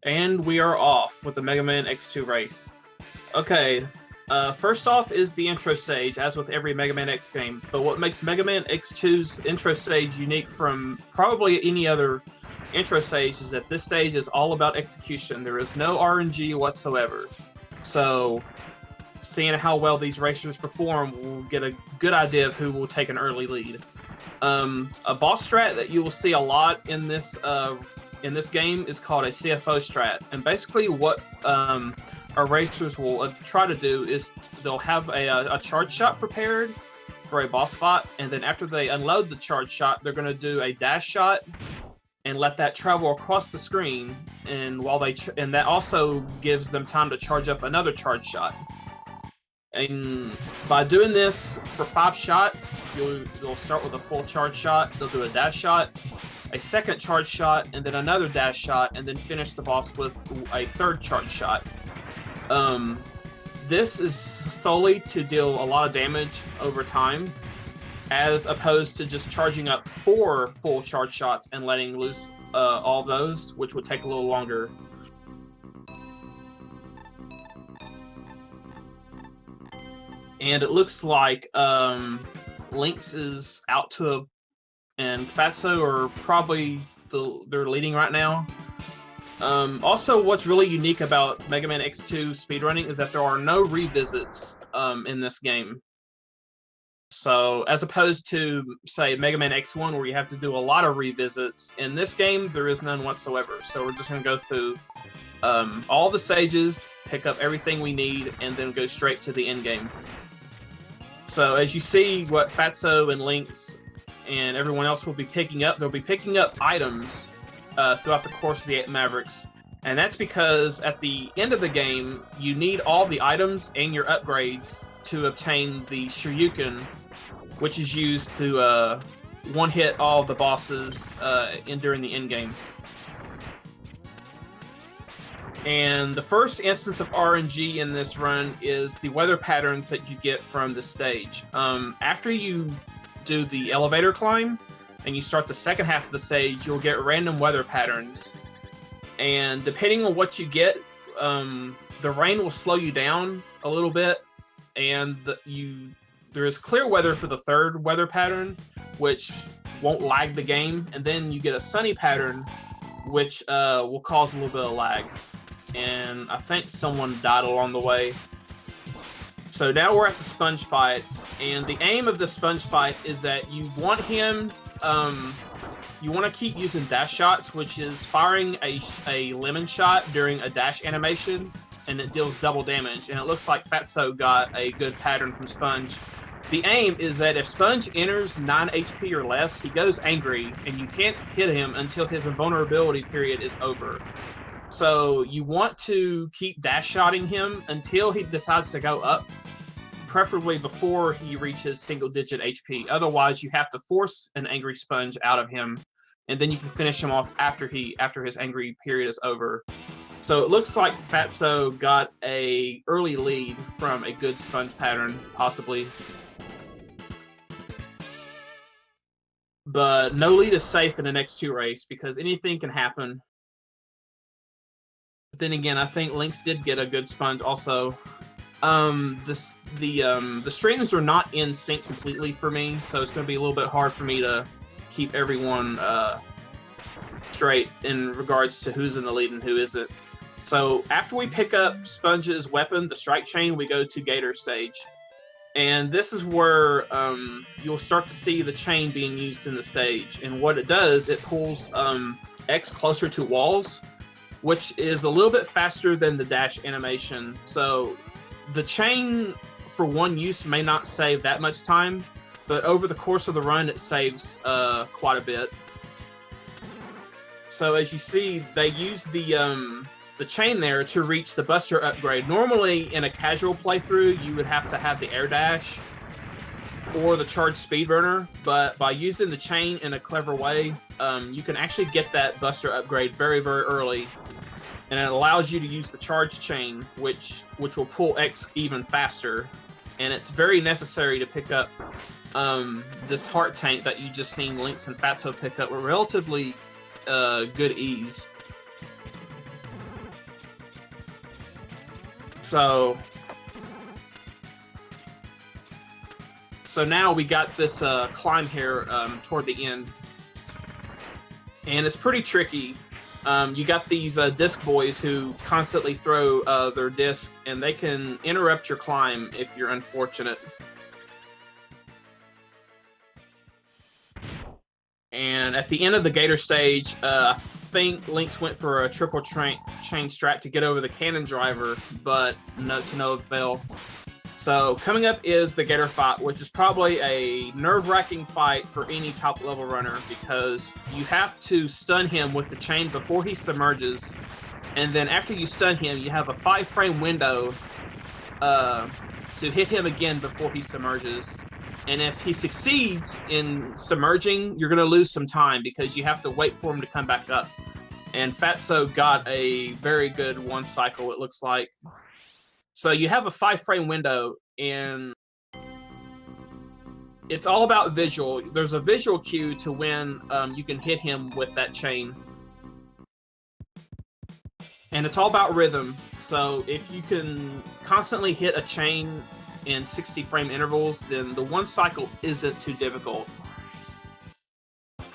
And we are off with the Mega Man X2 race. Okay, first off is the intro stage, as with every Mega Man X game. But what makes Mega Man X2's intro stage unique from probably any other intro stage is that this stage is all about execution. There is no RNG whatsoever. So, seeing how well these racers perform, we'll get a good idea of who will take an early lead. A boss strat that you will see a lot in this game is called a CFO strat, and basically what our racers will try to do is they'll have a charge shot prepared for a boss fight, and then after they unload the charge shot, they're going to do a dash shot and let that travel across the screen, and and that also gives them time to charge up another charge shot. And by doing this for 5 shots, you'll start with a full charge shot, they'll do a dash shot, a second charge shot, and then another dash shot, and then finish the boss with a third charge shot. This is solely to deal a lot of damage over time, as opposed to just charging up 4 full charge shots and letting loose all of those, which would take a little longer. And it looks like Lynx is out to and Fatso are probably they're leading right now. Also, what's really unique about Mega Man X2 speedrunning is that there are no revisits in this game. So, as opposed to, say, Mega Man X1, where you have to do a lot of revisits, in this game, there is none whatsoever. So we're just going to go through all the stages, pick up everything we need, and then go straight to the end game. So, as you see what Fatso and Lynx and everyone else will be picking up, they'll be picking up items throughout the course of the 8 Mavericks. And that's because at the end of the game, you need all the items and your upgrades to obtain the Shoryuken, which is used to one-hit all the bosses during the end game. And the first instance of RNG in this run is the weather patterns that you get from the stage. After you do the elevator climb and you start the second half of the stage, you'll get random weather patterns. And depending on what you get, the rain will slow you down a little bit, and there is clear weather for the third weather pattern, which won't lag the game, and then you get a sunny pattern, which will cause a little bit of lag. And I think someone died along the way. So now we're at the sponge fight, and the aim of the sponge fight is that you want him, you want to keep using dash shots, which is firing a lemon shot during a dash animation, and it deals double damage. And it looks like Fatso got a good pattern from Sponge. The aim is that if Sponge enters 9 HP or less, he goes angry, and you can't hit him until his invulnerability period is over. So you want to keep dash shotting him until he decides to go up, preferably before he reaches single-digit HP. Otherwise, you have to force an angry Sponge out of him, and then you can finish him off after his angry period is over. So it looks like Fatso got a early lead from a good Sponge pattern, possibly. But no lead is safe in the next 2 race because anything can happen. But then again, I think Lynx did get a good Sponge also. The streams are not in sync completely for me, so it's going to be a little bit hard for me to keep everyone straight in regards to who's in the lead and who isn't. So after we pick up Sponge's weapon, the Strike Chain, we go to Gator stage. And this is where you'll start to see the chain being used in the stage. And what it does, it pulls X closer to walls, which is a little bit faster than the dash animation. So the chain for one use may not save that much time, but over the course of the run, it saves quite a bit. So as you see, they use the chain there to reach the Buster upgrade. Normally, in a casual playthrough, you would have to have the air dash or the charged speed burner, but by using the chain in a clever way, you can actually get that Buster upgrade very, very early, and it allows you to use the charge chain, which will pull X even faster, and it's very necessary to pick up this heart tank that you just seen Lynx and Fatso pick up relatively good ease. So now we got this climb here toward the end, and it's pretty tricky. You got these disc boys who constantly throw their disc, and they can interrupt your climb if you're unfortunate. And at the end of the Gator stage, I think Lynx went for a triple chain strat to get over the cannon driver, but to no avail. So coming up is the Gator fight, which is probably a nerve-wracking fight for any top-level runner, because you have to stun him with the chain before he submerges, and then after you stun him, you have a 5-frame window to hit him again before he submerges. And if he succeeds in submerging, you're going to lose some time because you have to wait for him to come back up. And Fatso got a very good one cycle, it looks like. So you have a 5-frame window, and it's all about visual. There's a visual cue to when you can hit him with that chain. And it's all about rhythm. So if you can constantly hit a chain in 60-frame intervals, then the one cycle isn't too difficult.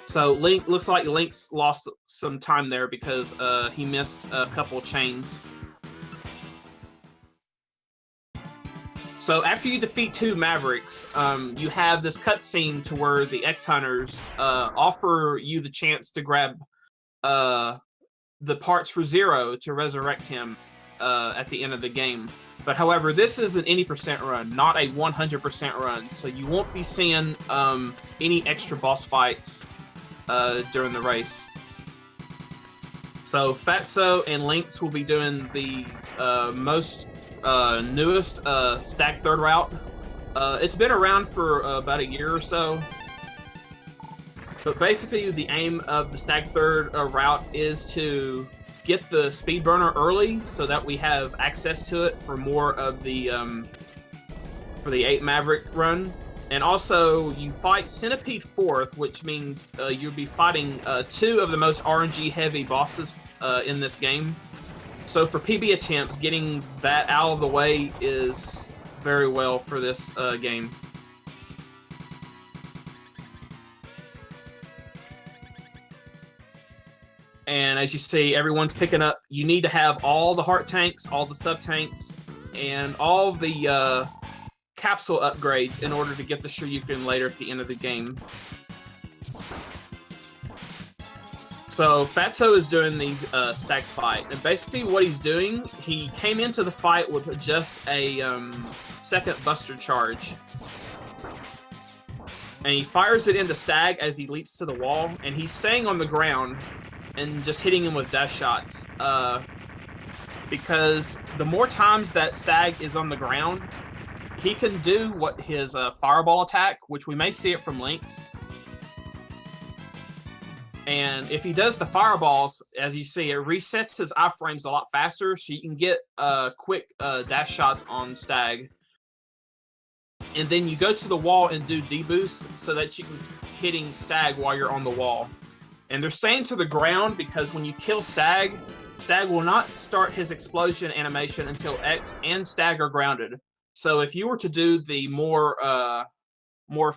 So looks like Lynx lost some time there because he missed a couple chains. So after you defeat 2 Mavericks, you have this cutscene to where the X-Hunters offer you the chance to grab the parts for Zero to resurrect him at the end of the game. But however, this is an any percent run, not a 100% run, so you won't be seeing any extra boss fights during the race. So Fatso and Lynx will be doing the newest Stag Third route. It's been around for about a year or so. But basically, the aim of the Stag Third route is to get the speed burner early so that we have access to it for more of the for the 8 Maverick run. And also, you fight Centipede 4th, which means you'll be fighting 2 of the most RNG heavy bosses in this game. So for PB attempts, getting that out of the way is very well for this game. And as you see, everyone's picking up. You need to have all the heart tanks, all the sub tanks, and all the capsule upgrades in order to get the Shoryuken later at the end of the game. So Fatso is doing these stag fight, and basically what he's doing, he came into the fight with just a second buster charge. And he fires it into Stag as he leaps to the wall, and he's staying on the ground and just hitting him with dash shots. Because the more times that Stag is on the ground, he can do what his fireball attack, which we may see it from Lynx. And if he does the fireballs, as you see, it resets his iframes a lot faster, so you can get quick dash shots on Stag. And then you go to the wall and do deboost so that you can hitting Stag while you're on the wall. And they're staying to the ground because when you kill Stag, Stag will not start his explosion animation until X and Stag are grounded. So if you were to do the more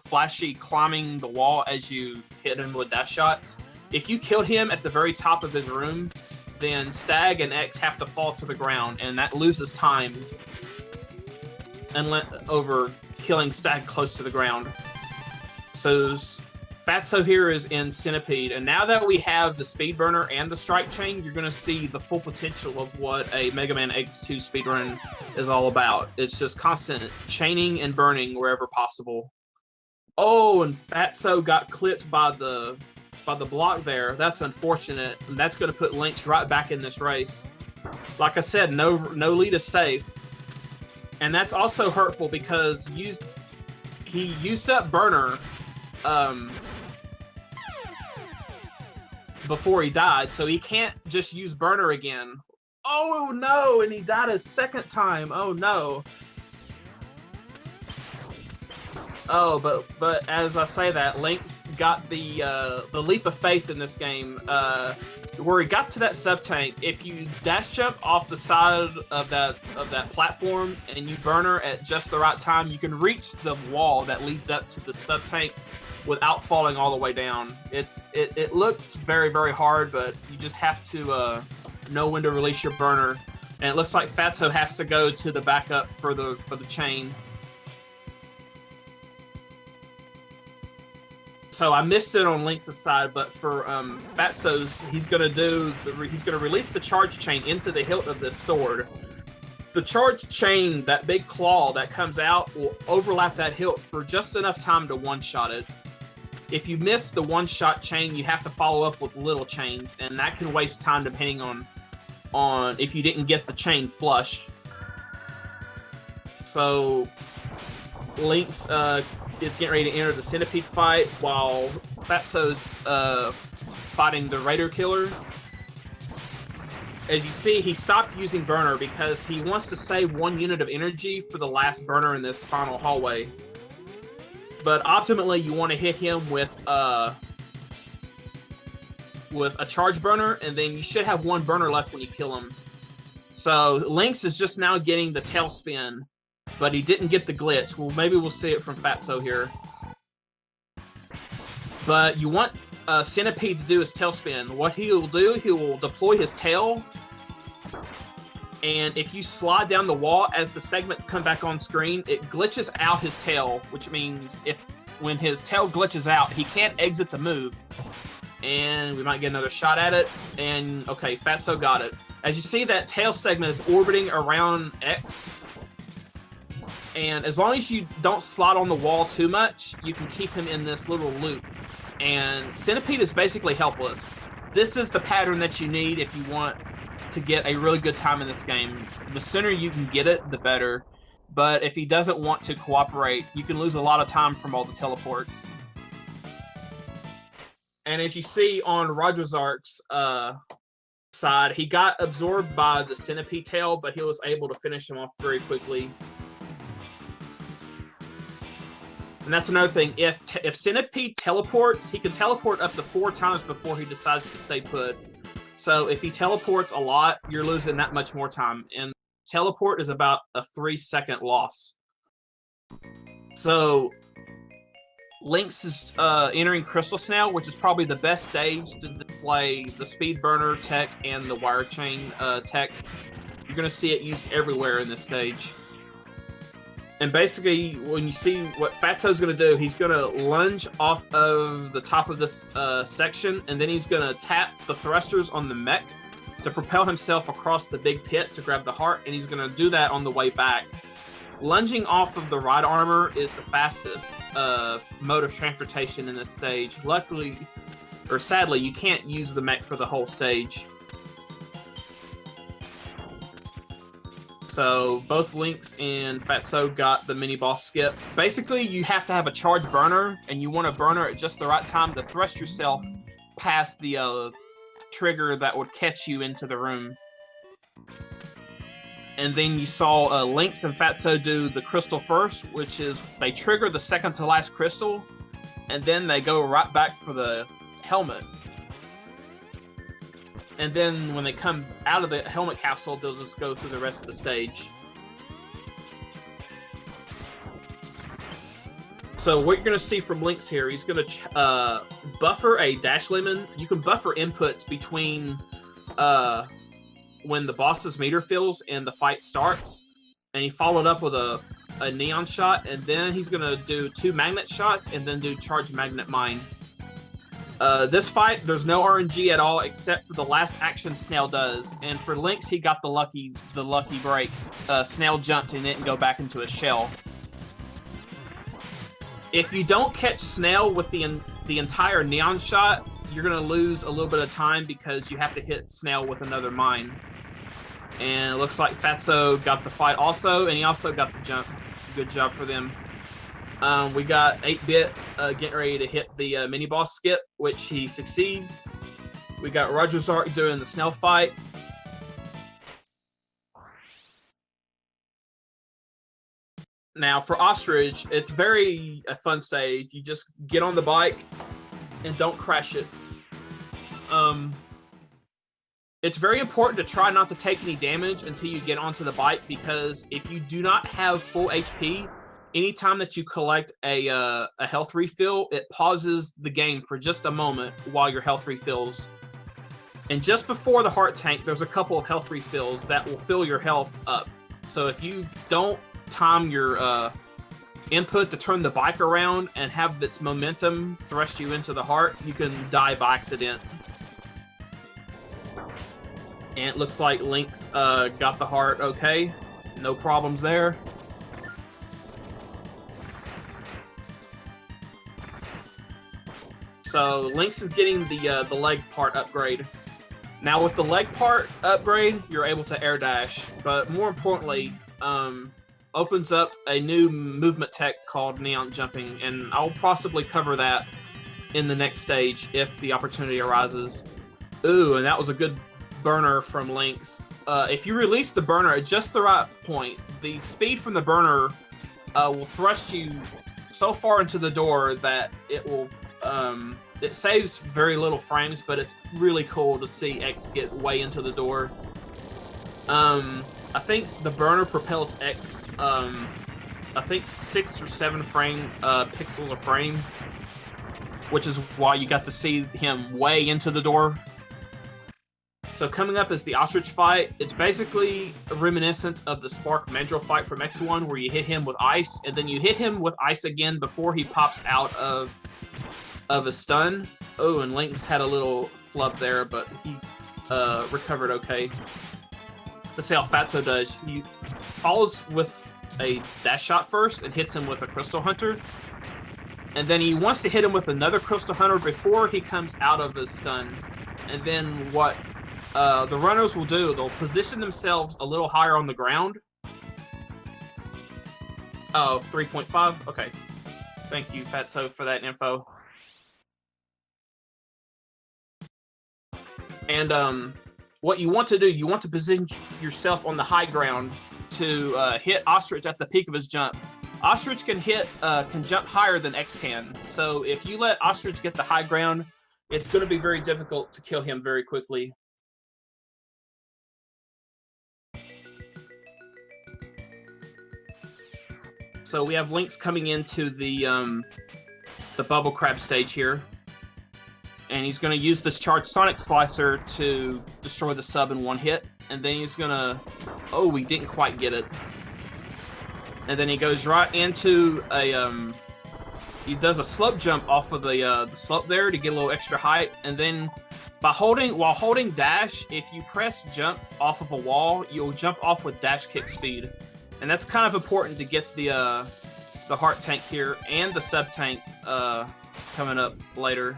flashy climbing the wall as you hit him with dash shots, if you killed him at the very top of his room, then Stag and X have to fall to the ground, and that loses time over killing Stag close to the ground. So Fatso here is in Centipede, and now that we have the speed burner and the strike chain, you're going to see the full potential of what a Mega Man X2 speedrun is all about. It's just constant chaining and burning wherever possible. Oh, and Fatso got clipped by the block there. That's unfortunate, and that's going to put Lynx right back in this race. Like I said, no lead is safe. And that's also hurtful because he used up burner before he died, so he can't just use burner again. Oh no, and he died a second time. Oh no. Oh, but as I say that, Lynx got the leap of faith in this game. Where he got to that sub tank, if you dash jump off the side of that platform and you burner at just the right time, you can reach the wall that leads up to the sub tank without falling all the way down. It looks very, very hard, but you just have to know when to release your burner. And it looks like Fatso has to go to the backup for the chain. So I missed it on Link's side, but for Fatso's, he's gonna release the charge chain into the hilt of this sword. The charge chain, that big claw that comes out, will overlap that hilt for just enough time to one-shot it. If you miss the one-shot chain, you have to follow up with little chains, and that can waste time depending on if you didn't get the chain flush. So Link's is getting ready to enter the Centipede fight while Fatso's fighting the Raider Killer. As you see, he stopped using burner because he wants to save 1 unit of energy for the last burner in this final hallway. But ultimately, you want to hit him with a charge burner, and then you should have 1 burner left when you kill him. So Lynx is just now getting the tail spin, but he didn't get the glitch. Well, maybe we'll see it from Fatso here. But you want Centipede to do his tail spin. What he will do, he will deploy his tail, and if you slide down the wall as the segments come back on screen, it glitches out his tail, which means when his tail glitches out, he can't exit the move. And we might get another shot at it. And okay, Fatso got it. As you see, that tail segment is orbiting around X. And as long as you don't slide on the wall too much, you can keep him in this little loop. And Centipede is basically helpless. This is the pattern that you need if you want to get a really good time in this game. The sooner you can get it, the better. But if he doesn't want to cooperate, you can lose a lot of time from all the teleports. And as you see on Rajazark's side, he got absorbed by the Centipede tail, but he was able to finish him off very quickly. And that's another thing. If Centipede teleports, he can teleport up to 4 times before he decides to stay put. So if he teleports a lot, you're losing that much more time. And teleport is about a 3-second loss. So Lynx is entering Crystal Snail, which is probably the best stage to display the speed burner tech and the wire chain tech. You're going to see it used everywhere in this stage. And basically, when you see what Fatso's going to do, he's going to lunge off of the top of this section, and then he's going to tap the thrusters on the mech to propel himself across the big pit to grab the heart, and he's going to do that on the way back. Lunging off of the ride armor is the fastest mode of transportation in this stage. Luckily, or sadly, you can't use the mech for the whole stage. So both Lynx and Fatso got the mini boss skip. Basically, you have to have a charge burner, and you want to burner at just the right time to thrust yourself past the trigger that would catch you into the room. And then you saw Lynx and Fatso do the crystal first, which is they trigger the second to last crystal, and then they go right back for the helmet. And then when they come out of the helmet capsule, they'll just go through the rest of the stage. So what you're going to see from Lynx here, he's going to buffer a dash lemon. You can buffer inputs between when the boss's meter fills and the fight starts. And he followed up with a neon shot, and then he's going to do 2 magnet shots and then do charge magnet mine. This fight, there's no RNG at all except for the last action Snail does. And for Lynx, he got the lucky break. Snail jumped and didn't go back into his shell. If you don't catch Snail with the entire neon shot, you're going to lose a little bit of time because you have to hit Snail with another mine. And it looks like Fatso got the fight also, and he also got the jump. Good job for them. We got 8-Bit getting ready to hit the mini-boss skip, which he succeeds. We got Rajazark doing the Snail fight. Now, for Ostrich, it's a fun stage. You just get on the bike, and don't crash it. It's very important to try not to take any damage until you get onto the bike, because if you do not have full HP, anytime that you collect a health refill, it pauses the game for just a moment while your health refills. And just before the heart tank, there's a couple of health refills that will fill your health up. So if you don't time your input to turn the bike around and have its momentum thrust you into the heart, you can die by accident. And it looks like Lynx got the heart okay. No problems there. So Lynx is getting the leg part upgrade. Now with the leg part upgrade, you're able to air dash, but more importantly, opens up a new movement tech called neon jumping, and I'll possibly cover that in the next stage if the opportunity arises. Ooh, and that was a good burner from Lynx. If you release the burner at just the right point, the speed from the burner will thrust you so far into the door that it will it saves very little frames, but it's really cool to see X get way into the door. I think the burner propels X I think 6 or 7 pixels a frame, which is why you got to see him way into the door. So coming up is the Ostrich fight. It's basically a reminiscence of the Spark Mandrill fight from X1, where you hit him with ice, and then you hit him with ice again before he pops out of a stun. Oh, and Lynx had a little flub there, but he recovered okay. Let's see how Fatso does. He follows with a dash shot first and hits him with a Crystal Hunter. And then he wants to hit him with another Crystal Hunter before he comes out of his stun. And then what the runners will do, they'll position themselves a little higher on the ground. Oh, 3.5? Okay. Thank you, Fatso, for that info. And what you want to do, you want to position yourself on the high ground to hit Ostrich at the peak of his jump. Ostrich can jump higher than X can. So if you let Ostrich get the high ground, it's going to be very difficult to kill him very quickly. So we have Lynx coming into the Bubble Crab stage here. And he's going to use this charged Sonic Slicer to destroy the sub in one hit. And then he's going to... Oh, we didn't quite get it. And then he goes right into a... He does a slope jump off of the slope there to get a little extra height. And then while holding dash, if you press jump off of a wall, you'll jump off with dash kick speed. And that's kind of important to get the heart tank here and the sub tank coming up later.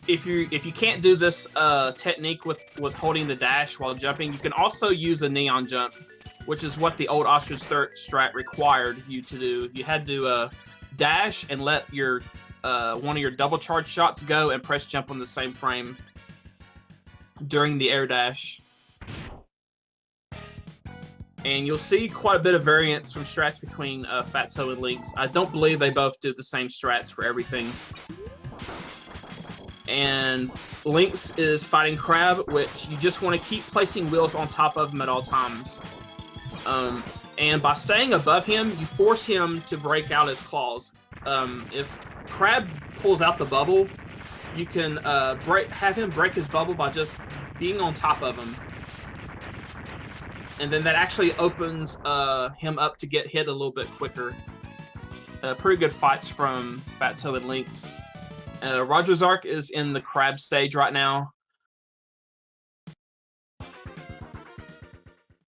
If you can't do this technique with holding the dash while jumping, you can also use a neon jump, which is what the old Ostrich strat required you to do. You had to dash and let your one of your double charge shots go and press jump on the same frame during the air dash. And you'll see quite a bit of variance from strats between Fatso and Lynx. I don't believe they both do the same strats for everything. And Lynx is fighting Crab, which you just want to keep placing wheels on top of him at all times. And by staying above him, you force him to break out his claws. If Crab pulls out the bubble, you can have him break his bubble by just being on top of him. And then that actually opens him up to get hit a little bit quicker. Pretty good fights from Fatso and Lynx. Roger's Arc is in the Crab stage right now.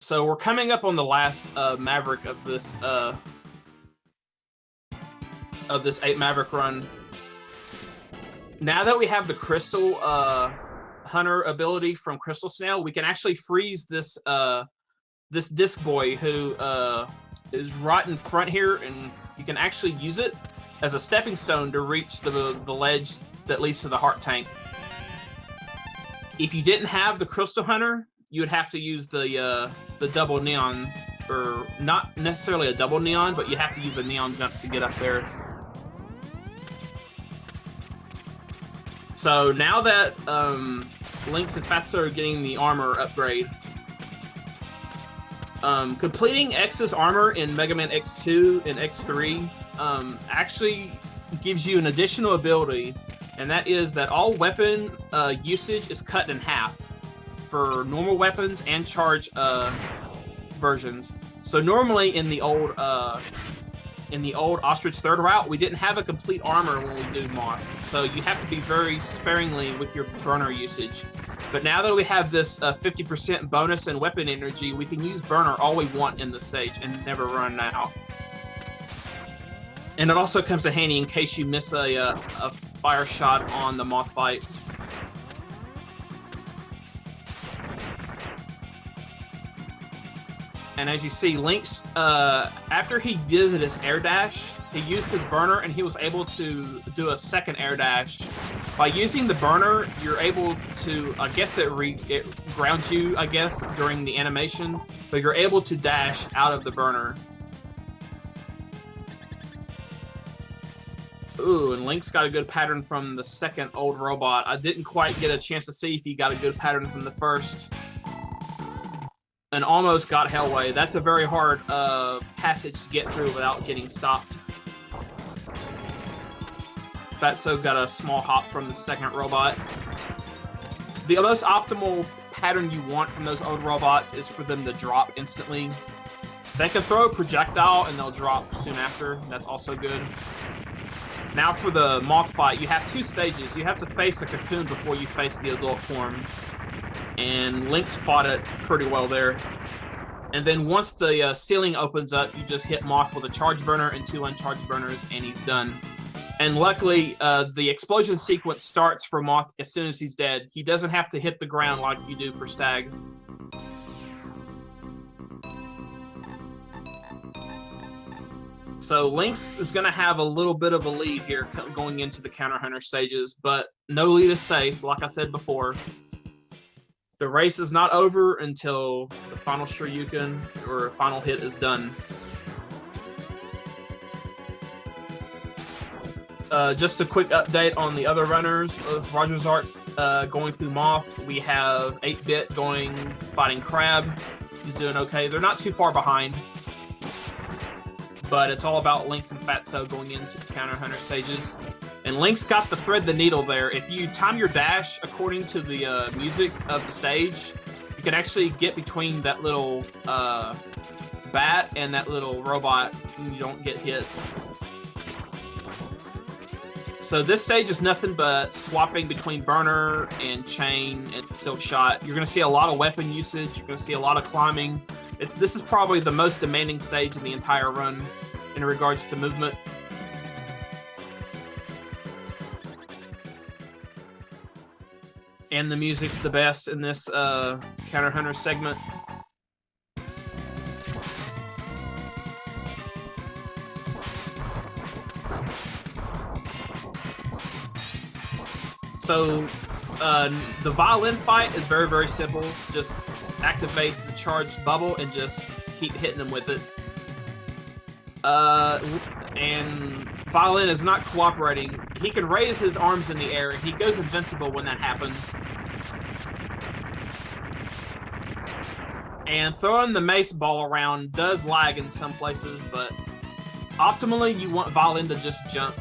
So we're coming up on the last Maverick of this 8 Maverick run. Now that we have the Crystal Hunter ability from Crystal Snail, we can actually freeze this this Disc Boy who is right in front here, and you can actually use it as a stepping stone to reach the ledge that leads to the heart tank. If you didn't have the Crystal Hunter, you would have to use the double neon or not necessarily a double neon, but you have to use a neon jump to get up there. So now that Lynx and Fatso are getting the armor upgrade, completing X's armor in Mega Man X2 and X3 actually gives you an additional ability, and that is that all weapon usage is cut in half for normal weapons and charge versions. So normally in the old Ostrich Third route, we didn't have a complete armor when we do Moth, so you have to be very sparingly with your burner usage. But now that we have this 50% bonus in weapon energy, we can use burner all we want in the stage and never run out. And it also comes in handy in case you miss a fire shot on the Moth fight. And as you see, Lynx, after he did his air dash, he used his burner and he was able to do a second air dash. By using the burner, you're able to, I guess it grounds you, I guess, during the animation, but you're able to dash out of the burner. Ooh, and Lynx got a good pattern from the second old robot. I didn't quite get a chance to see if he got a good pattern from the first. And almost got Hellway. That's a very hard passage to get through without getting stopped. Fatso got a small hop from the second robot. The most optimal pattern you want from those old robots is for them to drop instantly. They can throw a projectile and they'll drop soon after. That's also good. Now for the Moth fight, you have two stages. You have to face a cocoon before you face the adult form. And Lynx fought it pretty well there. And then once the ceiling opens up, you just hit Moth with a charge burner and 2 uncharged burners, and he's done. And luckily, the explosion sequence starts for Moth as soon as he's dead. He doesn't have to hit the ground like you do for Stag. So Lynx is going to have a little bit of a lead here going into the Counter Hunter stages, but no lead is safe, like I said before. The race is not over until the final Shoryuken or final hit is done. Just a quick update on the other runners of Rogers Arts going through Moth. We have 8-Bit fighting Crab. He's doing okay. They're not too far behind. But it's all about Lynx and Fatso going into the Counter Hunter stages. And Lynx got the thread the needle there. If you time your dash according to the music of the stage, you can actually get between that little bat and that little robot and you don't get hit. So this stage is nothing but swapping between burner and chain and silk shot. You're going to see a lot of weapon usage. You're going to see a lot of climbing. This is probably the most demanding stage in the entire run in regards to movement. And the music's the best in this Counter Hunter segment. So the violin fight is very, very simple. Just activate the charged bubble and just keep hitting them with it. And Violin is not cooperating. He can raise his arms in the air, and he goes invincible when that happens. And throwing the mace ball around does lag in some places, but optimally you want Violin to just jump.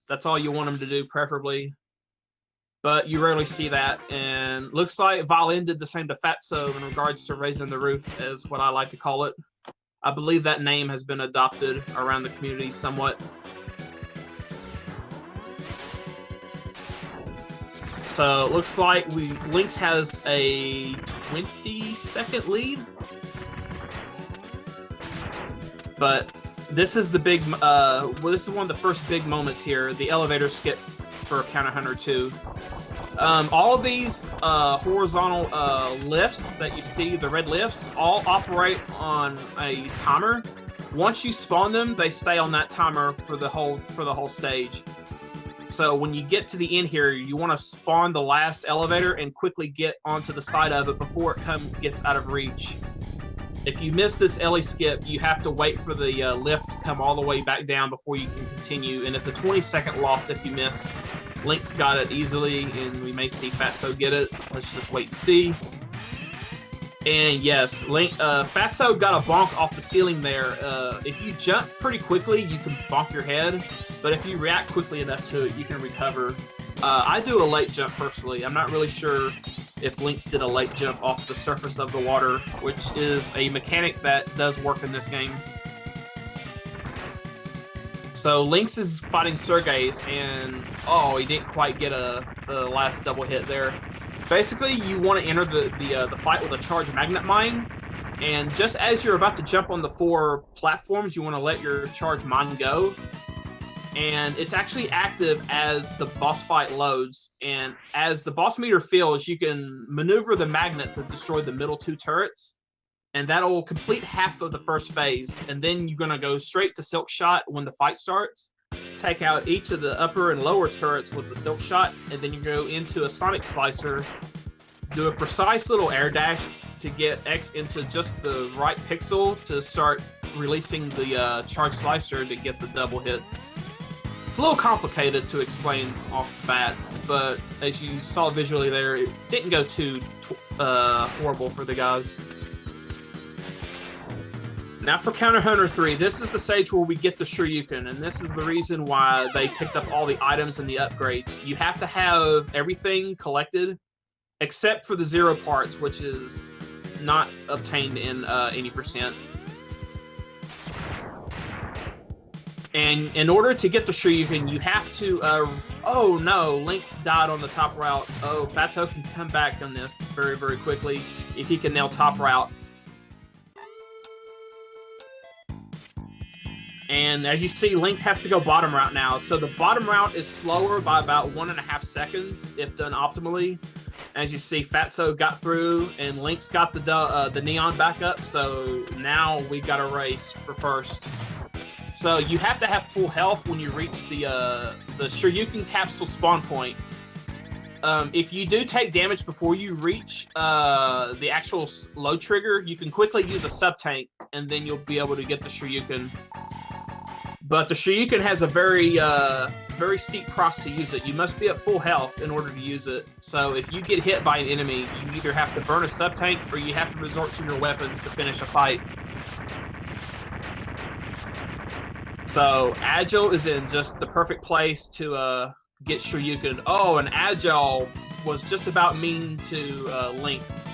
That's all you want him to do, preferably. But you rarely see that, and looks like Violin did the same to Fatso in regards to raising the roof, as what I like to call it. I believe that name has been adopted around the community somewhat. So it looks like Lynx has a 20-second lead. But this is the big, well, this is one of the first big moments here, the elevator skip for Counter Hunter 2. All of these horizontal lifts that you see, the red lifts, all operate on a timer. Once you spawn them, they stay on that timer for the whole stage. So when you get to the end here, you want to spawn the last elevator and quickly get onto the side of it before it gets out of reach. If you miss this Ellie skip, you have to wait for the lift to come all the way back down before you can continue, and it's a 20-second loss if you miss. Link's got it easily, and we may see Fatso get it. Let's just wait and see. And yes, Fatso got a bonk off the ceiling there. If you jump pretty quickly, you can bonk your head, but if you react quickly enough to it, you can recover. I do a late jump personally. I'm not really sure if Lynx did a late jump off the surface of the water, which is a mechanic that does work in this game. So Lynx is fighting Sergei's, and oh, he didn't quite get the last double hit there. Basically, you want to enter the fight with a charged magnet mine, and just as you're about to jump on the 4 platforms, you want to let your charged mine go. And it's actually active as the boss fight loads, and as the boss meter fills, you can maneuver the magnet to destroy the middle 2 turrets, and that'll complete half of the first phase. And then you're going to go straight to Silk Shot when the fight starts, take out each of the upper and lower turrets with the Silk Shot, and then you go into a Sonic Slicer, do a precise little air dash to get X into just the right pixel to start releasing the Charge Slicer to get the double hits. It's a little complicated to explain off the bat, but as you saw visually there, it didn't go too horrible for the guys. Now for Counter Hunter 3, this is the stage where we get the Shoryuken, and this is the reason why they picked up all the items and the upgrades. You have to have everything collected, except for the 0 parts, which is not obtained in any percent. And in order to get the Shoryuken, you have to... oh no, Lynx died on the top route. Oh, Fatso can come back on this very, very quickly if he can nail top route. And as you see, Lynx has to go bottom route now. So the bottom route is slower by about 1.5 seconds if done optimally. As you see, Fatso got through, and Lynx got the neon back up. So now we got a race for first. So you have to have full health when you reach the Shoryuken capsule spawn point. If you do take damage before you reach the actual load trigger, you can quickly use a sub-tank, and then you'll be able to get the Shoryuken. But the Shoryuken has a very steep process to use it. You must be at full health in order to use it. So if you get hit by an enemy, you either have to burn a sub-tank or you have to resort to your weapons to finish a fight. So Agile is in just the perfect place to get Shoryuken. Oh, and Agile was just about mean to Lynx.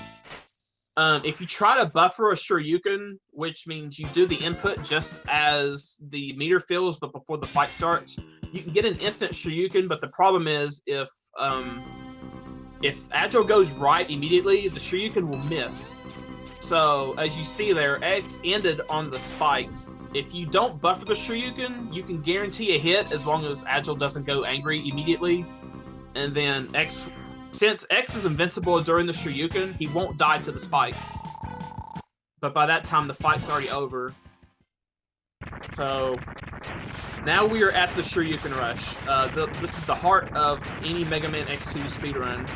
If you try to buffer a Shoryuken, which means you do the input just as the meter fills but before the fight starts, you can get an instant Shoryuken, but the problem is if Agile goes right immediately, the Shoryuken will miss. So as you see there, X ended on the spikes. If you don't buffer the Shoryuken, you can guarantee a hit as long as Agile doesn't go angry immediately. And then X, since X is invincible during the Shoryuken, he won't die to the spikes. But by that time, the fight's already over. So now we are at the Shoryuken Rush. This is the heart of any Mega Man X2 speedrun.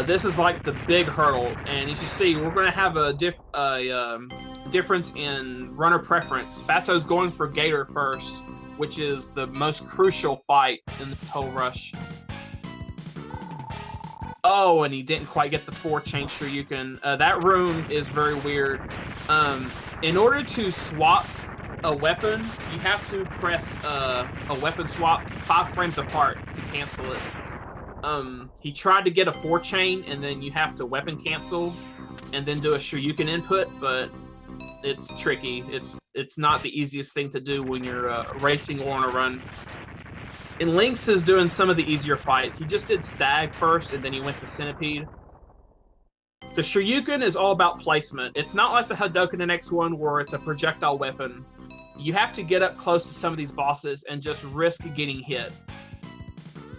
This is like the big hurdle, and as you see, we're going to have a difference in runner preference. Fatso's going for Gator first, which is the most crucial fight in the whole rush. Oh, and he didn't quite get the 4-chain Shoryuken. That room is very weird. In order to swap a weapon, you have to press a weapon swap 5 frames apart to cancel it. He tried to get a 4-chain, and then you have to weapon cancel and then do a Shoryuken input, but it's tricky. It's not the easiest thing to do when you're racing or on a run. And Lynx is doing some of the easier fights. He just did Stag first, and then he went to Centipede. The Shoryuken is all about placement. It's not like the Hadouken in X1 where it's a projectile weapon. You have to get up close to some of these bosses and just risk getting hit.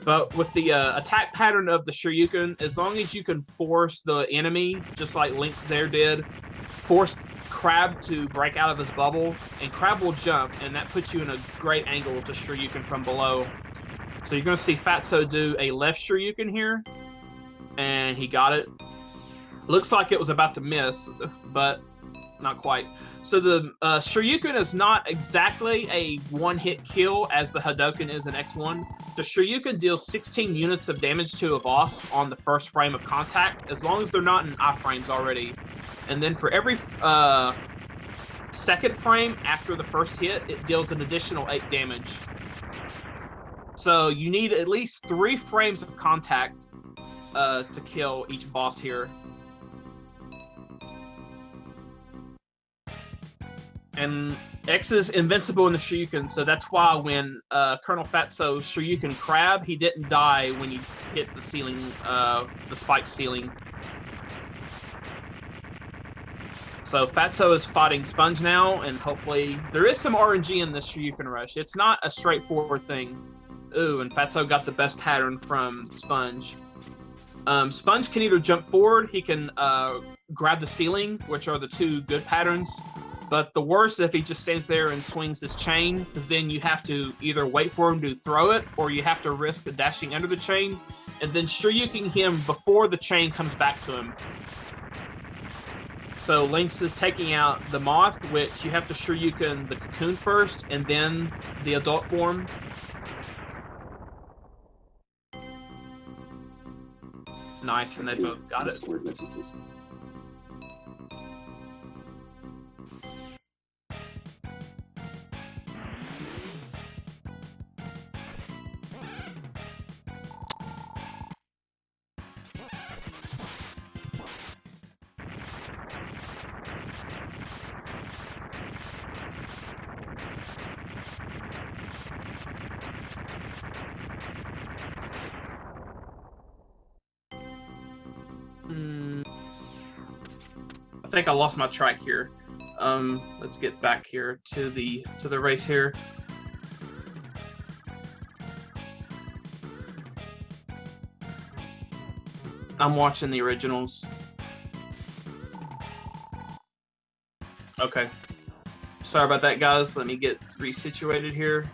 But with the attack pattern of the Shoryuken, as long as you can force the enemy, just like Lynx there did, force Crab to break out of his bubble, and Crab will jump, and that puts you in a great angle to Shoryuken from below. So you're going to see Fatso do a left Shoryuken here, and he got it. Looks like it was about to miss, but not quite. So the Shoryuken is not exactly a one-hit kill as the Hadouken is in X1. The Shoryuken deals 16 units of damage to a boss on the first frame of contact, as long as they're not in iframes already. And then for every second frame after the first hit, it deals an additional 8 damage. So you need at least 3 frames of contact to kill each boss here. And X is invincible in the Shoryuken, so that's why when Colonel Fatso's Shoryuken Crab, he didn't die when you hit the ceiling, the spike ceiling. So Fatso is fighting Sponge now, and hopefully there is some RNG in this Shoryuken Rush. It's not a straightforward thing. Ooh, and Fatso got the best pattern from Sponge. Sponge can either jump forward, he can grab the ceiling, which are the 2 good patterns. But the worst is if he just stands there and swings his chain, because then you have to either wait for him to throw it, or you have to risk the dashing under the chain, and then Shoryuken him before the chain comes back to him. So Lynx is taking out the Moth, which you have to Shoryuken the Cocoon first, and then the adult form. Nice, and they both got it. I think I lost my track here. Let's get back here to the race here. I'm watching the originals. Okay. Sorry about that, guys. Let me get resituated here.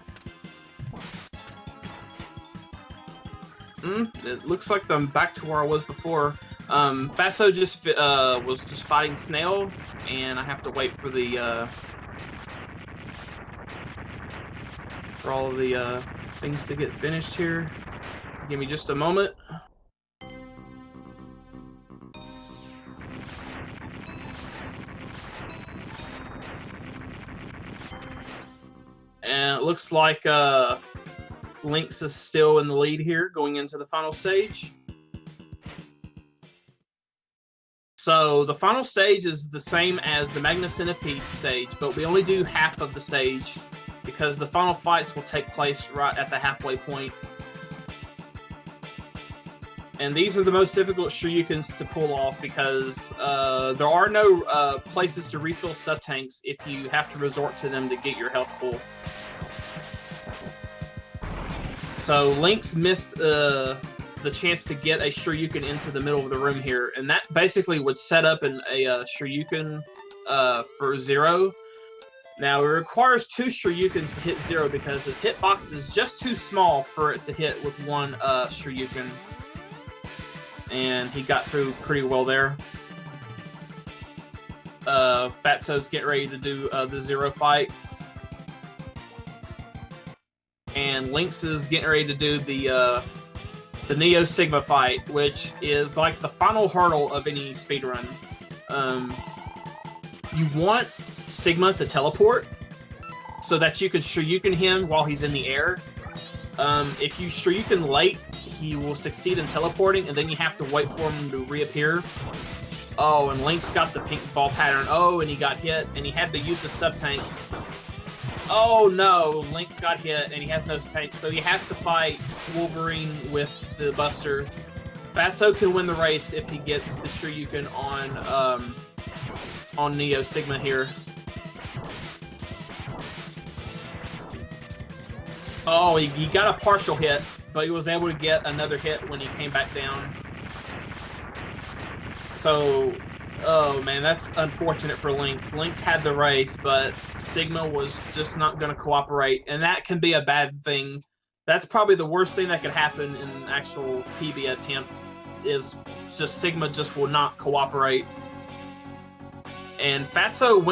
It looks like I'm back to where I was before. Fatso just was just fighting Snail, and I have to wait for the for all of the things to get finished here. Give me just a moment. And it looks like Lynx is still in the lead here going into the final stage. So the final stage is the same as the Magna Centipede stage, but we only do half of the stage because the final fights will take place right at the halfway point. And these are the most difficult Shoryukens to pull off because there are no places to refill sub-tanks if you have to resort to them to get your health full. So Lynx missed the chance to get a Shoryuken into the middle of the room here, and that basically would set up a Shoryuken for 0. Now, it requires 2 Shoryukens to hit 0 because his hitbox is just too small for it to hit with 1 Shoryuken. And he got through pretty well there. Fatso's getting ready to do the 0 fight. And Lynx is getting ready to do the Neo Sigma fight, which is like the final hurdle of any speedrun. You want Sigma to teleport so that you can Shoryuken him while he's in the air. If you Shoryuken late, he will succeed in teleporting, and then you have to wait for him to reappear. Oh, and Lynx got the pink ball pattern. Oh, and he got hit, and he had to use a sub-tank. Oh no, Lynx got hit, and he has no tank, so he has to fight Wolverine with the Buster. Fatso can win the race if he gets the Shoryuken on Neo Sigma here. Oh, he got a partial hit, but he was able to get another hit when he came back down. So, oh man, that's unfortunate for Lynx. Lynx had the race, but Sigma was just not going to cooperate, and that can be a bad thing. That's probably the worst thing that could happen in an actual PB attempt, is just Sigma just will not cooperate. And Fatso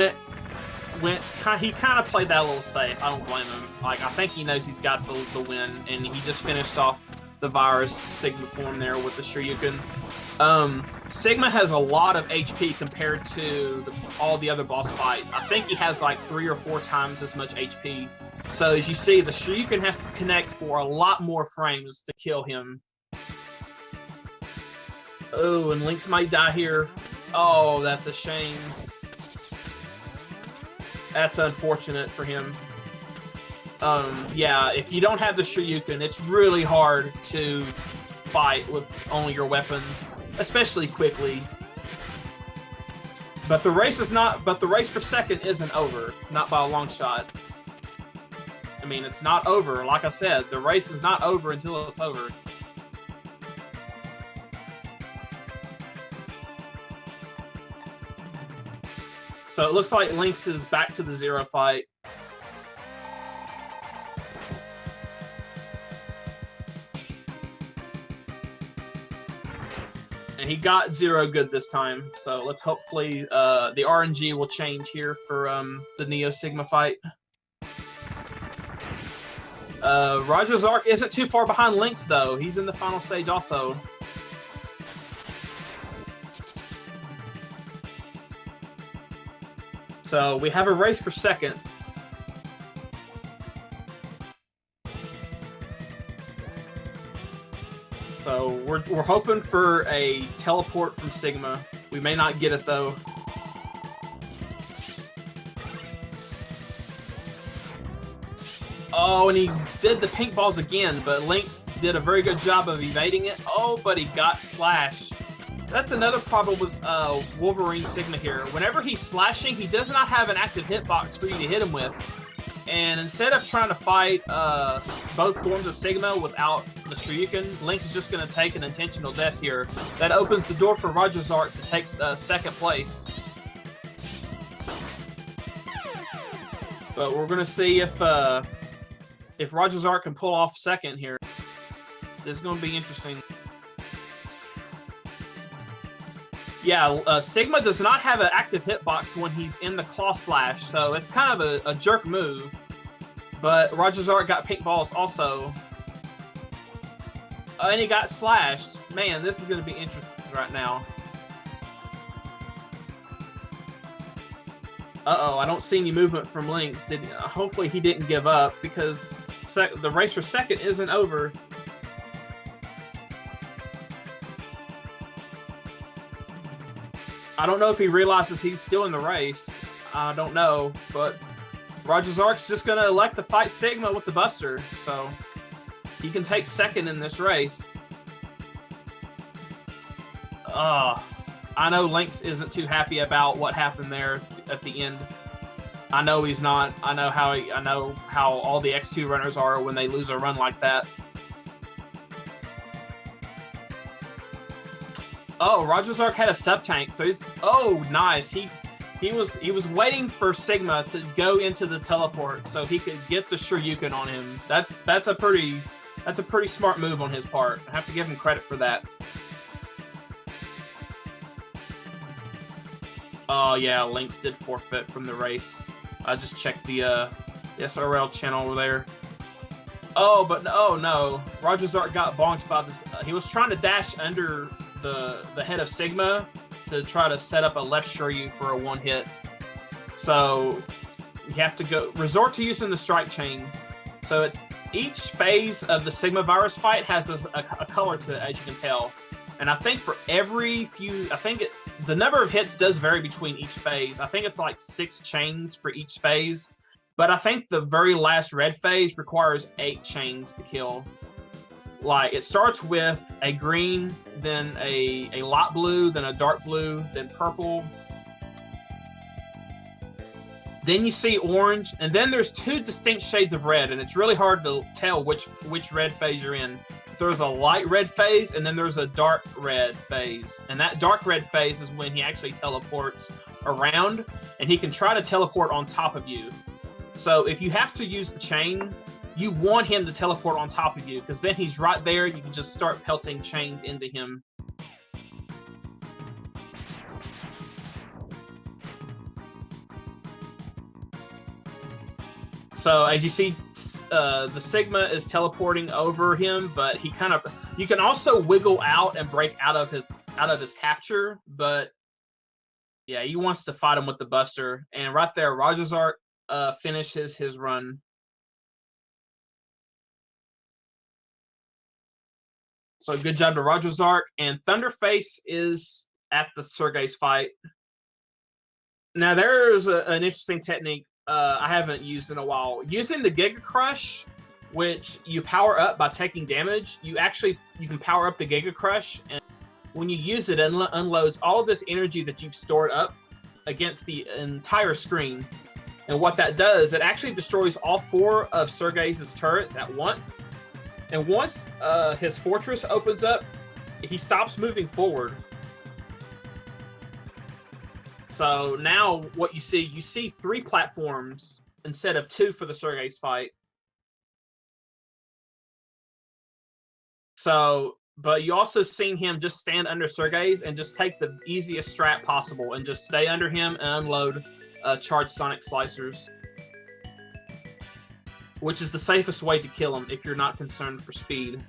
he kind of played that a little safe. I don't blame him. Like, I think he knows he's got the win, and he just finished off the Virus Sigma form there with the Shoryuken. Sigma has a lot of HP compared to all the other boss fights. I think he has like 3 or 4 times as much HP. So as you see, the Shoryuken has to connect for a lot more frames to kill him. Oh, and Lynx might die here. Oh, that's a shame. That's unfortunate for him. Yeah, if you don't have the Shoryuken, it's really hard to fight with only your weapons, especially quickly. But the race for second isn't over, not by a long shot. I mean, it's not over. Like I said, the race is not over until it's over. So it looks like Lynx is back to the 0 fight. And he got 0 good this time. So let's hopefully the RNG will change here for the Neo Sigma fight. Roger's Arc isn't too far behind Lynx though. He's in the final stage also. So we have a race for second. So we're hoping for a teleport from Sigma. We may not get it though. Oh, and he did the pink balls again, but Lynx did a very good job of evading it. Oh, but he got slashed. That's another problem with Wolverine Sigma here. Whenever he's slashing, he does not have an active hitbox for you to hit him with. And instead of trying to fight both forms of Sigma without the Shoryuken, Lynx is just going to take an intentional death here. That opens the door for Roger's Arc to take second place. But we're going to see if Roger's Arc can pull off second here. This is going to be interesting. Yeah, Sigma does not have an active hitbox when he's in the Claw Slash, so it's kind of a jerk move. But Roger's Arc got pink balls also. And he got slashed. Man, this is going to be interesting right now. Uh-oh, I don't see any movement from Lynx. Hopefully he didn't give up, because the race for second isn't over. I don't know if he realizes he's still in the race. I don't know, but Roger's Arc's just going to elect to fight Sigma with the Buster, so he can take second in this race. I know Lynx isn't too happy about what happened there at the end. I know he's not. I know how all the X2 runners are when they lose a run like that. Oh, Roger's Arc had a sub-tank, so he's... Oh, nice. He was waiting for Sigma to go into the teleport so he could get the Shoryuken on him. That's a pretty smart move on his part. I have to give him credit for that. Oh yeah, Lynx did forfeit from the race. I just checked the SRL channel over there. Oh, but oh no, Roger's Arc got bonked by this. He was trying to dash under the head of Sigma to try to set up a left Shoryu for a one-hit. So you have to resort to using the strike chain. So each phase of the Sigma Virus fight has a color to it, as you can tell. And I think for every few, the number of hits does vary between each phase. I think it's like 6 chains for each phase. But I think the very last red phase requires 8 chains to kill. Like, it starts with a green, then a light blue, then a dark blue, then purple. Then you see orange, and then there's 2 distinct shades of red, and it's really hard to tell which red phase you're in. There's a light red phase, and then there's a dark red phase. And that dark red phase is when he actually teleports around, and he can try to teleport on top of you. So if you have to use the chain, you want him to teleport on top of you, because then he's right there. You can just start pelting chains into him. So as you see, the Sigma is teleporting over him, but he kind of, you can also wiggle out and break out of his capture, but yeah, he wants to fight him with the Buster. And right there, Rogers-Ark finishes his run. So good job to Rogers-Ark. And Thunderface is at the Sergei's fight. Now there's an interesting technique I haven't used in a while. Using the Giga Crush, which you power up by taking damage, you can power up the Giga Crush, and when you use it, it unloads all of this energy that you've stored up against the entire screen. And what that does, it actually destroys all 4 of Sergei's turrets at once. And once his fortress opens up, he stops moving forward. So now what you see 3 platforms instead of 2 for the Sergei's fight. So, but you also seen him just stand under Sergei's and just take the easiest strat possible and just stay under him and unload charged Sonic Slicers. Which is the safest way to kill him if you're not concerned for speed.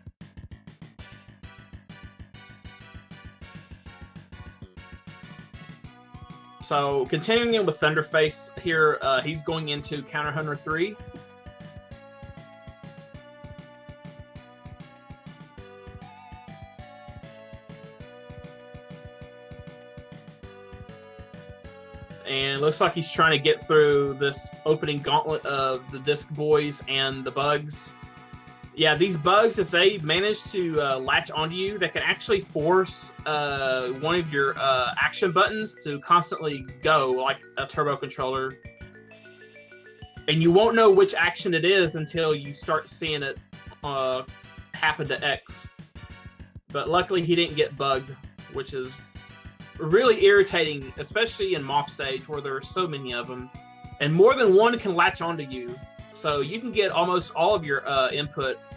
So, continuing with Thunderface here, he's going into Counter Hunter 3. And looks like he's trying to get through this opening gauntlet of the Disc Boys and the bugs. Yeah, these bugs, if they manage to latch onto you, they can actually force one of your action buttons to constantly go, like a turbo controller. And you won't know which action it is until you start seeing it happen to X. But luckily he didn't get bugged, which is really irritating, especially in Moth Stage where there are so many of them. And more than one can latch onto you. So you can get almost all of your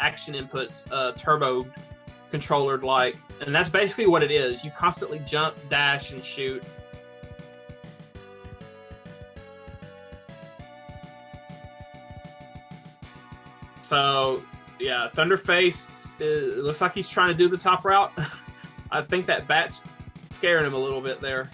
action inputs turbo controllered like, and that's basically what it is. You constantly jump, dash, and shoot. So yeah, Thunderface, it looks like he's trying to do the top route. I think that bat's scaring him a little bit there.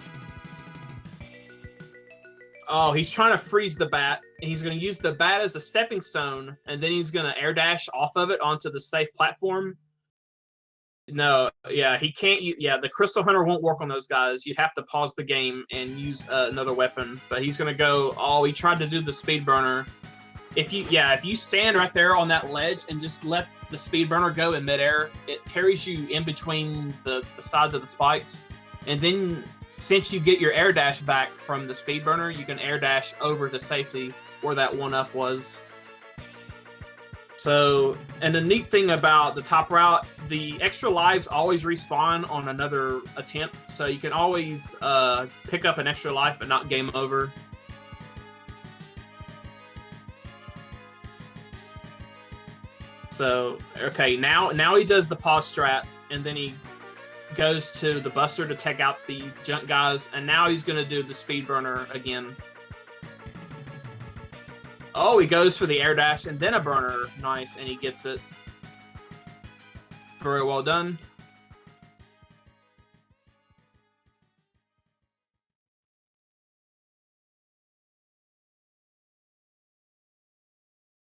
Oh, he's trying to freeze the bat, and he's going to use the bat as a stepping stone, and then he's going to air dash off of it onto the safe platform. No, yeah, he can't. Yeah, the Crystal Hunter won't work on those guys. You have to pause the game and use another weapon. But he's going to go. Oh, he tried to do the speed burner. If you stand right there on that ledge and just let the speed burner go in midair, it carries you in between the sides of the spikes, and then since you get your air dash back from the speed burner, you can air dash over to safety where that 1-up was. So, and the neat thing about the top route, the extra lives always respawn on another attempt, so you can always pick up an extra life and not game over. So, okay, now he does the pause strat, and then he goes to the Buster to take out these junk guys, and now he's going to do the speed burner again. Oh, he goes for the air dash and then a burner. Nice, and he gets it. Very well done.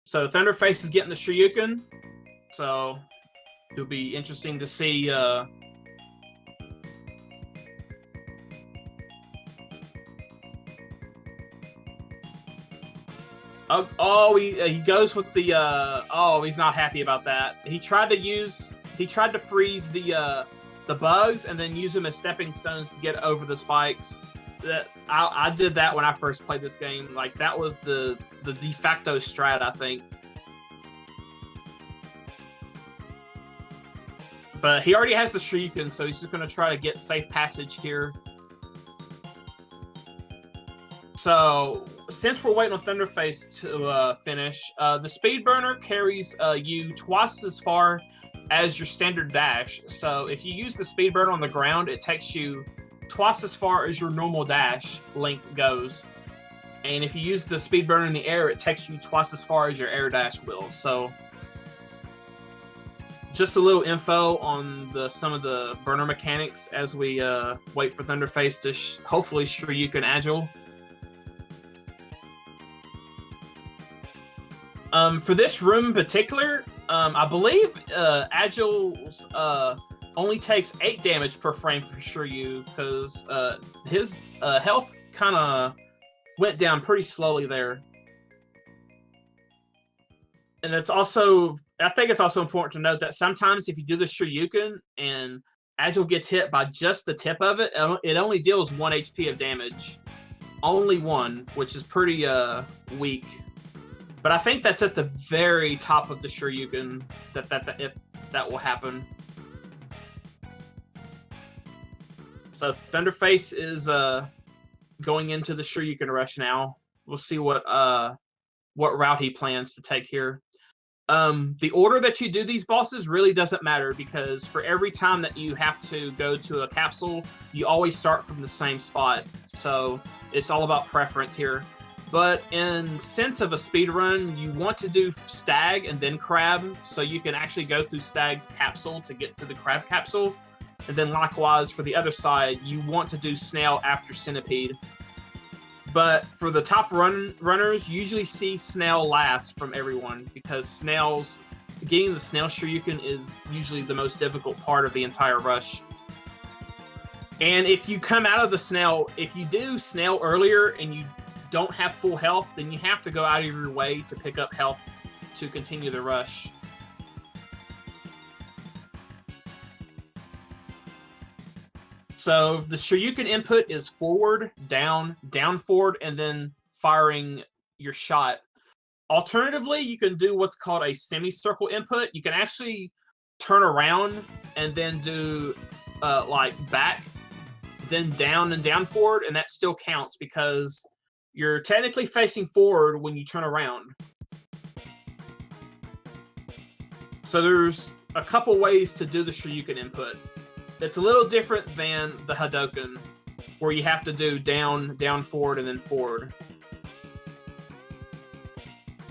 So Thunderface is getting the Shoryuken. So it'll be interesting to see he goes with the oh, he's not happy about that. He tried to freeze the bugs and then use them as stepping stones to get over the spikes. That I did that when I first played this game. Like, that was the de facto strat, I think. But he already has the Shoryuken, so he's just going to try to get safe passage here. So, since we're waiting on Thunderface to finish, the Speed Burner carries you twice as far as your standard dash. So, if you use the Speed Burner on the ground, it takes you twice as far as your normal dash length goes. And if you use the speed burner in the air, it takes you twice as far as your air dash will. So just a little info on some of the burner mechanics as we wait for Thunderface to hopefully Shoryuken Agile. For this room in particular, I believe Agile's only takes 8 damage per frame for Shiryu, because his health kind of went down pretty slowly there. And it's also, I think it's also important to note that sometimes if you do the Shoryuken and Agile gets hit by just the tip of it, it only deals 1 HP of damage. Only 1, which is pretty weak. But I think that's at the very top of the Shoryuken if that will happen. So Thunderface is going into the Shoryuken rush now. We'll see what route he plans to take here. The order that you do these bosses really doesn't matter, because for every time that you have to go to a capsule, you always start from the same spot. So it's all about preference here. But in sense of a speed run, you want to do Stag and then Crab, so you can actually go through Stag's capsule to get to the Crab capsule. And then likewise, for the other side, you want to do Snail after Centipede. But for the top runners, you usually see Snail last from everyone, because getting the Snail Shoryuken is usually the most difficult part of the entire rush. And if you come out of the Snail, if you do Snail earlier and you don't have full health, then you have to go out of your way to pick up health to continue the rush. So the Shoryuken input is forward, down, down forward, and then firing your shot. Alternatively, you can do what's called a semicircle input. You can actually turn around and then do like back, then down and down forward, and that still counts because you're technically facing forward when you turn around. So there's a couple ways to do the Shoryuken input. It's a little different than the Hadoken, where you have to do down, down, forward, and then forward.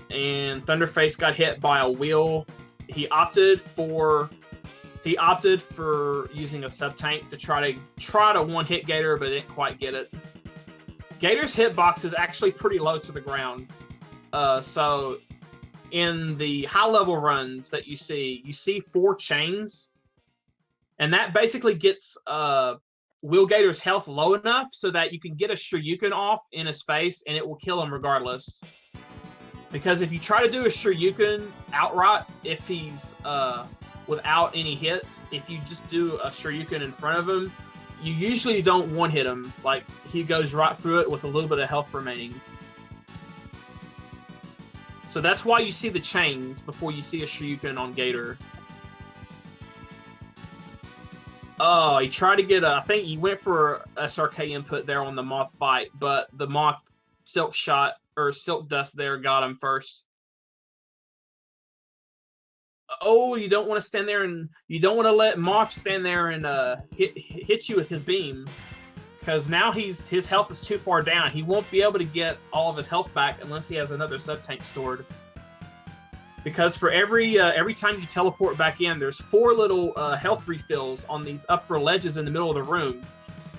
And Thunderface got hit by a wheel. He opted for using a sub-tank to try to one-hit Gator, but didn't quite get it. Gator's hitbox is actually pretty low to the ground. So in the high-level runs that you see 4 chains, and that basically gets Wheel Gator's health low enough so that you can get a Shoryuken off in his face, and it will kill him regardless. Because if you try to do a Shoryuken outright, if he's without any hits, if you just do a Shoryuken in front of him, you usually don't one-hit him. Like, he goes right through it with a little bit of health remaining. So that's why you see the chains before you see a Shoryuken on Gator. Oh, he tried to get I think he went for SRK input there on the Moth fight, but the Moth Silk Shot, or Silk Dust there, got him first. Oh, you don't want to stand there, and you don't want to let Moth stand there and hit you with his beam, because now his health is too far down. He won't be able to get all of his health back unless he has another sub-tank stored. Because for every time you teleport back in, there's 4 little health refills on these upper ledges in the middle of the room.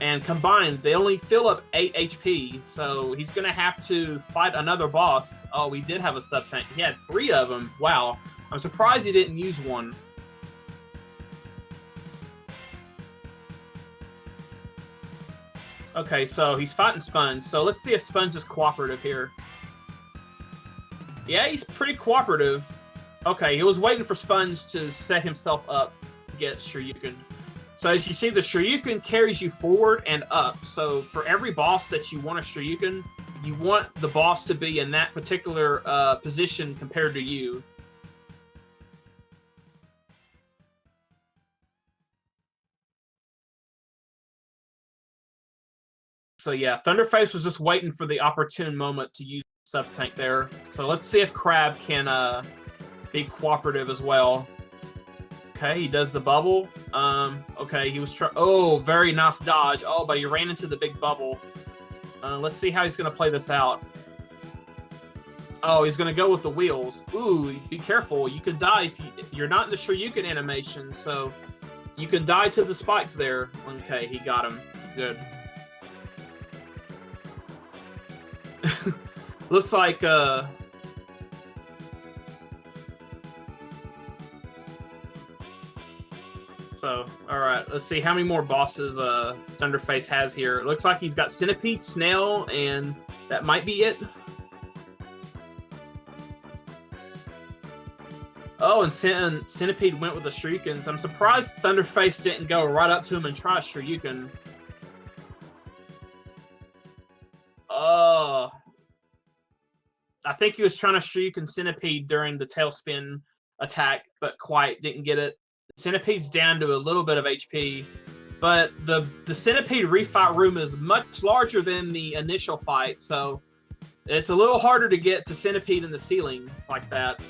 And combined, they only fill up 8 HP. So he's going to have to fight another boss. Oh, we did have a sub-tank. He had 3 of them. Wow. I'm surprised he didn't use one. Okay, so he's fighting Sponge. So let's see if Sponge is cooperative here. Yeah, he's pretty cooperative. Okay, he was waiting for Sponge to set himself up to get Shoryuken. So as you see, the Shoryuken carries you forward and up. So for every boss that you want a Shoryuken, you want the boss to be in that particular position compared to you. So yeah, Thunderface was just waiting for the opportune moment to use sub-tank there. So let's see if Crab can be cooperative as well. Okay, he does the bubble. Okay, he was oh, very nice dodge. Oh, but he ran into the big bubble. Let's see how he's going to play this out. Oh, he's gonna go with the wheels. Ooh, be careful. You could die if you're not in the Shoryuken animation, so you can die to the spikes there. Okay, he got him. Good. Looks like so, alright, let's see how many more bosses Thunderface has here. It looks like he's got Centipede, Snail, and that might be it. Oh, and Centipede went with the Shurikens. I'm surprised Thunderface didn't go right up to him and try Shoryuken. Oh. I think he was trying to Shoryuken Centipede during the Tailspin attack, but quite didn't get it. Centipede's down to a little bit of HP, but the Centipede refight room is much larger than the initial fight, so it's a little harder to get to Centipede in the ceiling like that.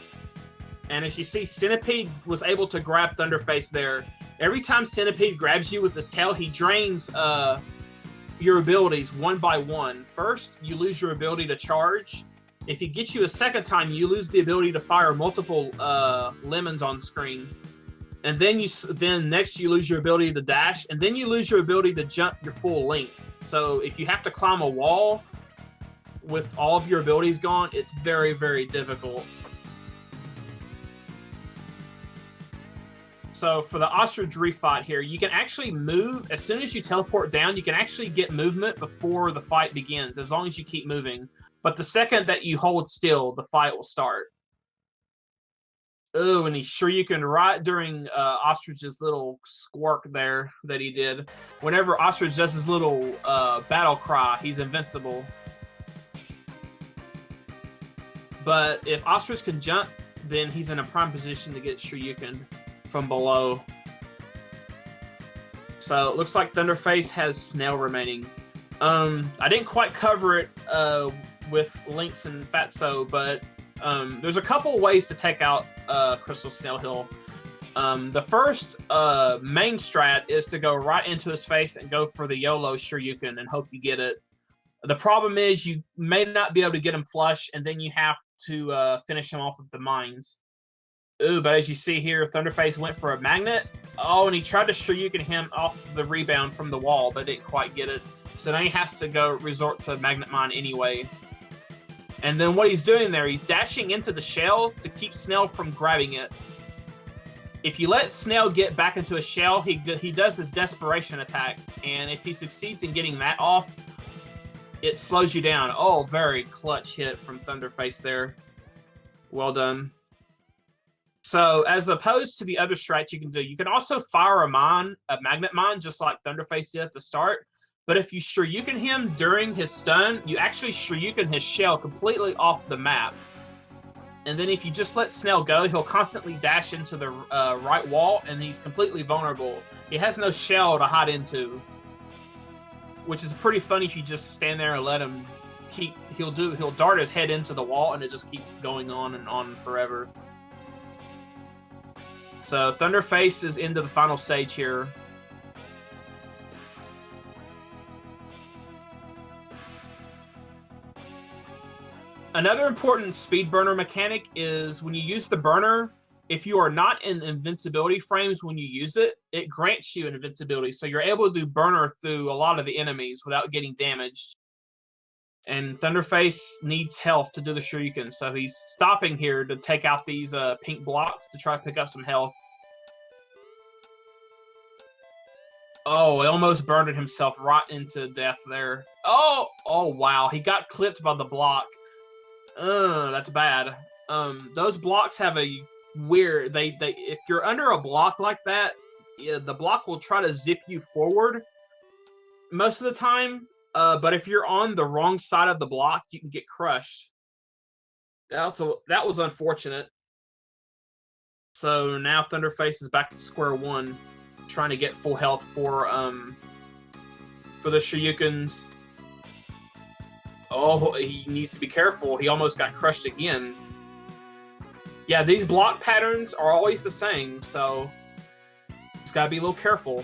And as you see, Centipede was able to grab Thunderface there. Every time Centipede grabs you with his tail, he drains your abilities one by one. First, you lose your ability to charge. If he gets you a second time, you lose the ability to fire multiple lemons on screen. And then next you lose your ability to dash, and then you lose your ability to jump your full length. So if you have to climb a wall with all of your abilities gone, it's very, very difficult. So for the Ostrich refight here, you can actually move. As soon as you teleport down, you can actually get movement before the fight begins, as long as you keep moving. But the second that you hold still, the fight will start. Oh, and he's Shoryuken right during Ostrich's little squirk there that he did. Whenever Ostrich does his little battle cry, he's invincible. But if Ostrich can jump, then he's in a prime position to get Shoryuken from below. So it looks like Thunderface has Snail remaining. I didn't quite cover it with Lynx and Fatso, but there's a couple ways to take out Crystal Snail Hill. The first main strat is to go right into his face and go for the YOLO Shoryuken and hope you get it. The problem is you may not be able to get him flush, and then you have to finish him off with the mines. Ooh, but as you see here, Thunderface went for a magnet. Oh, and he tried to Shoryuken him off the rebound from the wall, but didn't quite get it. So now he has to go resort to Magnet Mine anyway. And then what he's doing there, he's dashing into the shell to keep Snail from grabbing it. If you let Snail get back into a shell, he does his Desperation attack. And if he succeeds in getting that off, it slows you down. Oh, very clutch hit from Thunderface there. Well done. So, as opposed to the other strats you can do, you can also fire a magnet mine, just like Thunderface did at the start. But if you Shoryuken him during his stun, you actually Shoryuken his shell completely off the map. And then if you just let Snail go, he'll constantly dash into the right wall, and he's completely vulnerable. He has no shell to hide into, which is pretty funny if you just stand there and let him keep. He'll dart his head into the wall, and it just keeps going on and on forever. So Thunderface is into the final stage here. Another important speed burner mechanic is when you use the burner, if you are not in invincibility frames when you use it, it grants you invincibility. So you're able to do burner through a lot of the enemies without getting damaged. And Thunderface needs health to do the Shoryuken, so he's stopping here to take out these pink blocks to try to pick up some health. Oh, he almost burned himself right into death there. Oh wow, he got clipped by the block. That's bad. Those blocks have a weird. They if you're under a block like that, yeah, the block will try to zip you forward most of the time. But if you're on the wrong side of the block, you can get crushed. That was unfortunate. So now Thunderface is back to square one, trying to get full health for the Shoryukens. Oh, he needs to be careful. He almost got crushed again. Yeah, these block patterns are always the same, so just gotta be a little careful.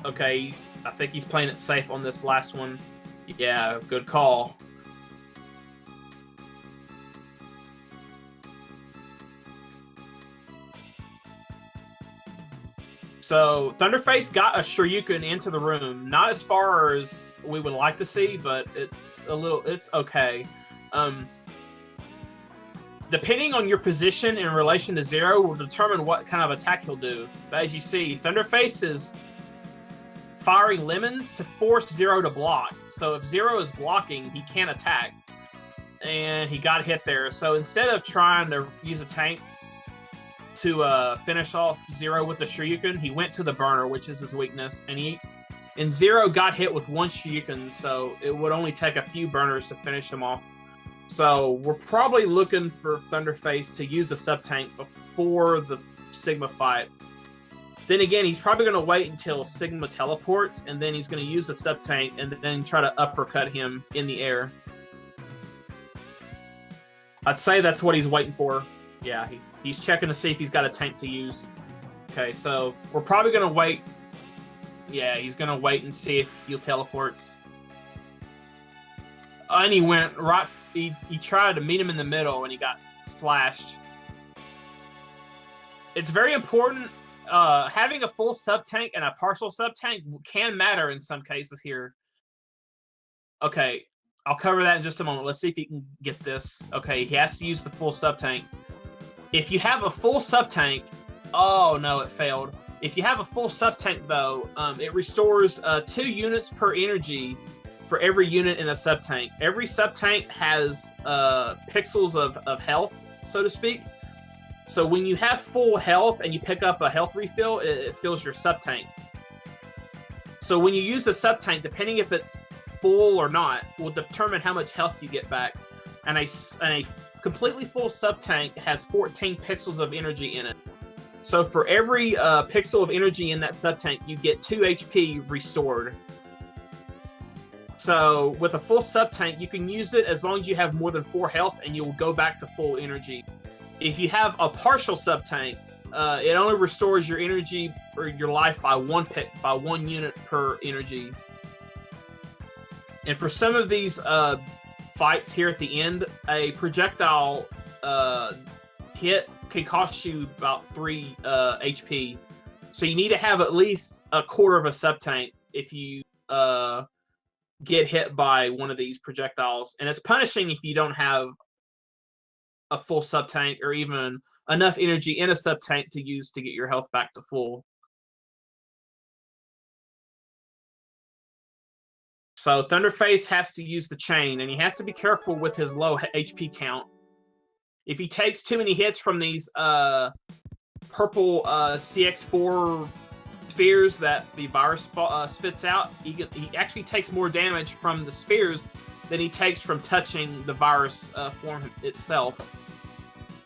Okay, I think he's playing it safe on this last one. Yeah, good call. So Thunderface got a Shoryuken into the room. Not as far as we would like to see, but it's okay. Depending on your position in relation to Zero will determine what kind of attack he'll do. But as you see, Thunderface is firing lemons to force Zero to block. So if Zero is blocking, he can't attack. And he got hit there. So instead of trying to use a tank to finish off Zero with the Shoryuken, he went to the burner, which is his weakness. And Zero got hit with one Shoryuken, so it would only take a few burners to finish him off. So we're probably looking for Thunderface to use a sub-tank before the Sigma fight. Then again, he's probably going to wait until Sigma teleports, and then he's going to use the sub-tank and then try to uppercut him in the air. I'd say that's what he's waiting for. Yeah, he's checking to see if he's got a tank to use. Okay, so we're probably going to wait. Yeah, he's going to wait and see if he'll teleports. And he went right... He tried to meet him in the middle, and he got slashed. It's very important. Having a full sub-tank and a partial sub-tank can matter in some cases here. Okay, I'll cover that in just a moment. Let's see if he can get this. Okay, he has to use the full sub-tank. If you have a full sub-tank... Oh, no, it failed. If you have a full sub-tank, though, it restores 2 units per energy for every unit in a sub-tank. Every sub-tank has pixels of health, so to speak. So when you have full health and you pick up a health refill, it fills your sub-tank. So when you use the sub-tank, depending if it's full or not, will determine how much health you get back. And a completely full sub-tank has 14 pixels of energy in it. So for every pixel of energy in that sub-tank, you get 2 HP restored. So with a full sub-tank, you can use it as long as you have more than 4 health, and you'll go back to full energy. If you have a partial sub-tank, it only restores your energy or your life by 1 unit per energy. And for some of these fights here at the end, a projectile hit can cost you about 3 HP. So you need to have at least a quarter of a sub-tank if you get hit by one of these projectiles. And it's punishing if you don't have a full sub-tank or even enough energy in a sub-tank to use to get your health back to full. So Thunderface has to use the chain, and he has to be careful with his low HP count. If he takes too many hits from these purple CX4 spheres that the virus spits out, he actually takes more damage from the spheres than he takes from touching the virus form itself.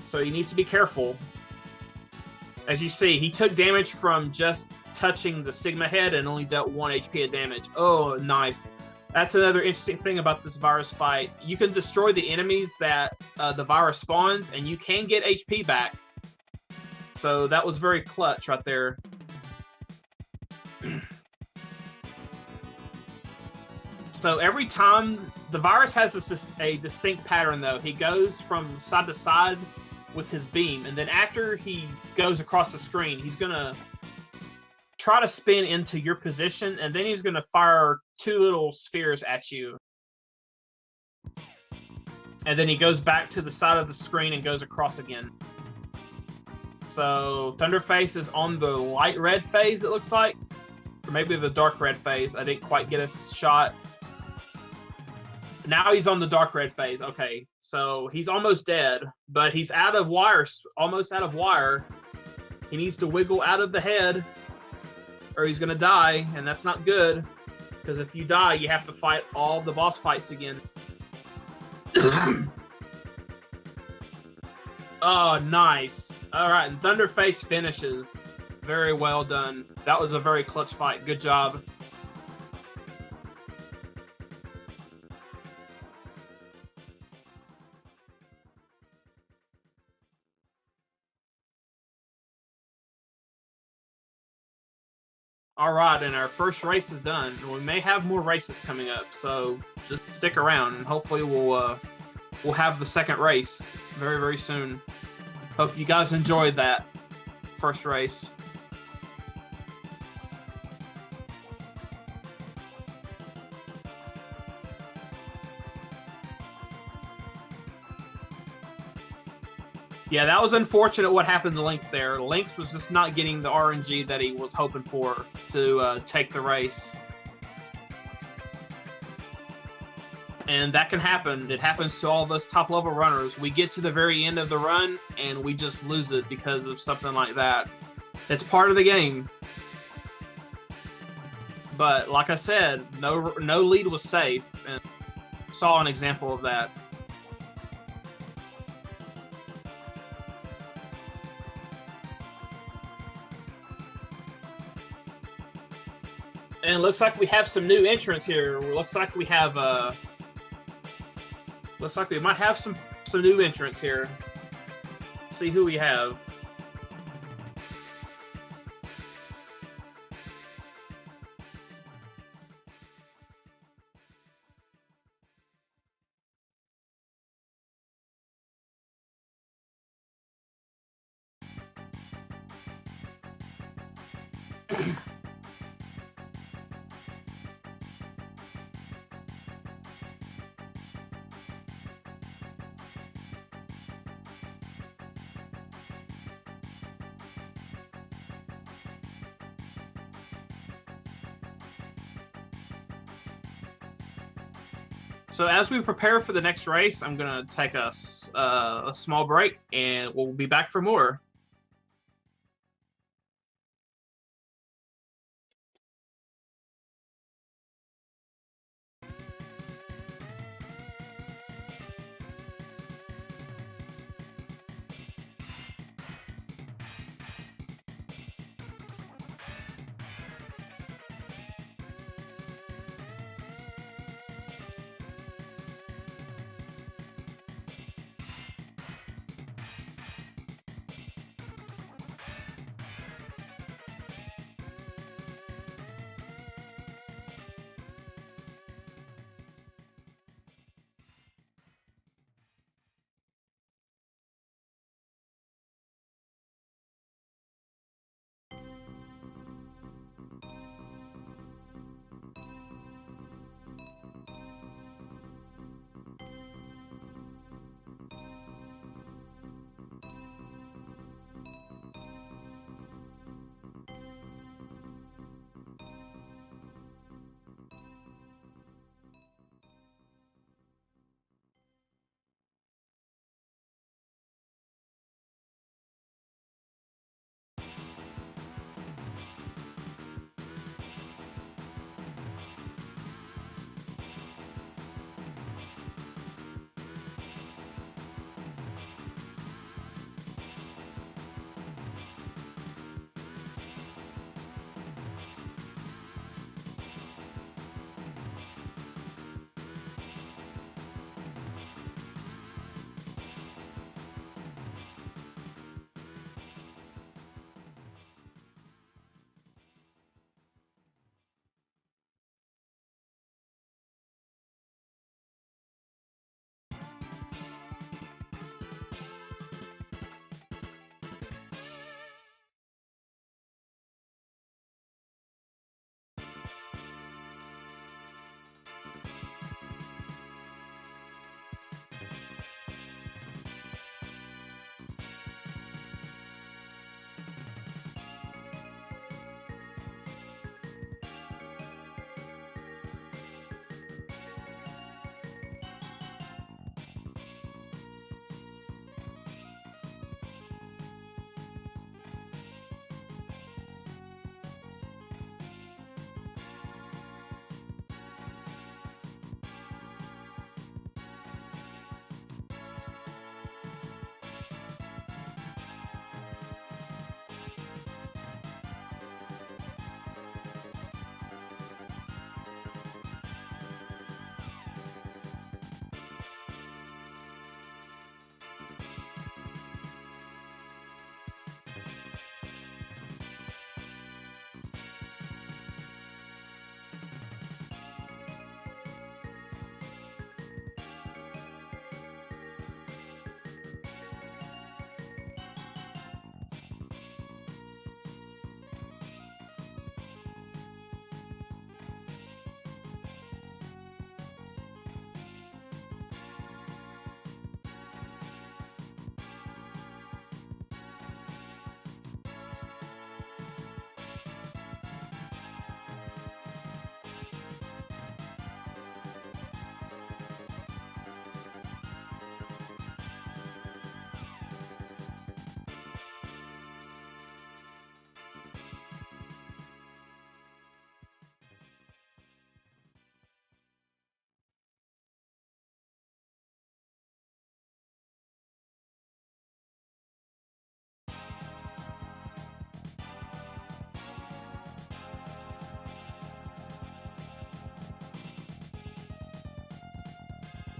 So he needs to be careful. As you see, he took damage from just touching the Sigma head and only dealt 1 HP of damage. Oh, nice. That's another interesting thing about this virus fight. You can destroy the enemies that the virus spawns, and you can get HP back. So that was very clutch right there. So every time, the virus has a distinct pattern though. He goes from side to side with his beam, and then after he goes across the screen, he's gonna try to spin into your position, and then he's gonna fire 2 little spheres at you. And then he goes back to the side of the screen and goes across again. So Thunderface is on the light red phase, it looks like. Or maybe the dark red phase. I didn't quite get a shot. Now he's on the dark red phase. Okay, so he's almost dead, but he's out of wire, almost out of wire. He needs to wiggle out of the head, or he's gonna die, and that's not good. Because if you die, you have to fight all the boss fights again. Oh, nice. Alright, and Thunderface finishes. Very well done. That was a very clutch fight. Good job. Alright, and our first race is done. We may have more races coming up, so just stick around, and hopefully we'll have the second race very, very soon. Hope you guys enjoyed that first race. Yeah, that was unfortunate what happened to Lynx there. Lynx was just not getting the RNG that he was hoping for to take the race. And that can happen. It happens to all of us top-level runners. We get to the very end of the run, and we just lose it because of something like that. It's part of the game. But like I said, no lead was safe, and saw an example of that. And it looks like we have some new entrants here. Looks like we have looks like we might have some new entrants here. Let's see who we have. So as we prepare for the next race, I'm going to take a small break, and we'll be back for more.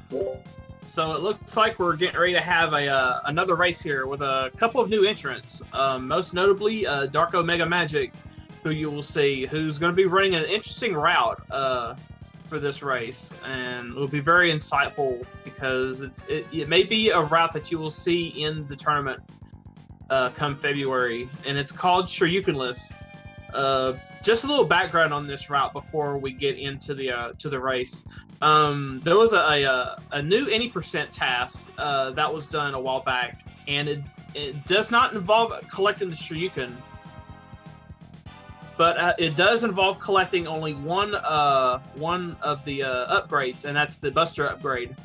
So it looks like we're getting ready to have a another race here with a couple of new entrants. Most notably, Darko Mega Magic, who you will see, who's going to be running an interesting route for this race, and it will be very insightful because it may be a route that you will see in the tournament come February, and it's called Shoryukenless. Just a little background on this route before we get into the race. There was a new any percent task that was done a while back, and it does not involve collecting the Shoryuken, but it does involve collecting only one of the upgrades, and that's the Buster upgrade.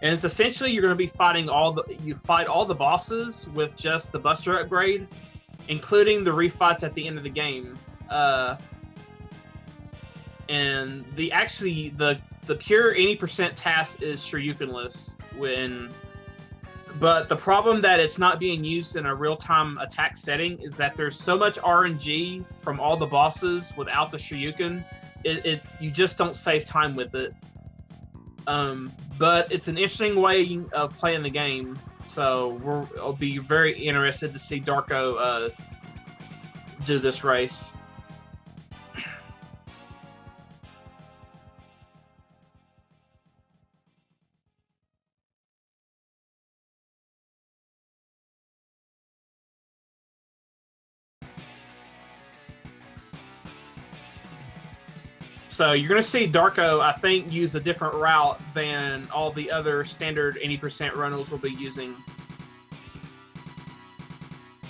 And it's essentially you're going to be fighting all the bosses with just the Buster upgrade, including the refights at the end of the game. And the pure 80% task is Shoryukenless but the problem that it's not being used in a real-time attack setting is that there's so much RNG from all the bosses without the Shoryuken, you just don't save time with it. But it's an interesting way of playing the game, so I'll be very interested to see Darko do this race. So you're going to see Darko, I think, use a different route than all the other standard 80% runners will be using.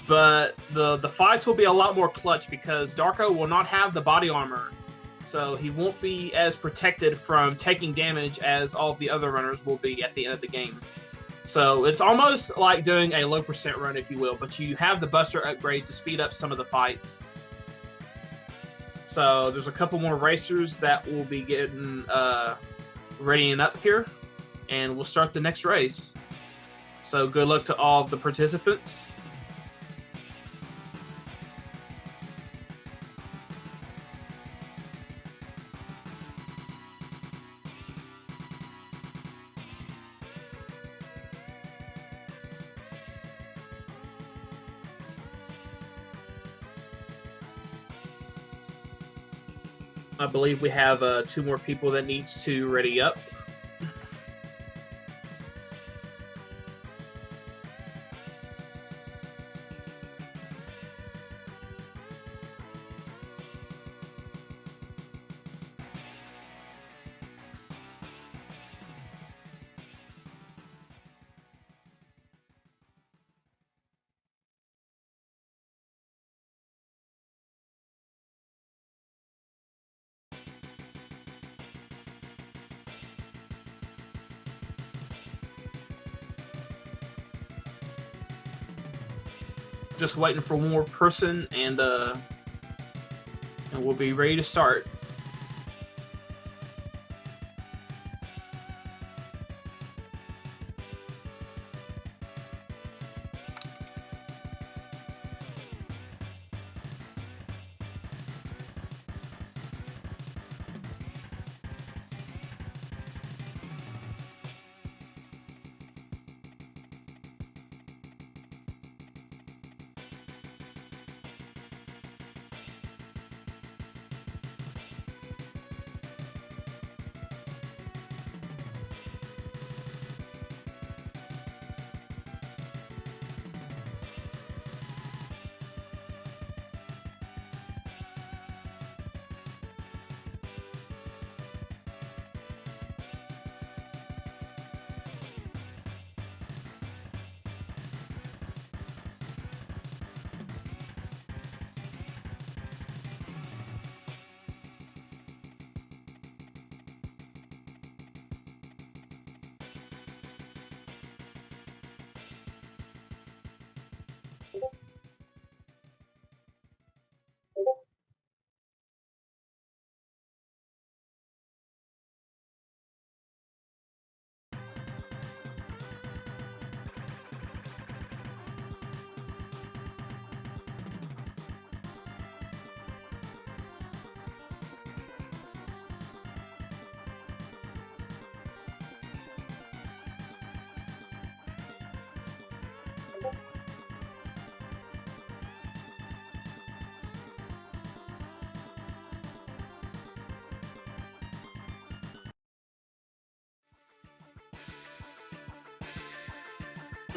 But the fights will be a lot more clutch because Darko will not have the body armor. So he won't be as protected from taking damage as all of the other runners will be at the end of the game. So it's almost like doing a low percent run, if you will, but you have the Buster upgrade to speed up some of the fights. So there's a couple more racers that will be getting readying up here, and we'll start the next race. So good luck to all of the participants. I believe we have 2 more people that needs to ready up. Just waiting for one more person, and we'll be ready to start.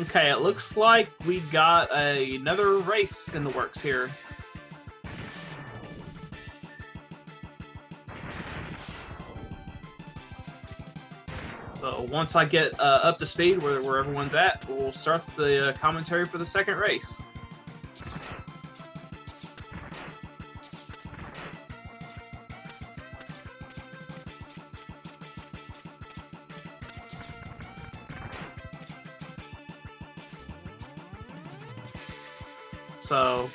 Okay, it looks like we got another race in the works here. So once I get up to speed where everyone's at, we'll start the commentary for the second race. So,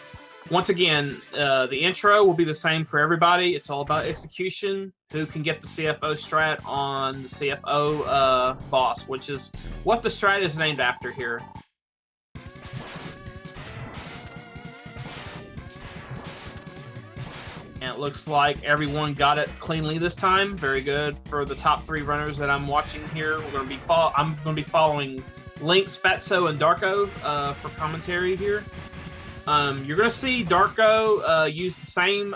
once again, the intro will be the same for everybody. It's all about execution, who can get the CFO strat on the CFO boss, which is what the strat is named after here. And it looks like everyone got it cleanly this time. Very good for the top 3 runners that I'm watching here. I'm going to be following Lynx, Fatso, and Darko for commentary here. You're going to see Darko use the same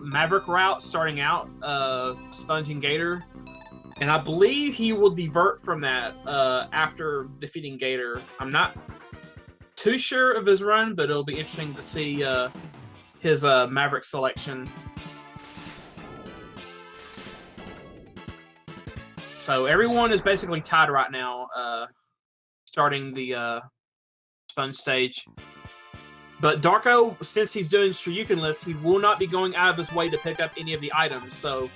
Maverick route starting out, Sponge and Gator. And I believe he will divert from that after defeating Gator. I'm not too sure of his run, but it'll be interesting to see his Maverick selection. So everyone is basically tied right now, starting the Sponge stage. But Darko, since he's doing Shoryuken-less, he will not be going out of his way to pick up any of the items. So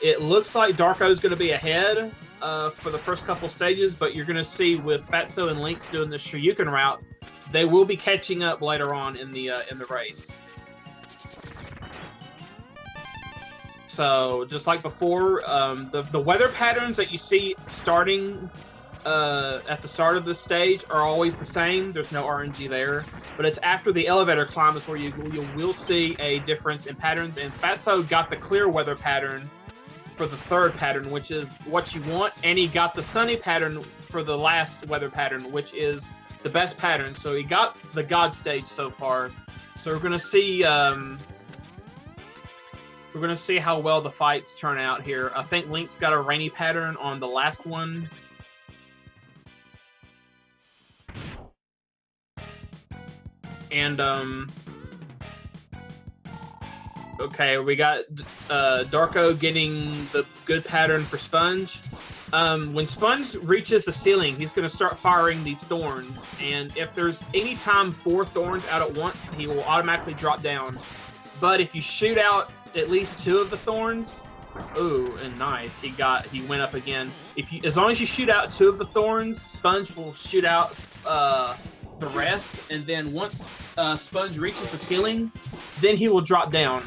it looks like Darko's going to be ahead for the first couple stages, but you're going to see with Fatso and Lynx doing the Shoryuken route, they will be catching up later on in the race. So just like before, the weather patterns that you see starting at the start of the stage are always the same. There's no RNG there, but it's after the elevator climb is where you will see a difference in patterns. And Fatso got the clear weather pattern for the third pattern, which is what you want, and he got the sunny pattern for the last weather pattern, which is the best pattern. So he got the God stage so far. So we're gonna see how well the fights turn out here. I think Lynx got a rainy pattern on the last one. And okay, we got Darko getting the good pattern for Sponge. When Sponge reaches the ceiling, he's going to start firing these thorns, and if there's any time 4 thorns out at once, he will automatically drop down. But if you shoot out at least 2 of the thorns, ooh, and nice, he went up again. As long as you shoot out 2 of the thorns, Sponge will shoot out the rest, and then once Sponge reaches the ceiling, then he will drop down.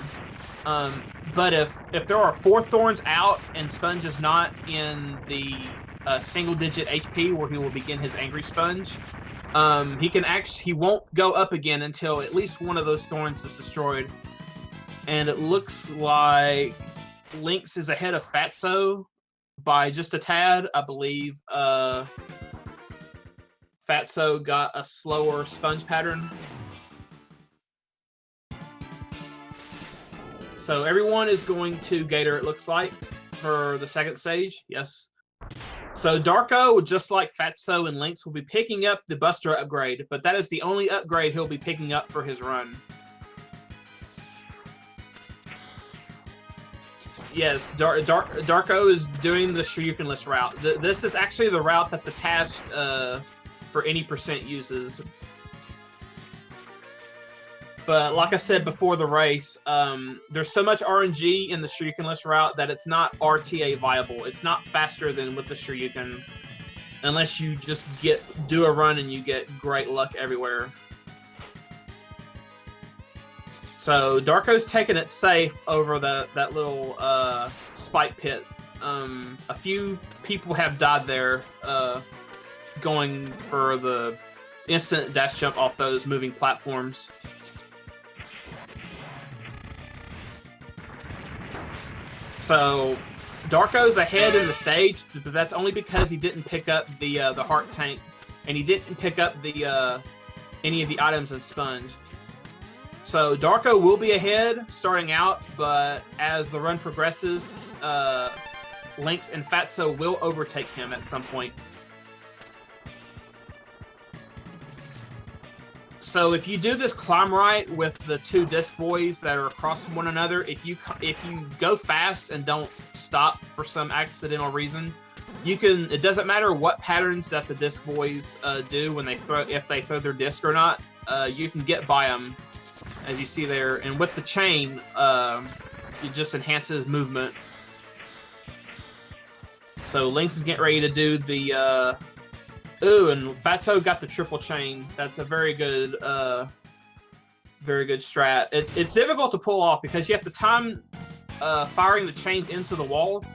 But if there are 4 thorns out and Sponge is not in the single-digit HP where he will begin his Angry Sponge, he won't go up again until at least one of those thorns is destroyed. And it looks like Lynx is ahead of Fatso by just a tad, I believe. Fatso got a slower Sponge pattern. So everyone is going to Gator, it looks like, for the second stage. Yes. So Darko, just like Fatso and Lynx, will be picking up the Buster upgrade, but that is the only upgrade he'll be picking up for his run. Yes, Darko is doing the Shoryuken-less route. This is actually the route that the task for any percent uses. But like I said before the race, there's so much RNG in the Shoryuken-less route that it's not RTA viable. It's not faster than with the Shoryuken, unless you just do a run and you get great luck everywhere. So Darko's taking it safe over that little spike pit. A few people have died there going for the instant dash jump off those moving platforms. So Darko's ahead in the stage, but that's only because he didn't pick up the heart tank, and he didn't pick up the any of the items in Sponge. So Darko will be ahead starting out, but as the run progresses, Lynx and Fatso will overtake him at some point. So if you do this climb right with the two disc boys that are across one another, if you go fast and don't stop for some accidental reason, you can. It doesn't matter what patterns that the disc boys do when they throw, if they throw their disc or not. You can get by them, as you see there, and with the chain, it just enhances movement. So Lynx is getting ready to do the. Ooh, and Fatso got the triple chain. That's a very good strat. It's difficult to pull off because you have to time firing the chains into the wall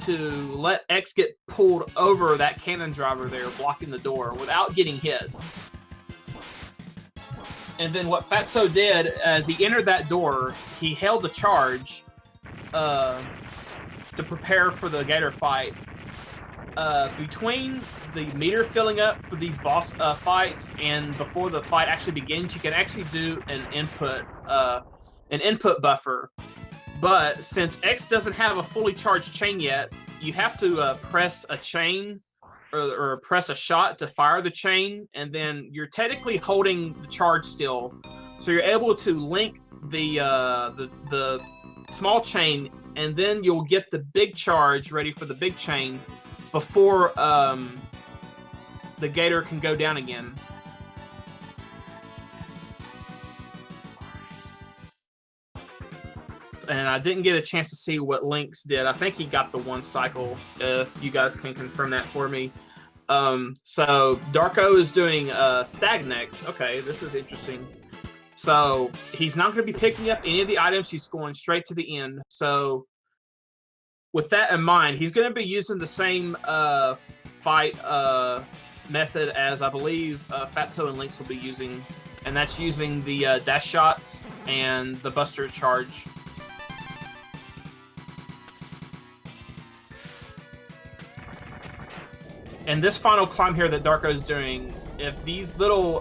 to let X get pulled over that cannon driver there, blocking the door without getting hit. And then what Fatso did, as he entered that door, he held the charge to prepare for the Gator fight. Between the meter filling up for these boss fights and before the fight actually begins, you can actually do an input buffer. But since X doesn't have a fully charged chain yet, you have to press a chain or press a shot to fire the chain, and then you're technically holding the charge still, so you're able to link the small chain, and then you'll get the big charge ready for the big chain before the Gator can go down again. And I didn't get a chance to see what Lynx did. I think he got the one cycle, if you guys can confirm that for me. So Darko is doing Stag next. Okay, this is interesting. So he's not going to be picking up any of the items. He's going straight to the end. So with that in mind, he's going to be using the same fight method as I believe Fatso and Lynx will be using. And that's using the dash shots and the Buster charge. And this final climb here that Darko is doing, if these little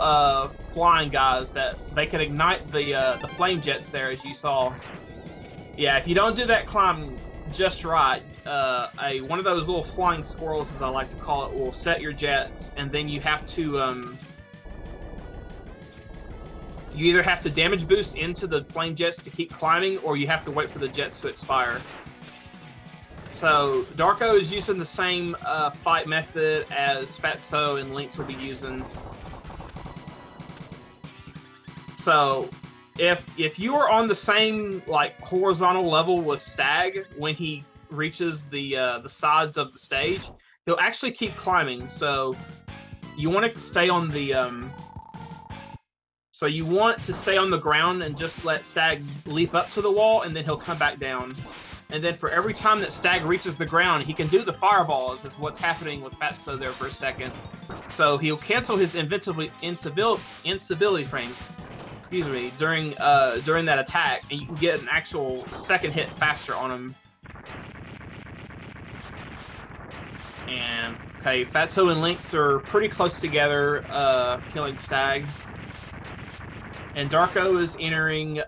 flying guys, that they can ignite the flame jets there, as you saw. Yeah, if you don't do that climb just right, one of those little flying squirrels, as I like to call it, will set your jets, and then you have to you either have to damage boost into the flame jets to keep climbing, or you have to wait for the jets to expire. So Darko is using the same fight method as Fatso and Lynx will be using. So if you are on the same like horizontal level with Stag when he reaches the sides of the stage, he'll actually keep climbing. So you want to stay on the ground and just let Stag leap up to the wall, and then he'll come back down. And then for every time that Stag reaches the ground, he can do the fireballs, is what's happening with Fatso there for a second. So he'll cancel his instability frames, excuse me, during that attack, and you can get an actual second hit faster on him. And okay, Fatso and Lynx are pretty close together, killing Stag. And Darko is entering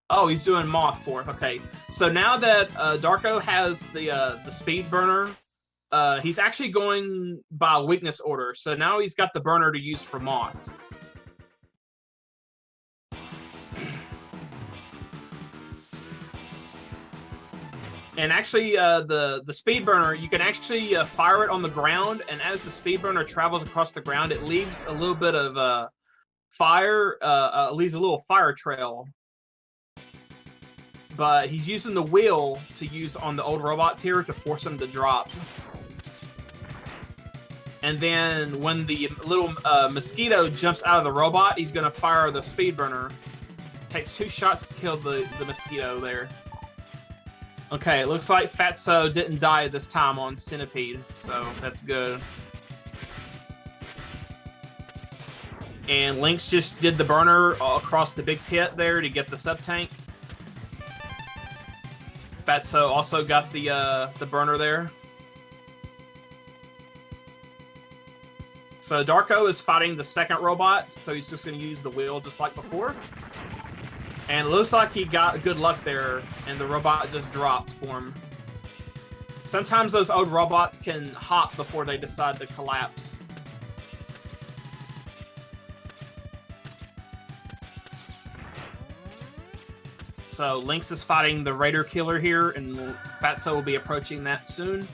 oh, he's doing Moth Fourth. Okay, so now that Darko has the speed burner, he's actually going by weakness order. So now he's got the burner to use for Moth. And actually, the speed burner, you can actually fire it on the ground, and as the speed burner travels across the ground, it leaves a little bit of fire, leaves a little fire trail. But he's using the wheel to use on the old robots here to force them to drop. And then when the little mosquito jumps out of the robot, he's going to fire the speed burner. Takes 2 shots to kill the mosquito there. Okay, it looks like Fatso didn't die this time on Centipede, so that's good. And Lynx just did the burner across the big pit there to get the sub-tank. Fatso also got the burner there. So Darko is fighting the second robot, so he's just going to use the wheel just like before. And it looks like he got good luck there, and the robot just dropped for him. sometimes those old robots can hop before they decide to collapse. So Lynx is fighting the Raider Killer here, and Fatso will be approaching that soon.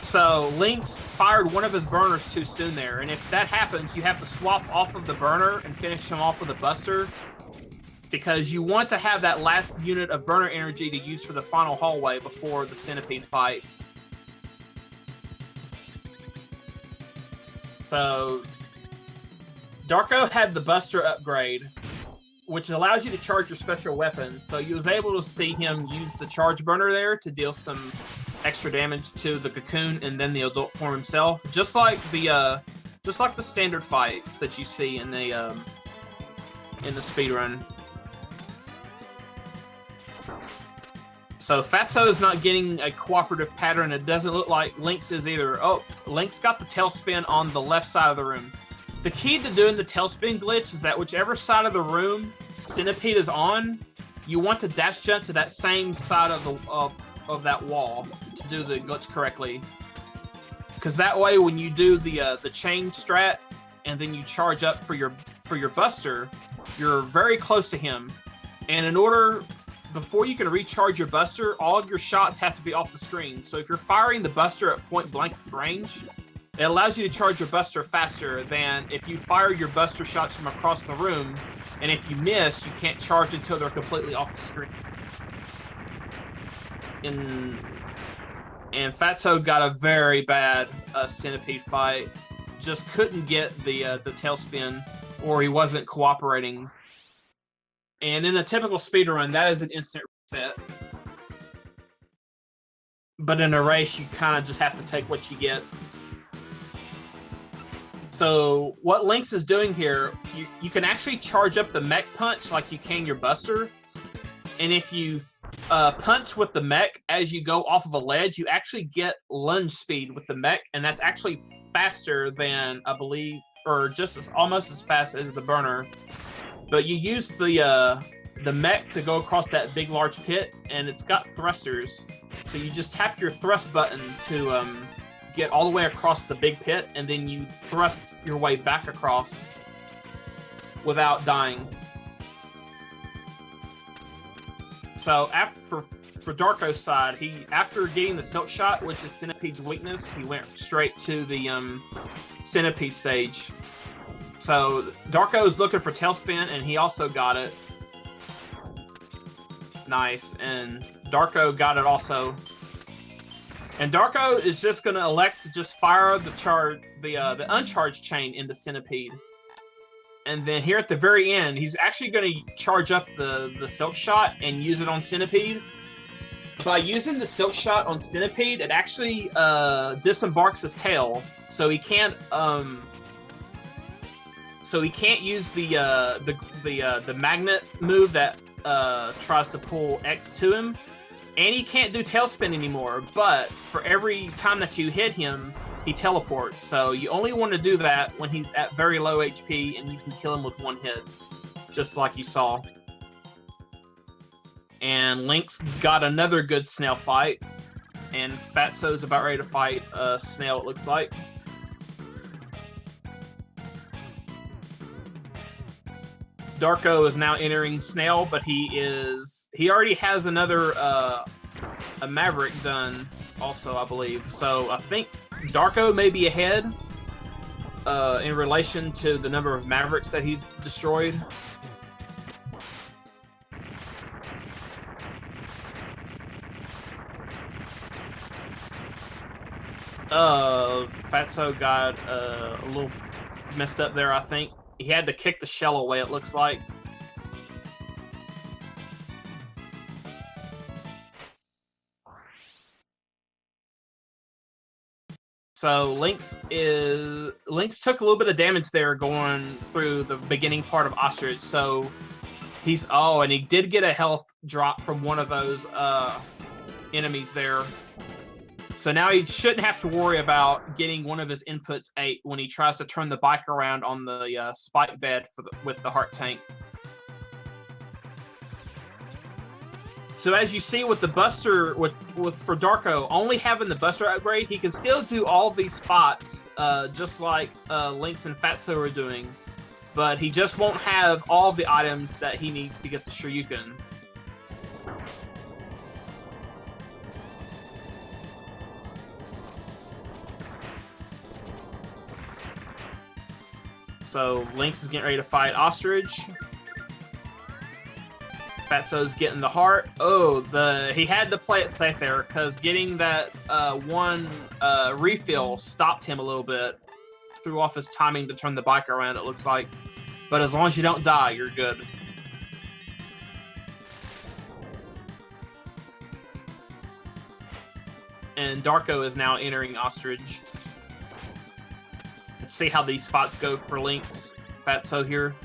So Lynx fired one of his burners too soon there, and if that happens, you have to swap off of the burner and finish him off with a buster, because you want to have that last unit of burner energy to use for the final hallway before the Centipede fight. So Darko had the Buster upgrade, which allows you to charge your special weapons. So you was able to see him use the charge burner there to deal some extra damage to the Cocoon and then the adult form himself, just like the standard fights that you see in the speedrun. So Fatso is not getting a cooperative pattern. It doesn't look like Lynx is either. Oh, Lynx got the tailspin on the left side of the room. The key to doing the tailspin glitch is that whichever side of the room Centipede is on, you want to dash jump to that same side of the of that wall to do the glitch correctly. Because that way, when you do the chain strat and then you charge up for your Buster, you're very close to him. And in order, before you can recharge your Buster, all of your shots have to be off the screen. So if you're firing the Buster at point blank range, it allows you to charge your Buster faster than if you fire your Buster shots from across the room, and if you miss, you can't charge until they're completely off the screen. And Fatso got a very bad Centipede fight. Just couldn't get the tailspin, or he wasn't cooperating. And in a typical speedrun, that is an instant reset. But in a race, you kind of just have to take what you get. So what Lynx is doing here, you can actually charge up the mech punch like you can your Buster. And if you punch with the mech as you go off of a ledge, you actually get lunge speed with the mech, and that's actually faster than, I believe, or just almost as fast as the burner. But you use the mech to go across that big large pit, and it's got thrusters. So you just tap your thrust button to get all the way across the big pit, and then you thrust your way back across without dying. So for Darko's side, after getting the Silk Shot, which is Centipede's weakness, he went straight to the Centipede stage. So Darko is looking for Tailspin, and he also got it. Nice, and Darko got it also. And Darko is just going to elect to just fire the uncharged chain into Centipede. And then here at the very end, he's actually going to charge up the Silk Shot and use it on Centipede. By using the Silk Shot on Centipede, it actually disembarks his tail, so he can't use the magnet move that tries to pull X to him. And he can't do Tailspin anymore, but for every time that you hit him, he teleports. So you only want to do that when he's at very low HP, and you can kill him with one hit, just like you saw. And Lynx got another good Snail fight, and Fatso's about ready to fight Snail, it looks like. Darko is now entering Snail, but he already has another a Maverick done also, I believe. So I think Darko may be ahead in relation to the number of Mavericks that he's destroyed. Fatso got a little messed up there, I think. He had to kick the shell away, it looks like. So Lynx took a little bit of damage there going through the beginning part of Ostrich. So and he did get a health drop from one of those enemies there. So now he shouldn't have to worry about getting one of his inputs 8 when he tries to turn the bike around on the spike bed with the heart tank. So as you see with the Buster, for Darko, only having the Buster upgrade, he can still do all these fights, just like Lynx and Fatso are doing, but he just won't have all the items that he needs to get the Shoryuken. So Lynx is getting ready to fight Ostrich. Fatso's getting the heart. Oh, he had to play it safe there because getting that one refill stopped him a little bit. Threw off his timing to turn the bike around, it looks like. But as long as you don't die, you're good. And Darko is now entering Ostrich. Let's see how these fights go for Lynx. Fatso here.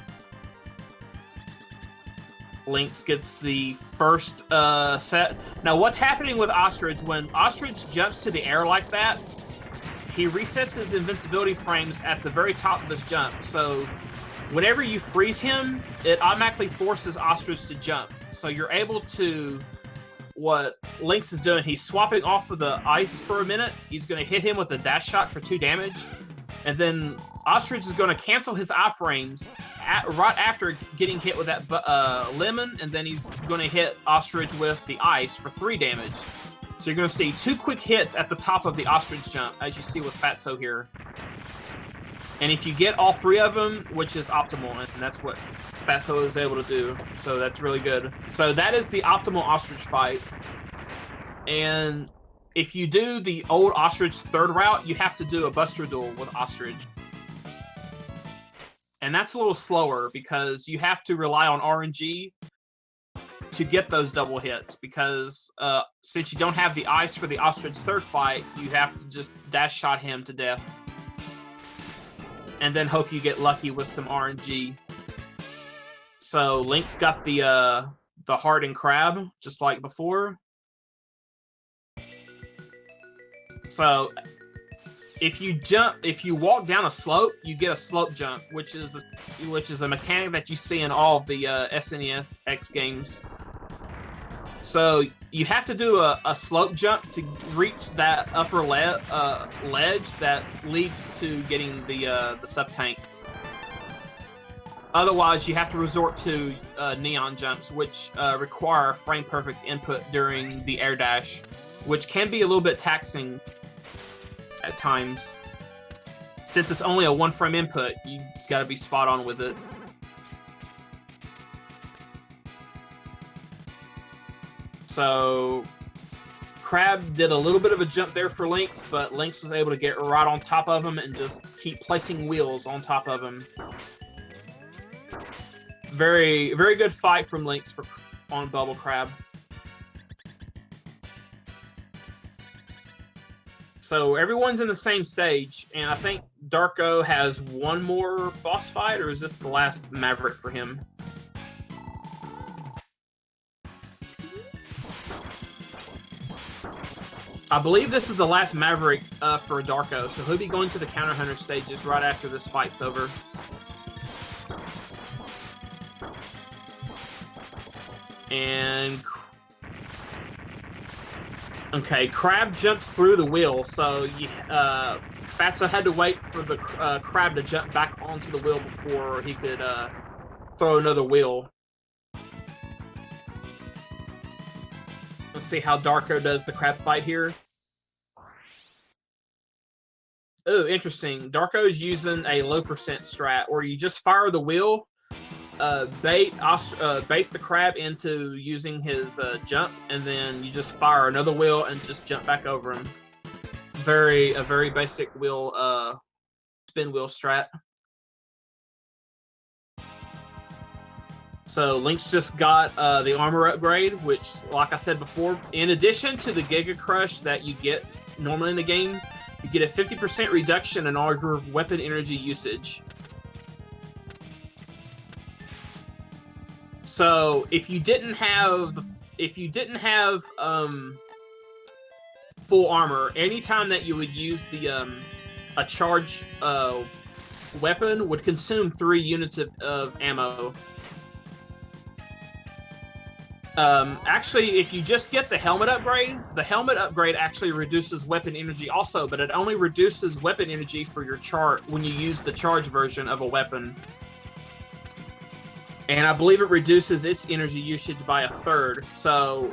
Lynx gets the first set. Now, what's happening with Ostrich, when Ostrich jumps to the air like that, he resets his invincibility frames at the very top of his jump. So whenever you freeze him, it automatically forces Ostrich to jump. So you're able to... What Lynx is doing, he's swapping off of the ice for a minute. He's going to hit him with a dash shot for 2 damage. And then Ostrich is going to cancel his iframes right after getting hit with that lemon, and then he's going to hit Ostrich with the ice for 3 damage. So you're going to see 2 quick hits at the top of the Ostrich jump, as you see with Fatso here. And if you get all 3 of them, which is optimal, and that's what Fatso is able to do, so that's really good. So that is the optimal Ostrich fight. And if you do the old Ostrich 3rd route, you have to do a Buster Duel with Ostrich. And that's a little slower because you have to rely on RNG to get those double hits, because since you don't have the ice for the Ostrich 3rd fight, you have to just dash shot him to death. And then hope you get lucky with some RNG. So Lynx got the heart and crab, just like before. So if you walk down a slope, you get a slope jump, which is a mechanic that you see in all of the SNES X games. So you have to do a slope jump to reach that upper ledge that leads to getting the sub-tank. Otherwise, you have to resort to neon jumps, which require frame-perfect input during the air dash, which can be a little bit taxing at times. Since it's only a 1-frame input, you gotta be spot on with it. So Crab did a little bit of a jump there for Lynx, but Lynx was able to get right on top of him and just keep placing wheels on top of him. Very, very good fight from Lynx on Bubble Crab. So everyone's in the same stage, and I think Darko has one more boss fight, or is this the last Maverick for him? I believe this is the last Maverick for Darko, so he'll be going to the Counter Hunter stages right after this fight's over. And okay, Crab jumped through the wheel, so Fatso had to wait for the Crab to jump back onto the wheel before he could throw another wheel. Let's see how Darko does the Crab fight here. Oh, interesting. Darko's using a low percent strat, where you just fire the wheel, bait the Crab into using his jump, and then you just fire another wheel and just jump back over him. A very basic wheel, spin wheel strat. So Lynx just got the armor upgrade, which, like I said before, in addition to the Giga Crush that you get normally in the game, you get a 50% reduction in all your weapon energy usage. So if you didn't have full armor, anytime that you would use the a charge weapon would consume 3 units of ammo. Actually, if you just get the helmet upgrade actually reduces weapon energy also, but it only reduces weapon energy for your chart when you use the charge version of a weapon. And I believe it reduces its energy usage by 1/3. So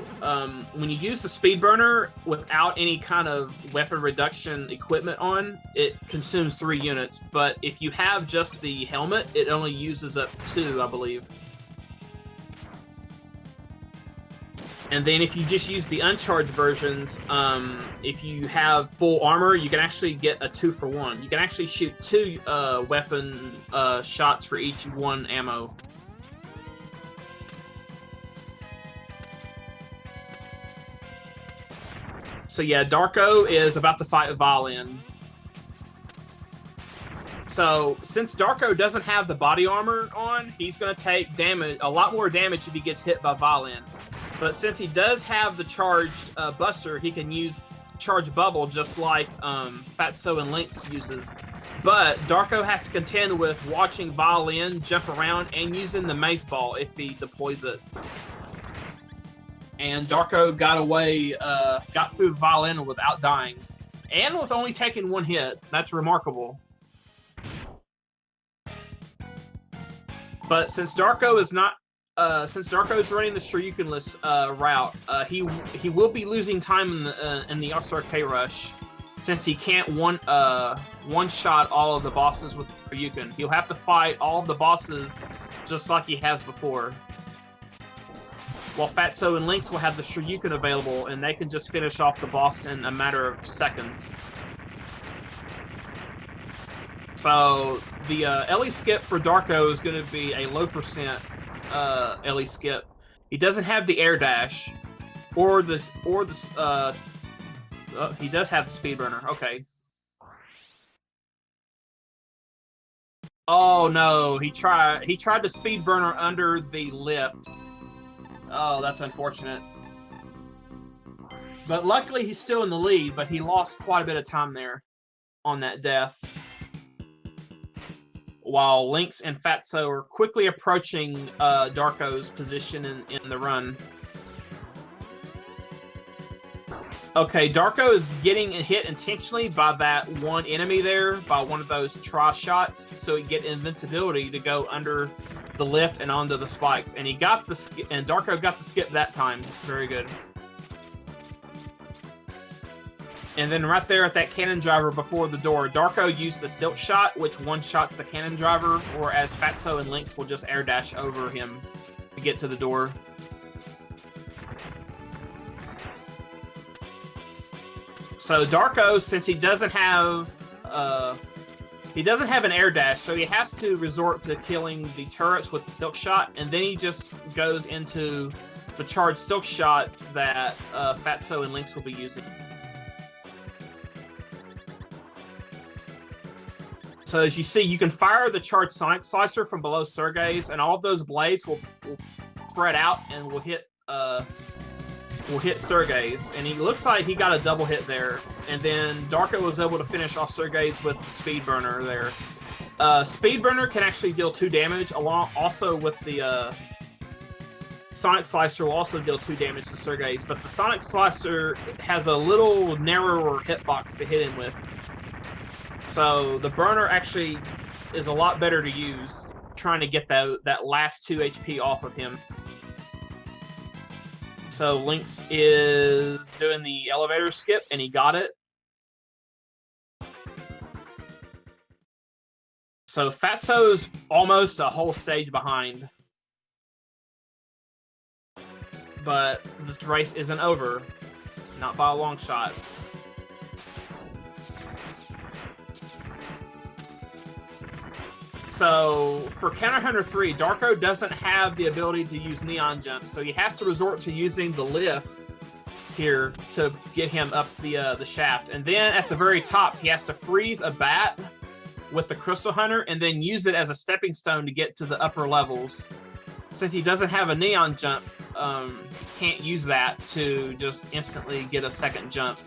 when you use the speed burner without any kind of weapon reduction equipment on, it consumes 3 units. But if you have just the helmet, it only uses up 2, I believe. And then if you just use the uncharged versions, if you have full armor, you can actually get a 2-for-1. You can actually shoot 2 weapon shots for each 1 ammo. So yeah, Darko is about to fight Vahlen. So since Darko doesn't have the body armor on, he's going to take damage, a lot more damage if he gets hit by Vahlen. But since he does have the charged Buster, he can use Charge Bubble just like Fatso and Lynx uses. But Darko has to contend with watching Vahlen jump around and using the Mace Ball if he deploys it. And Darko got away, got through Vahlen without dying. And with only taking 1 hit. That's remarkable. But since Darko is not, since Darko is running the Shoryuken-less route, he will be losing time in the SRK rush, since he can't one-shot all of the bosses with the Shoryuken. He'll have to fight all of the bosses just like he has before. While Fatso and Lynx will have the Shoryuken available, and they can just finish off the boss in a matter of seconds. So the Ellie skip for Darko is going to be a low percent Ellie skip. He doesn't have the air dash, or this, he does have the speed burner. Okay. Oh no, he tried the speed burner under the lift. Oh, that's unfortunate. But luckily, he's still in the lead, but he lost quite a bit of time there on that death. While Lynx and Fatso are quickly approaching Darko's position in the run. Okay, Darko is getting hit intentionally by that one enemy there, by one of those tri-shots, so he get invincibility to go under the lift and onto the spikes. And he got the and Darko got the skip that time. Very good. And then right there at that cannon driver before the door, Darko used a silk shot, which one-shots the cannon driver, or as Fatso and Lynx will just air dash over him to get to the door. So Darko, since he doesn't have an air dash, so he has to resort to killing the turrets with the silk shot, and then he just goes into the charged silk shots that Fatso and Lynx will be using. So as you see, you can fire the charged Sonic Slicer from below Sergei's, and all of those blades will spread out and will hit Sergei's, and he looks like he got a double hit there. And then Darko was able to finish off Sergei's with the Speed Burner there. Speed Burner can actually deal 2 damage, along also with the Sonic Slicer will also deal 2 damage to Sergei's, but the Sonic Slicer has a little narrower hitbox to hit him with. So the burner actually is a lot better to use, trying to get that last 2 HP off of him. So Lynx is doing the elevator skip, and he got it. So Fatso's almost a whole stage behind. But this race isn't over. Not by a long shot. So for Counter Hunter 3, Darko doesn't have the ability to use Neon Jump, so he has to resort to using the lift here to get him up the shaft. And then at the very top, he has to freeze a bat with the Crystal Hunter and then use it as a stepping stone to get to the upper levels. Since he doesn't have a Neon Jump, can't use that to just instantly get a second jump.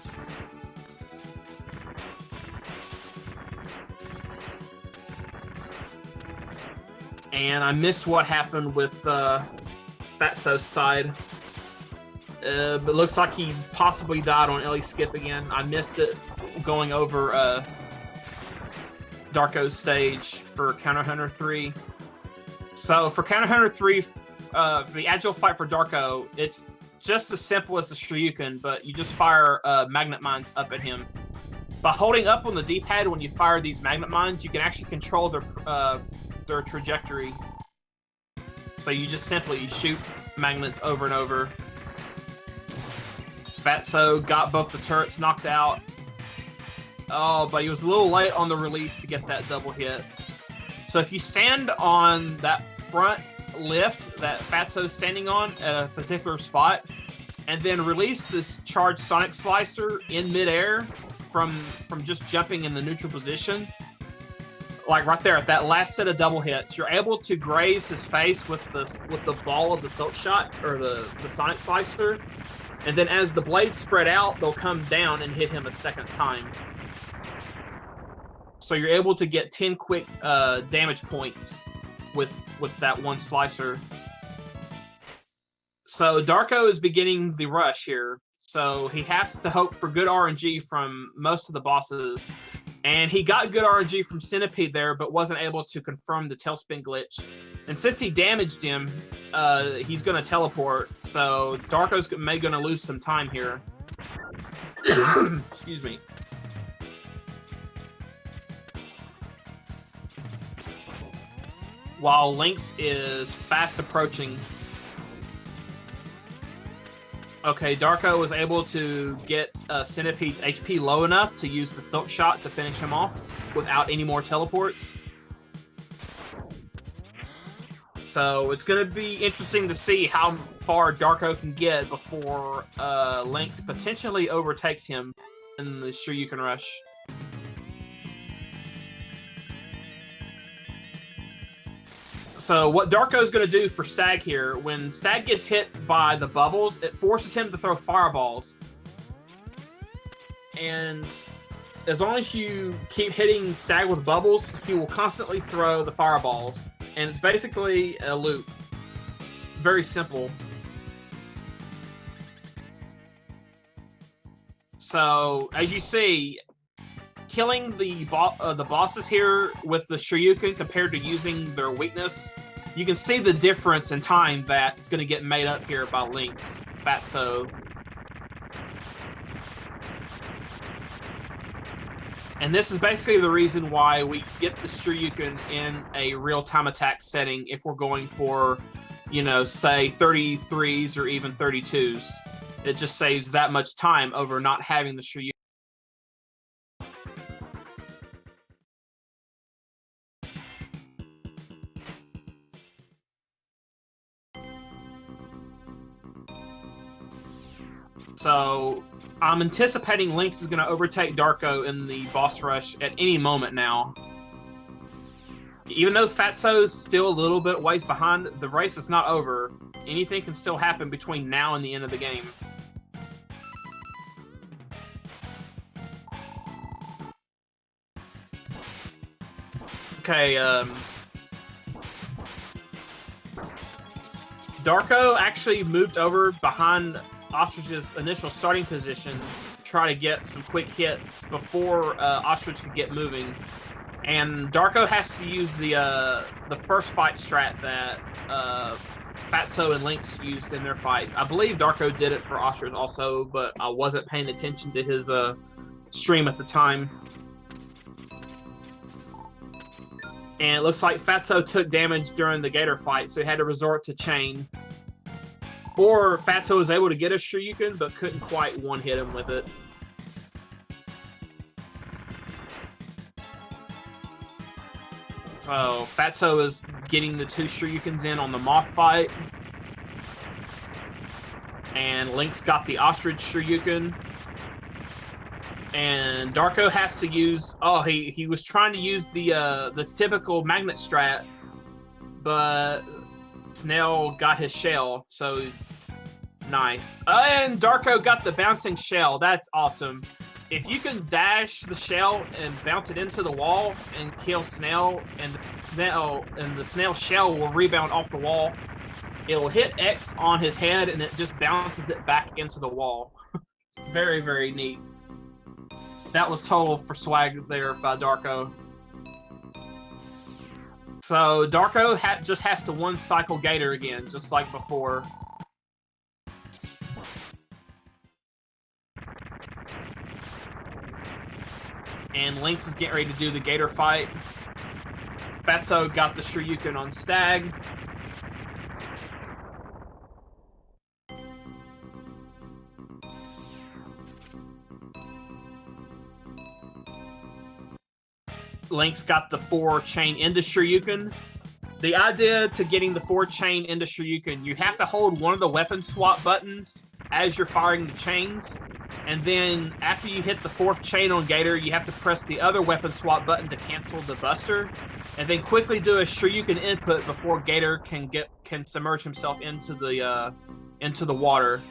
And I missed what happened with Fatso's side. But looks like he possibly died on Ellie Skip again. I missed it going over Darko's stage for Counter Hunter 3. So for Counter Hunter 3, the agile fight for Darko, it's just as simple as the Shoryuken, but you just fire magnet mines up at him. By holding up on the D-pad when you fire these magnet mines, you can actually control their trajectory. So you just simply shoot magnets over and over. Fatso got both the turrets knocked out. Oh, but he was a little late on the release to get that double hit. So if you stand on that front lift that Fatso's standing on at a particular spot, and then release this charged Sonic Slicer in midair from just jumping in the neutral position, like right there at that last set of double hits, you're able to graze his face with the ball of the Silk Shot or the Sonic Slicer, and then as the blades spread out, they'll come down and hit him a second time. So you're able to get 10 quick damage points with that one slicer. So Darko is beginning the rush here. So he has to hope for good RNG from most of the bosses. And he got good RNG from Centipede there, but wasn't able to confirm the Tailspin glitch. And since he damaged him, he's going to teleport. So Darko's going to lose some time here. Excuse me. While Lynx is fast approaching. Okay, Darko was able to get Centipede's HP low enough to use the Silk Shot to finish him off without any more teleports. So it's going to be interesting to see how far Darko can get before Lynx potentially overtakes him in the Shoryuken Rush. So what Darko's going to do for Stag here, when Stag gets hit by the bubbles, it forces him to throw fireballs. And as long as you keep hitting Stag with bubbles, he will constantly throw the fireballs. And it's basically a loop. Very simple. So, as you see, killing the bosses here with the Shoryuken compared to using their weakness, you can see the difference in time that it's going to get made up here by Lynx, Fatso. And this is basically the reason why we get the Shoryuken in a real-time attack setting if we're going for, you know, say 33s or even 32s. It just saves that much time over not having the Shoryuken. So I'm anticipating Lynx is going to overtake Darko in the boss rush at any moment now. Even though Fatso's still a little bit ways behind, the race is not over. Anything can still happen between now and the end of the game. Okay, Darko actually moved over behind Ostrich's initial starting position to try to get some quick hits before Ostrich could get moving. And Darko has to use the first fight strat that Fatso and Lynx used in their fights. I believe Darko did it for Ostrich also, but I wasn't paying attention to his stream at the time. And it looks like Fatso took damage during the Gator fight, so he had to resort to Chain. Or Fatso was able to get a Shoryuken, but couldn't quite one-hit him with it. So Fatso is getting the 2 Shoryukens in on the Moth fight. And Lynx got the Ostrich Shoryuken. And Darko has to use... Oh, he was trying to use the typical magnet strat, but Snail got his shell, so nice. And Darko got the bouncing shell. That's awesome. If you can dash the shell and bounce it into the wall and kill Snail, and the snail shell will rebound off the wall, it'll hit X on his head, and it just bounces it back into the wall. Very, very neat. That was total for swag there by Darko. So Darko just has to one cycle Gator again, just like before. And Lynx is getting ready to do the Gator fight. Fatso got the Shoryuken on Stag. Lynx got the 4-chain into Shoryuken. The idea to getting the 4-chain into Shoryuken, you have to hold one of the weapon swap buttons as you're firing the chains. And then after you hit the 4th chain on Gator, you have to press the other weapon swap button to cancel the buster. And then quickly do a Shoryuken input before Gator can submerge himself into the water.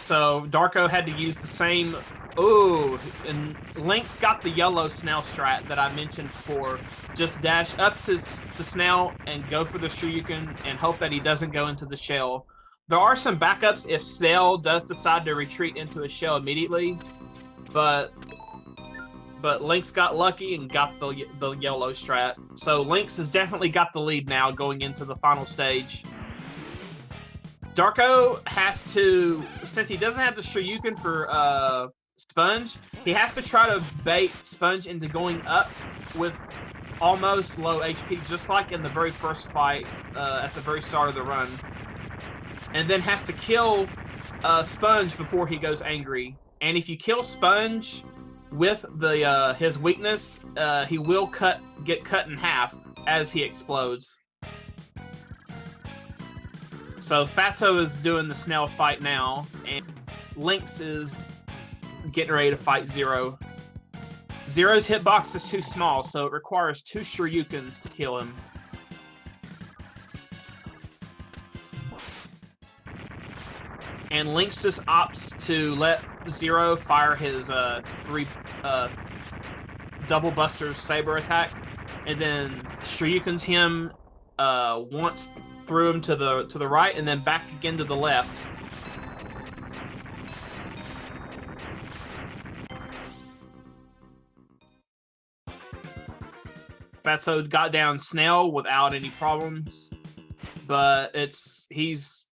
So Darko had to use the same. Ooh, and Lynx got the yellow snail strat that I mentioned before. Just dash up to snail and go for the Shoryuken and hope that he doesn't go into the shell. There are some backups if snail does decide to retreat into a shell immediately, but Lynx got lucky and got the yellow strat. So Lynx has definitely got the lead now going into the final stage. Darko has to, since he doesn't have the Shoryuken for Sponge, he has to try to bait Sponge into going up with almost low HP, just like in the very first fight at the very start of the run. And then has to kill Sponge before he goes angry. And if you kill Sponge with the his weakness, he will get cut in half as he explodes. So Fatso is doing the snail fight now, and Lynx is getting ready to fight Zero. Zero's hitbox is too small, so it requires 2 Shoryukens to kill him. And Lynx just opts to let Zero fire his 3 double buster saber attack, and then Shoryukens him once through him to the right, and then back again to the left. Fatso got down Snail without any problems, but he's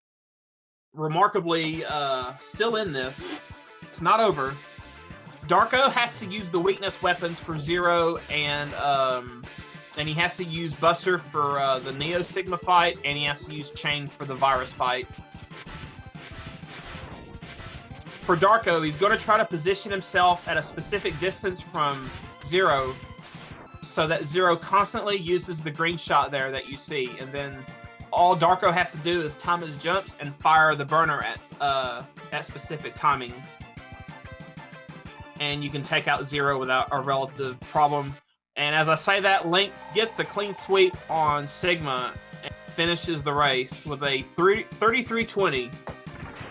remarkably still in this. It's not over. Darko has to use the weakness weapons for Zero, and he has to use Buster for the Neo Sigma fight, and he has to use Chain for the Virus fight. For Darko, he's going to try to position himself at a specific distance from Zero, so that Zero constantly uses the green shot there that you see, and then all Darko has to do is time his jumps and fire the burner at specific timings. And you can take out Zero without a relative problem. And as I say that, Lynx gets a clean sweep on Sigma and finishes the race with a 33:20.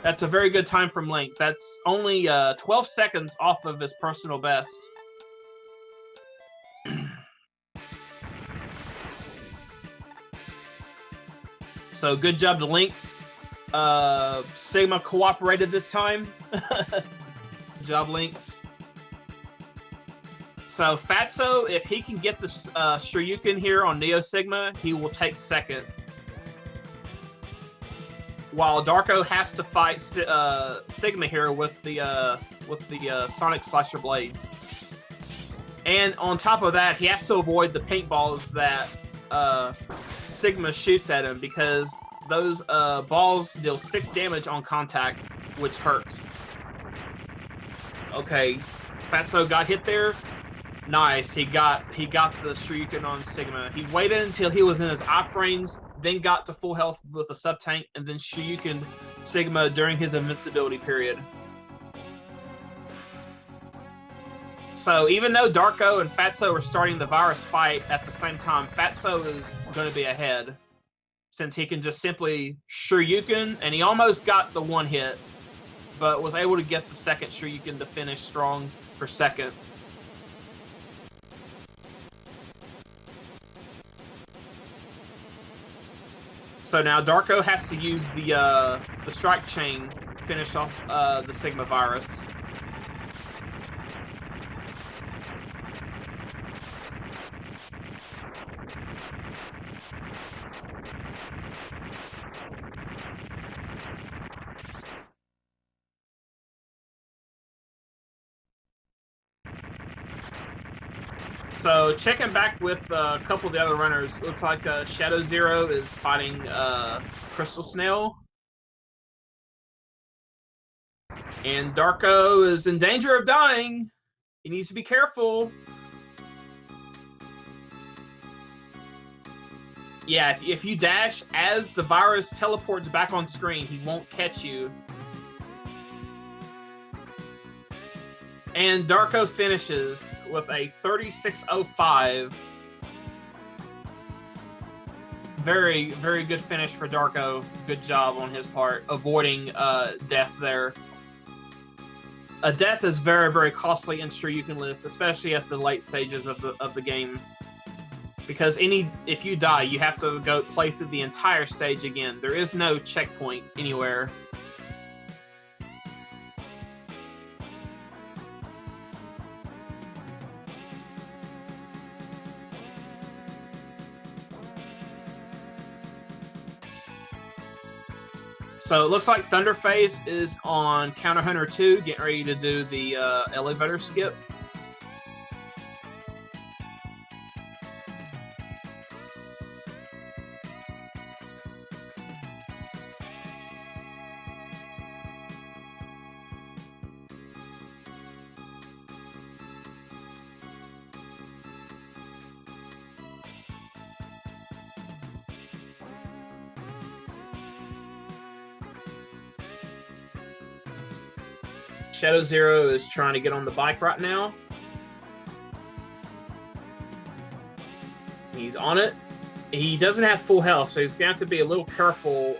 That's a very good time from Lynx. That's only 12 seconds off of his personal best. So good job to Lynx. Sigma cooperated this time. Good job, Lynx. So Fatso, if he can get the Shoryuken here on Neo Sigma, he will take second. While Darko has to fight Sigma here with the Sonic Slasher blades. And on top of that, he has to avoid the paintballs that Sigma shoots at him, because those balls deal 6 damage on contact, which hurts. Okay, Fatso got hit there. Nice, he got the Shoryuken on Sigma. He waited until he was in his iframes, then got to full health with a sub-tank, and then Shoryuken Sigma during his invincibility period. So even though Darko and Fatso are starting the virus fight at the same time, Fatso is going to be ahead, since he can just simply Shoryuken, and he almost got the one hit, but was able to get the second Shoryuken to finish strong for second. So now Darko has to use the strike chain to finish off the Sigma virus. So checking back with a couple of the other runners, looks like Shadow Zero is fighting Crystal Snail. And Darko is in danger of dying. He needs to be careful. Yeah, if you dash as the virus teleports back on screen, he won't catch you. And Darko finishes with a 36.05. Very, very good finish for Darko. Good job on his part, avoiding death there. A death is very, very costly in Shoryuken lists, especially at the late stages of the game. Because if you die, you have to go play through the entire stage again. There is no checkpoint anywhere. So it looks like Thunderface is on Counter Hunter 2, getting ready to do the elevator skip. Shadow Zero is trying to get on the bike right now. He's on it. He doesn't have full health, so he's going to have to be a little careful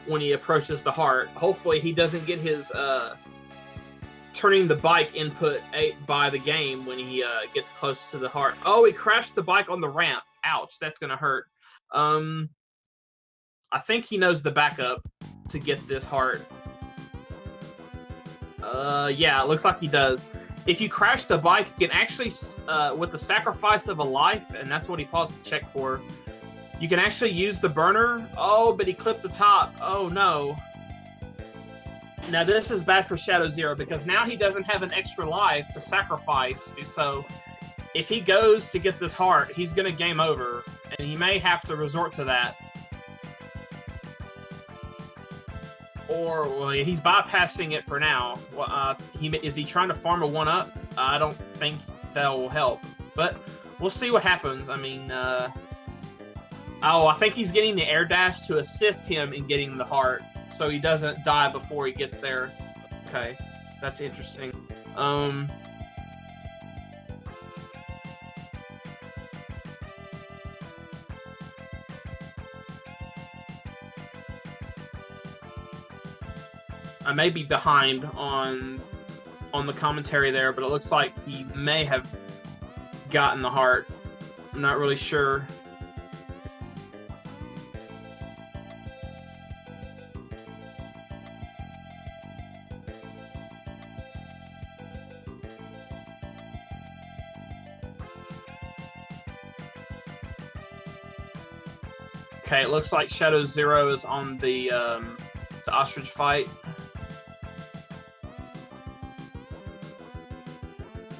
when he approaches the heart. Hopefully he doesn't get his turning the bike input ate by the game when he gets close to the heart. Oh, he crashed the bike on the ramp. Ouch, that's going to hurt. I think he knows the backup to get this heart. Yeah, it looks like he does. If you crash the bike, you can actually, with the sacrifice of a life, and that's what he paused to check for, you can actually use the burner. Oh, but he clipped the top. Oh, no. Now, this is bad for Shadow Zero, because now he doesn't have an extra life to sacrifice. So, if he goes to get this heart, he's going to game over, and he may have to resort to that. Or, well, he's bypassing it for now. Is he trying to farm a 1-up? I don't think that will help. But we'll see what happens. I mean, oh, I think he's getting the air dash to assist him in getting the heart, so he doesn't die before he gets there. Okay, that's interesting. I may be behind on the commentary there, but it looks like he may have gotten the heart. I'm not really sure. Okay, it looks like Shadow Zero is on the ostrich fight.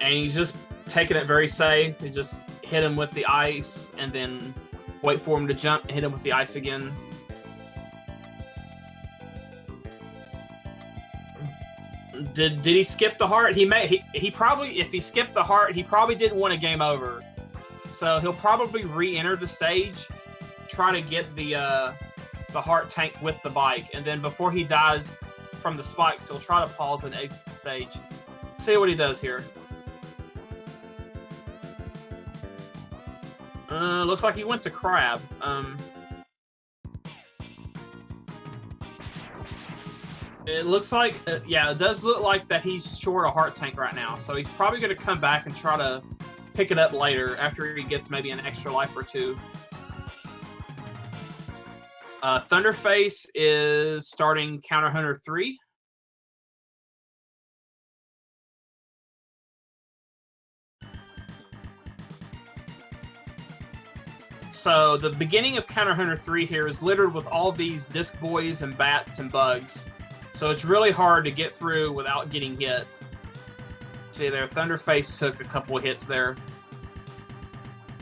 And he's just taking it very safe. He just hit him with the ice and then wait for him to jump and hit him with the ice again. Did he skip the heart? He probably, if he skipped the heart, he probably didn't want a game over. So he'll probably re-enter the stage, try to get the heart tank with the bike, and then before he dies from the spikes, he'll try to pause and exit the stage. See what he does here. Looks like he went to Crab. It looks like, yeah, it does look like that he's short a heart tank right now. So he's probably going to come back and try to pick it up later after he gets maybe an extra life or two. Thunderface is starting Counter Hunter 3. So the beginning of Counter Hunter 3 here is littered with all these disc boys and bats and bugs. So it's really hard to get through without getting hit. See there, Thunderface took a couple of hits there.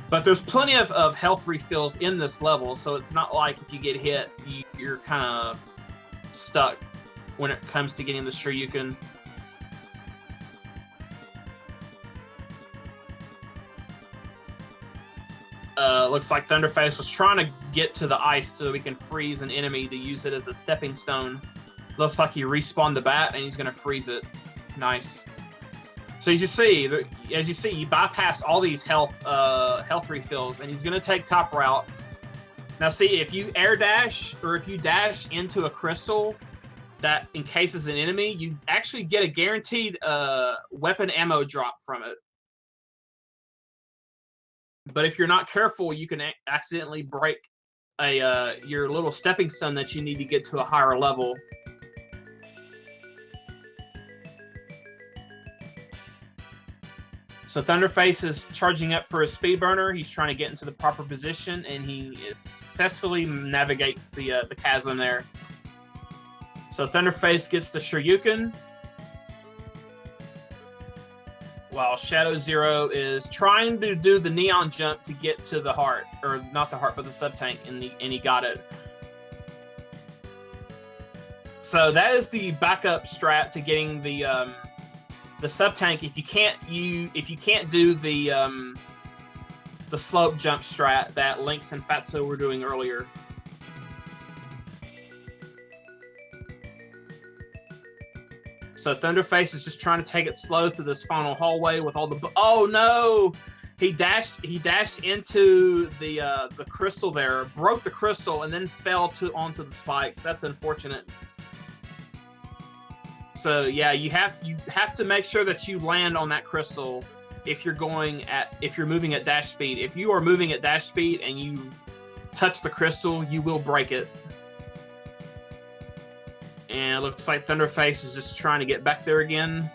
But there's plenty of health refills in this level, so it's not like if you get hit, you're kind of stuck when it comes to getting the Shoryuken. Looks like Thunderface was trying to get to the ice so we can freeze an enemy to use it as a stepping stone. Looks like he respawned the bat and he's going to freeze it. Nice. So as you see, you bypass all these health refills, and he's going to take top route. Now see, if you air dash or if you dash into a crystal that encases an enemy, you actually get a guaranteed weapon ammo drop from it. But if you're not careful, you can accidentally break your little stepping stone that you need to get to a higher level. So Thunderface is charging up for a speed burner. He's trying to get into the proper position, and he successfully navigates the chasm there. So Thunderface gets the Shoryuken, while Shadow Zero is trying to do the neon jump to get to the heart, or not the heart, but the sub-tank, and he got it. So that is the backup strat to getting the sub-tank. If you can't do the slope jump strat that Lynx and Fatso were doing earlier. So Thunderface is just trying to take it slow through this final hallway with all the... Oh no! He dashed into the crystal there, broke the crystal, and then fell onto the spikes. That's unfortunate. So yeah, you have to make sure that you land on that crystal if you're moving at dash speed. If you are moving at dash speed and you touch the crystal, you will break it. And it looks like Thunderface is just trying to get back there again.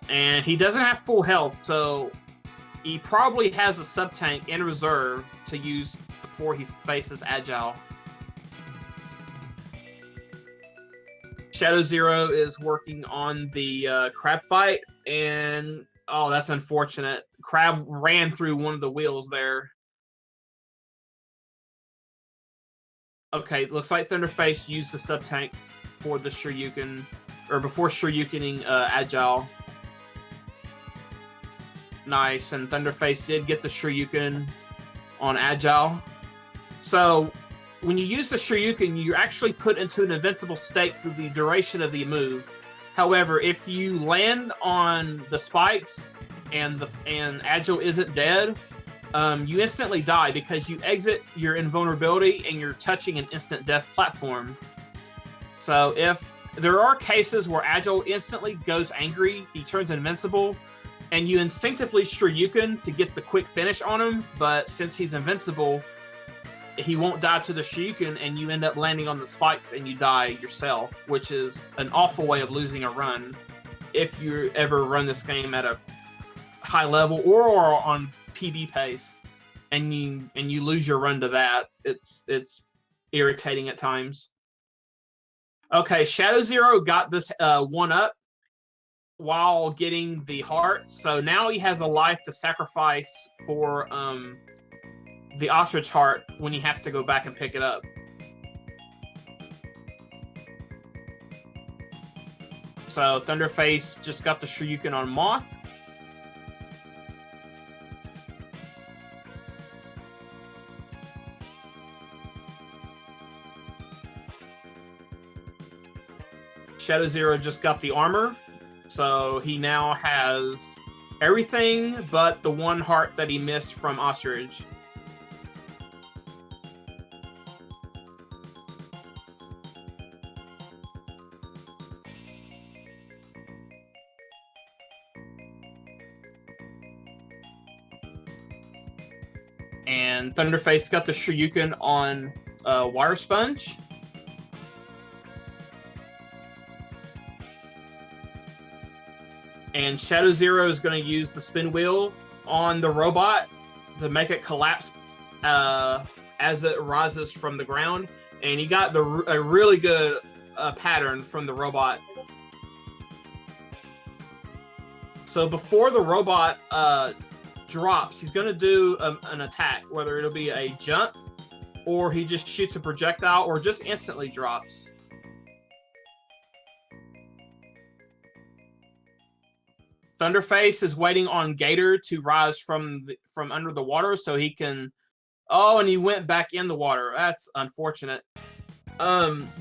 And he doesn't have full health, so he probably has a sub-tank in reserve to use before he faces Agile. Shadow Zero is working on the crab fight, and oh, that's unfortunate. Crab ran through one of the wheels there. Okay, looks like Thunderface used the sub-tank for the Shoryuken, or before Shoryukening Agile. Nice, and Thunderface did get the Shoryuken on Agile. So, when you use the Shoryuken, you're actually put into an invincible state through the duration of the move. However, if you land on the spikes and Agile isn't dead, you instantly die because you exit your invulnerability and you're touching an instant death platform. So if there are cases where Agile instantly goes angry, he turns invincible, and you instinctively Shoryuken to get the quick finish on him, but since he's invincible, he won't die to the Shoryuken, and you end up landing on the spikes and you die yourself, which is an awful way of losing a run if you ever run this game at a high level or on PB pace, and you lose your run to that. It's irritating at times. Okay, Shadow Zero got this one up while getting the heart, so now he has a life to sacrifice for the ostrich heart when he has to go back and pick it up. So Thunderface just got the Shoryuken on Moth. Shadow Zero just got the armor, so he now has everything but the one heart that he missed from Ostrich. And Thunderface got the Shoryuken on Water Sponge. And Shadow Zero is going to use the spin wheel on the robot to make it collapse as it rises from the ground. And he got a really good pattern from the robot. So before the robot drops, he's going to do an attack, whether it'll be a jump, or he just shoots a projectile, or just instantly drops. Thunderface is waiting on Gator to rise from under the water so he can... Oh, and he went back in the water. That's unfortunate.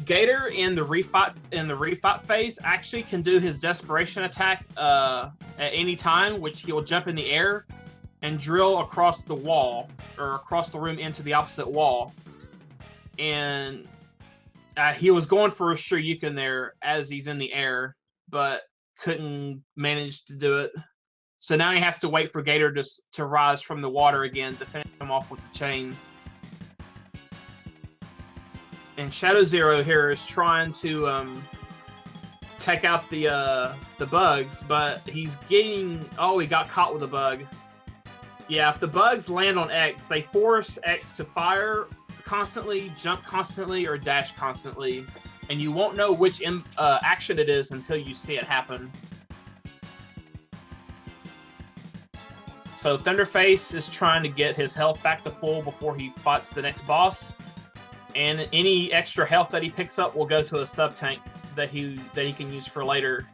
Gator in the refight phase actually can do his desperation attack at any time, which he'll jump in the air and drill across the wall, or across the room into the opposite wall. And he was going for a Shoryuken there as he's in the air, but couldn't manage to do it. So now he has to wait for Gator to rise from the water again to finish him off with the chain. And Shadow Zero here is trying to take out the bugs, but he's getting... Oh, he got caught with a bug. Yeah, if the bugs land on X, they force X to fire constantly, jump constantly, or dash constantly. And you won't know which action it is until you see it happen. So Thunderface is trying to get his health back to full before he fights the next boss. And any extra health that he picks up will go to a sub-tank that he can use for later.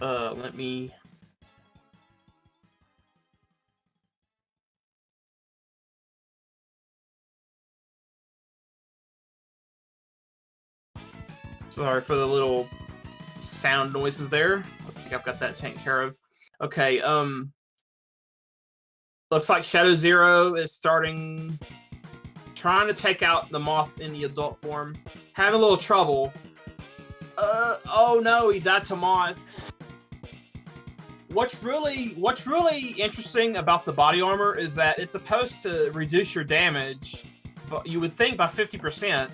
Let me... Sorry for the little sound noises there. I think I've got that taken care of. Okay, looks like Shadow Zero is trying to take out the Moth in the adult form. Having a little trouble. Oh no, he died to Moth. What's really interesting about the body armor is that it's supposed to reduce your damage, but you would think by 50%.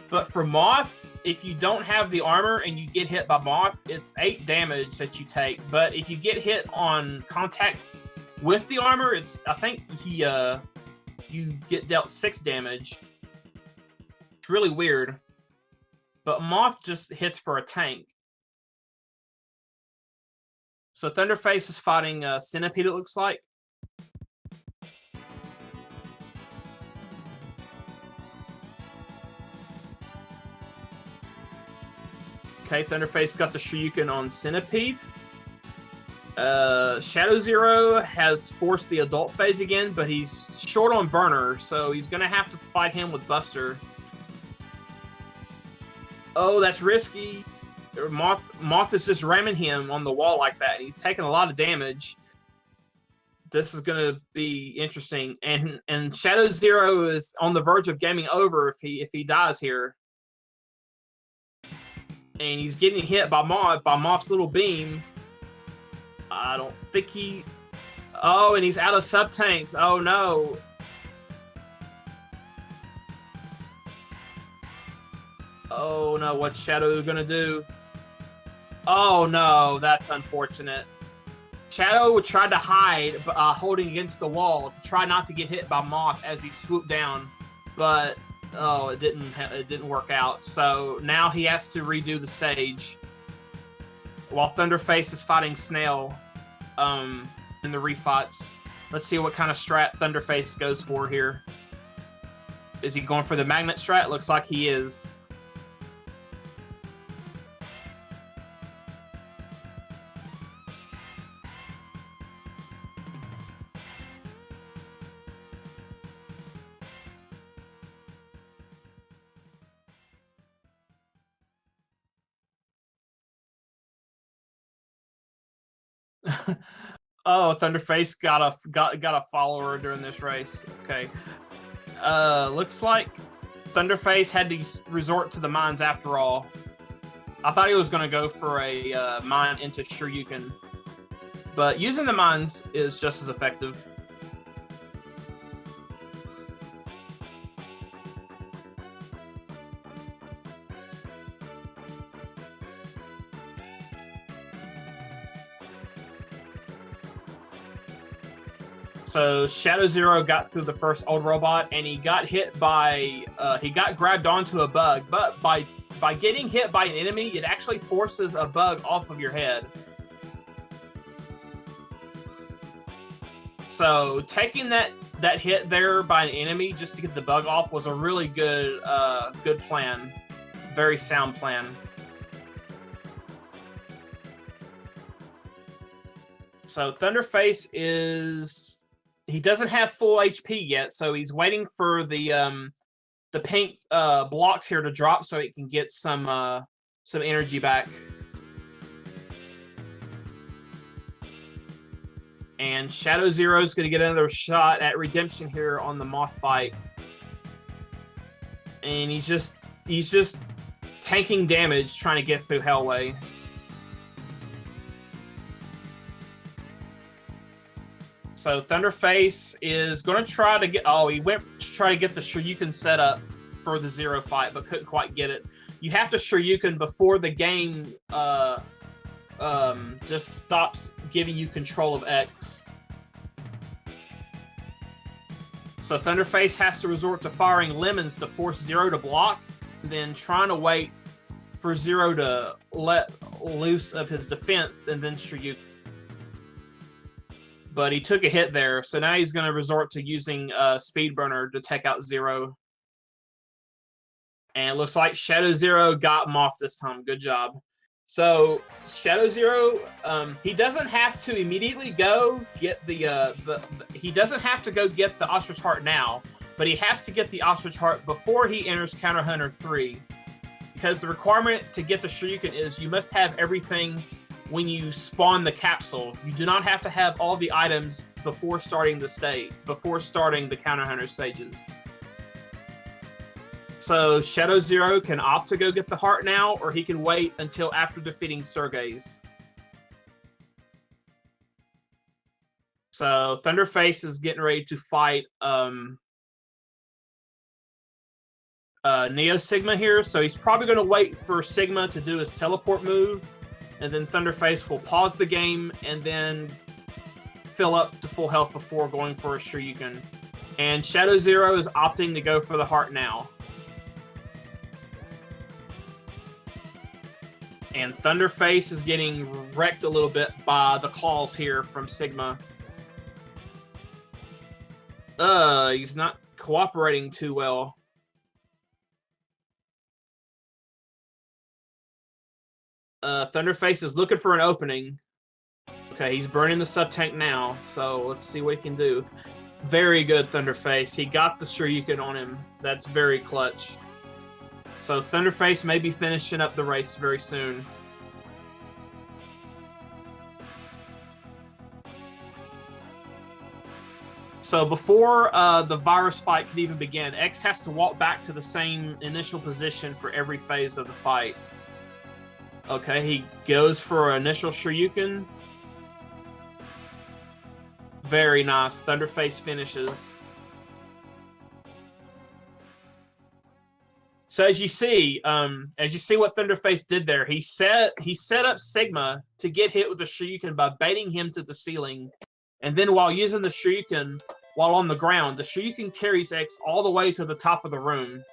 But for Moth, if you don't have the armor and you get hit by Moth, it's 8 damage that you take. But if you get hit on contact with the armor, I think you get dealt 6 damage. It's really weird. But Moth just hits for a tank. So Thunderface is fighting Centipede, it looks like. Okay, Thunderface got the Shoryuken on Centipede. Shadow Zero has forced the adult phase again, but he's short on Burner, so he's going to have to fight him with Buster. Oh, that's risky. Moth is just ramming him on the wall like that, and he's taking a lot of damage. This is going to be interesting. And Shadow Zero is on the verge of gaming over if he dies here. And he's getting hit by Moth's little beam. I don't think he... Oh, and he's out of sub-tanks. Oh, no. Oh, no. What's Shadow going to do? Oh, no. That's unfortunate. Shadow tried to hide, holding against the wall, to try not to get hit by Moth as he swooped down. But... Oh, it didn't work out. So now he has to redo the stage while Thunderface is fighting Snail in the refights. Let's see what kind of strat Thunderface goes for here. Is he going for the magnet strat? Looks like he is. Oh, Thunderface got a follower during this race. Okay. Looks like Thunderface had to resort to the mines after all. I thought he was going to go for a mine into Shoryuken, but using the mines is just as effective. So Shadow Zero got through the first old robot, and he got hit by, he got grabbed onto a bug, but by getting hit by an enemy, it actually forces a bug off of your head. So taking that hit there by an enemy just to get the bug off was a really good good plan. Very sound plan. So Thunderface he doesn't have full HP yet, so he's waiting for the pink blocks here to drop so he can get some energy back. And Shadow Zero is going to get another shot at redemption here on the Moth fight. And he's just tanking damage trying to get through Hellway. So Thunderface is going to try to get... Oh, he went to try to get the Shoryuken set up for the Zero fight, but couldn't quite get it. You have to Shoryuken before the game just stops giving you control of X. So Thunderface has to resort to firing lemons to force Zero to block, then trying to wait for Zero to let loose of his defense, and then Shoryuken. But he took a hit there, so now he's going to resort to using Speedburner to take out Zero. And it looks like Shadow Zero got him off this time. Good job. So Shadow Zero, he doesn't have to immediately go get he doesn't have to go get the Ostrich Heart now, but he has to get the Ostrich Heart before he enters Counter Hunter 3. Because the requirement to get the Shoryuken is you must have everything when you spawn the capsule. You do not have to have all the items before starting the Counter Hunter stages. So Shadow Zero can opt to go get the heart now, or he can wait until after defeating Serges. So Thunderface is getting ready to fight Neo Sigma here, so he's probably going to wait for Sigma to do his teleport move, and then Thunderface will pause the game and then fill up to full health before going for a Shoryuken. And Shadow Zero is opting to go for the heart now. And Thunderface is getting wrecked a little bit by the claws here from Sigma. He's not cooperating too well. Thunderface is looking for an opening. Okay, he's burning the sub-tank now, so let's see what he can do. Very good, Thunderface. He got the Shoryuken on him. That's very clutch. So Thunderface may be finishing up the race very soon. So before the virus fight can even begin, X has to walk back to the same initial position for every phase of the fight. Okay, he goes for an initial Shoryuken. Very nice. Thunderface finishes. So as you see what Thunderface did there, he set up Sigma to get hit with the Shoryuken by baiting him to the ceiling. And then while using the Shoryuken while on the ground, the Shoryuken carries X all the way to the top of the room.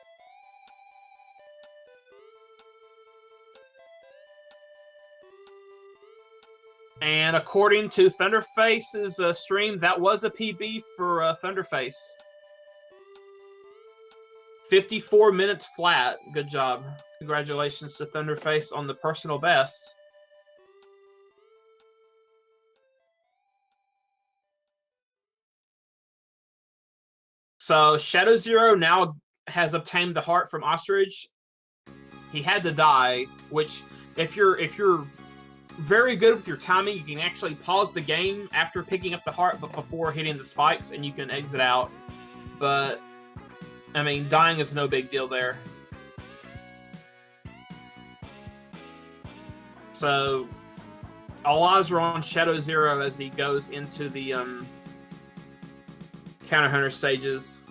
And according to Thunderface's stream, that was a PB for Thunderface. 54 minutes flat. Good job. Congratulations to Thunderface on the personal best. So Shadow Zero now has obtained the heart from Ostrich. He had to die, which if you're very good with your timing, you can actually pause the game after picking up the heart but before hitting the spikes, and you can exit out. But I mean, dying is no big deal there. So all eyes are on Shadow Zero as he goes into the Counter Hunter stages.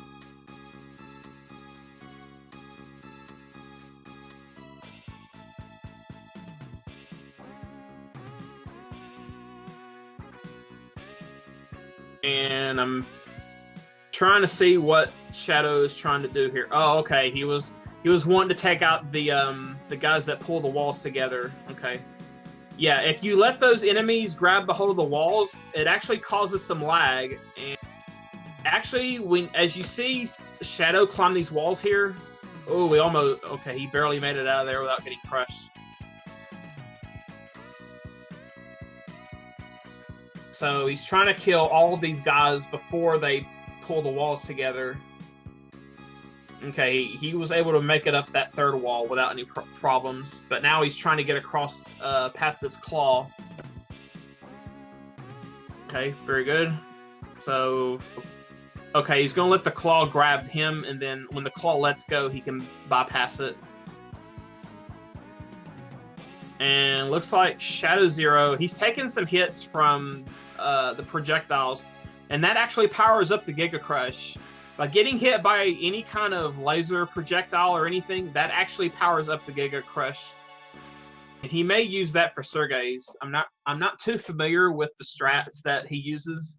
And I'm trying to see what Shadow is trying to do here. Oh, okay. He was wanting to take out the guys that pull the walls together. Okay. Yeah, if you let those enemies grab a hold of the walls, it actually causes some lag. And actually, as you see Shadow climb these walls here, oh, he barely made it out of there without getting crushed. So he's trying to kill all of these guys before they pull the walls together. Okay, he was able to make it up that third wall without any problems, but now he's trying to get across past this claw. Okay, very good. So, okay, he's going to let the claw grab him, and then when the claw lets go, he can bypass it. And looks like Shadow Zero, he's taking some hits from the projectiles, and that actually powers up the Giga Crush. By getting hit by any kind of laser projectile or anything, that actually powers up the Giga Crush. And he may use that for Sergei's. I'm not too familiar with the strats that he uses,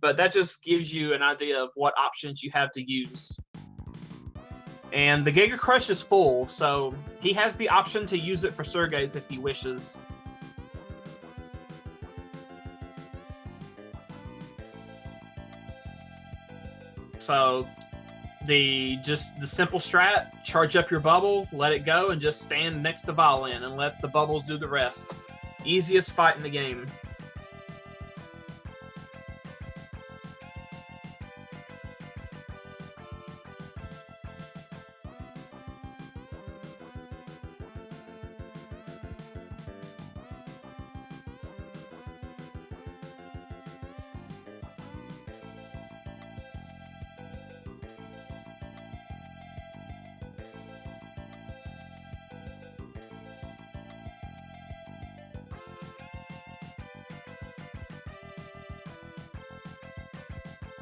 but that just gives you an idea of what options you have to use. And the Giga Crush is full, so he has the option to use it for Sergei's if he wishes. So the simple strat, charge up your bubble, let it go, and just stand next to Violin and let the bubbles do the rest. Easiest fight in the game.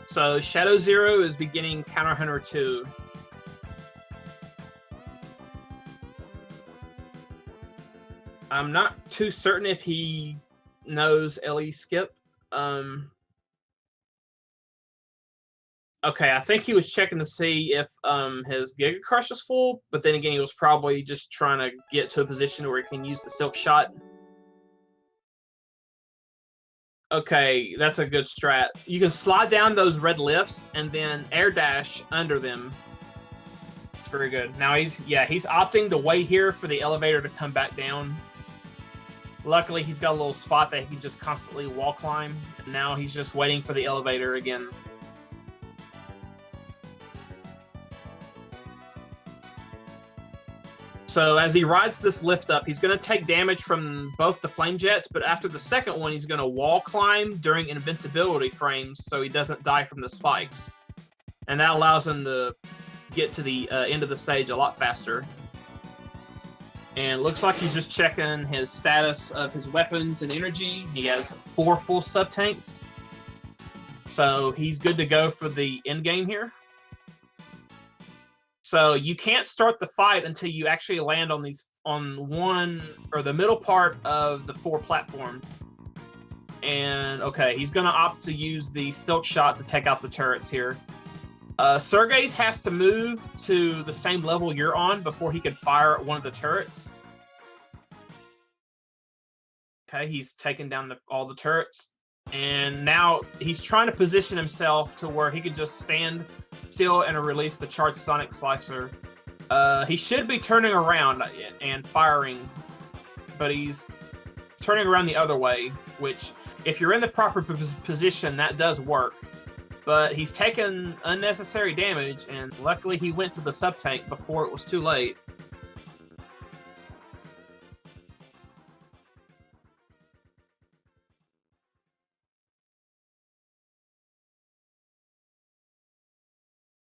So Shadow Zero is beginning Counter Hunter 2. I'm not too certain if he knows LE Skip. Okay, I think he was checking to see if his Giga Crush is full, but then again, he was probably just trying to get to a position where he can use the Silk Shot. Okay, that's a good strat. You can slide down those red lifts and then air dash under them. It's very good. Now he's opting to wait here for the elevator to come back down. Luckily, he's got a little spot that he can just constantly wall climb. And now he's just waiting for the elevator again. So as he rides this lift up, he's going to take damage from both the flame jets, but after the second one, he's going to wall climb during invincibility frames so he doesn't die from the spikes. And that allows him to get to the end of the stage a lot faster. And it looks like he's just checking his status of his weapons and energy. He has 4 full sub-tanks. So he's good to go for the end game here. So you can't start the fight until you actually land on one or the middle part of the 4 platform. And okay, he's gonna opt to use the Silk Shot to take out the turrets here. Sergei's has to move to the same level you're on before he can fire at one of the turrets. Okay, he's taken down all the turrets. And now he's trying to position himself to where he can just stand still and release the Charged Sonic Slicer. He should be turning around and firing, but he's turning around the other way, which, if you're in the proper position, that does work. But he's taken unnecessary damage, and luckily he went to the sub-tank before it was too late.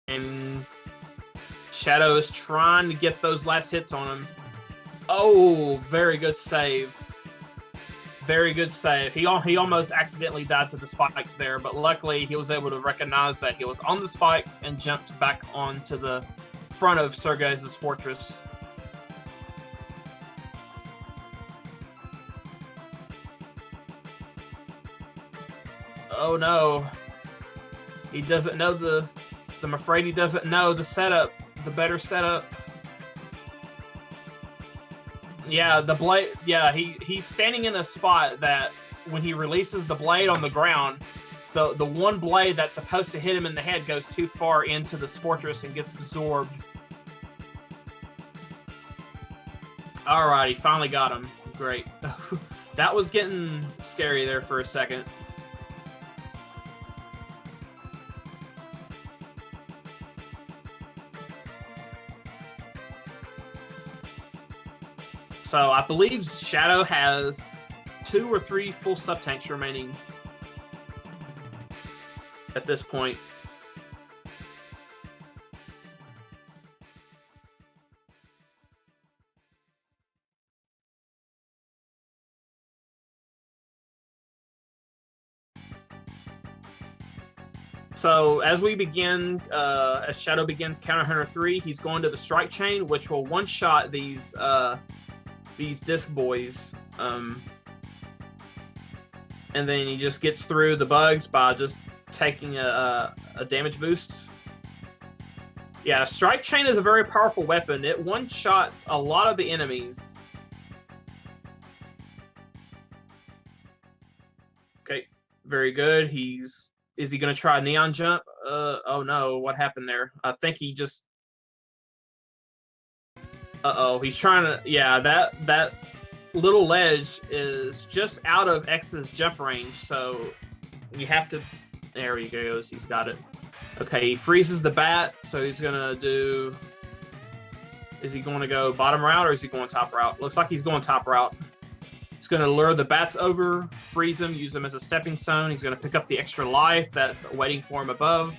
And Shadow is trying to get those last hits on him. Oh, very good save. Very good save. He almost accidentally died to the spikes there, but luckily he was able to recognize that he was on the spikes and jumped back onto the front of Sergei's fortress. Oh no. He doesn't know I'm afraid he doesn't know the setup, the better setup. Yeah, the blade. Yeah, he's standing in a spot that when he releases the blade on the ground, the one blade that's supposed to hit him in the head goes too far into this fortress and gets absorbed. All right, he finally got him. Great. That was getting scary there for a second. So I believe Shadow has 2 or 3 full sub-tanks remaining at this point. So as we begin, as Shadow begins Counter Hunter 3, he's going to the Strike Chain, which will one-shot these disc boys, and then he just gets through the bugs by just taking a damage boost. Yeah, Strike Chain is a very powerful weapon. It one-shots a lot of the enemies. Okay, very good. Is he going to try a Neon Jump? Oh no, what happened there? I think he just... Uh-oh, he's trying to... Yeah, that little ledge is just out of X's jump range, so you have to... There he goes, he's got it. Okay, he freezes the bat, so he's gonna do... Is he going to go bottom route, or is he going top route? Looks like he's going top route. He's gonna lure the bats over, freeze him, use them as a stepping stone. He's gonna pick up the extra life that's waiting for him above.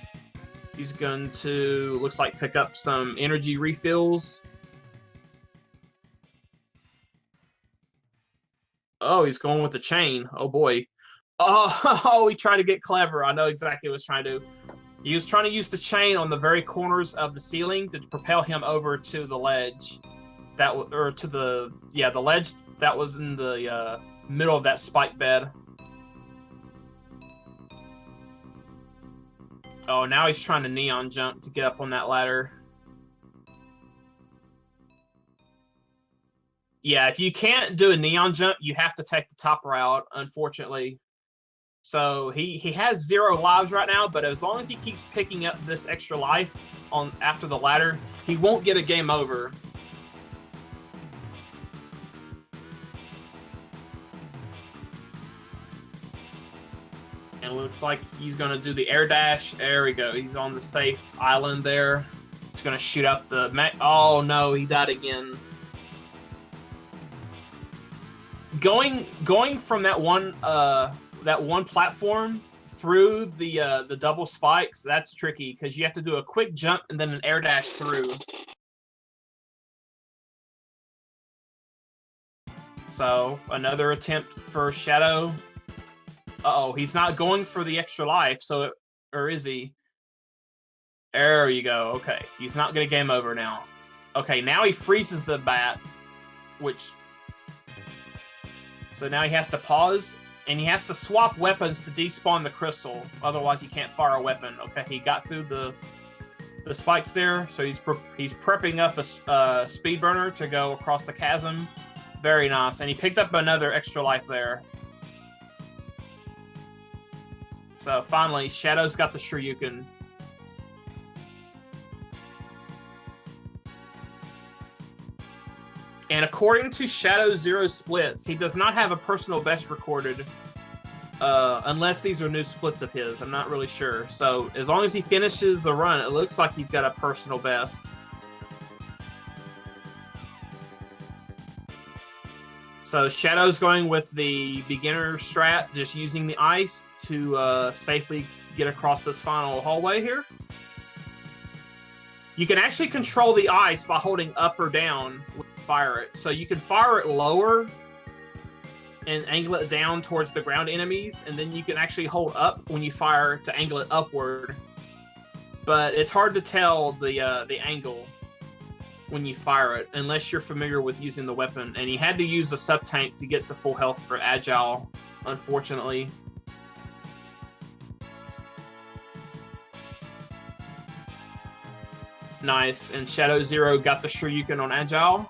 He's going to, looks like, pick up some energy refills. Oh, he's going with the chain. Oh, boy. Oh, he tried to get clever. I know exactly what he was trying to do. He was trying to use the chain on the very corners of the ceiling to propel him over to the ledge. The ledge that was in the middle of that spike bed. Oh, now he's trying to Neon Jump to get up on that ladder. Yeah, if you can't do a Neon Jump, you have to take the top route, unfortunately. So he has 0 lives right now, but as long as he keeps picking up this extra life after the ladder, he won't get a game over. And it looks like he's going to do the air dash. There we go. He's on the safe island there. He's going to shoot up the... Oh, no, he died again. Going from that one platform through the double spikes, that's tricky because you have to do a quick jump and then an air dash through. So another attempt for Shadow. Uh-oh, he's not going for the extra life, or is he? There you go. Okay, he's not gonna game over now. Okay, now he freezes the bat, so now he has to pause, and he has to swap weapons to despawn the crystal. Otherwise, he can't fire a weapon. Okay, he got through the spikes there, so he's prepping up a speed burner to go across the chasm. Very nice, and he picked up another extra life there. So finally, Shadow's got the Shoryuken. And according to Shadow Zero Splits, he does not have a personal best recorded, unless these are new splits of his. I'm not really sure. So as long as he finishes the run, it looks like he's got a personal best. So Shadow's going with the beginner strat, just using the ice to safely get across this final hallway here. You can actually control the ice by holding up or down when you fire it. So you can fire it lower and angle it down towards the ground enemies, and then you can actually hold up when you fire to angle it upward. But it's hard to tell the angle when you fire it unless you're familiar with using the weapon. And he had to use a sub-tank to get to full health for Agile, unfortunately. Nice, and Shadow Zero got the Shoryuken on Agile.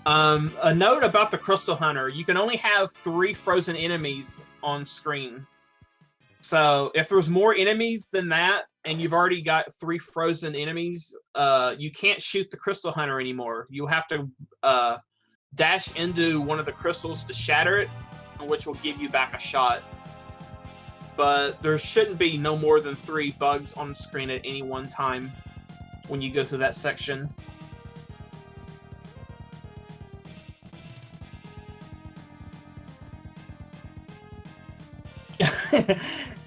A note about the Crystal Hunter, you can only have 3 frozen enemies on screen. So if there's more enemies than that, and you've already got 3 frozen enemies, you can't shoot the Crystal Hunter anymore. You have to dash into one of the crystals to shatter it, which will give you back a shot. But there shouldn't be no more than 3 bugs on screen at any one time when you go through that section.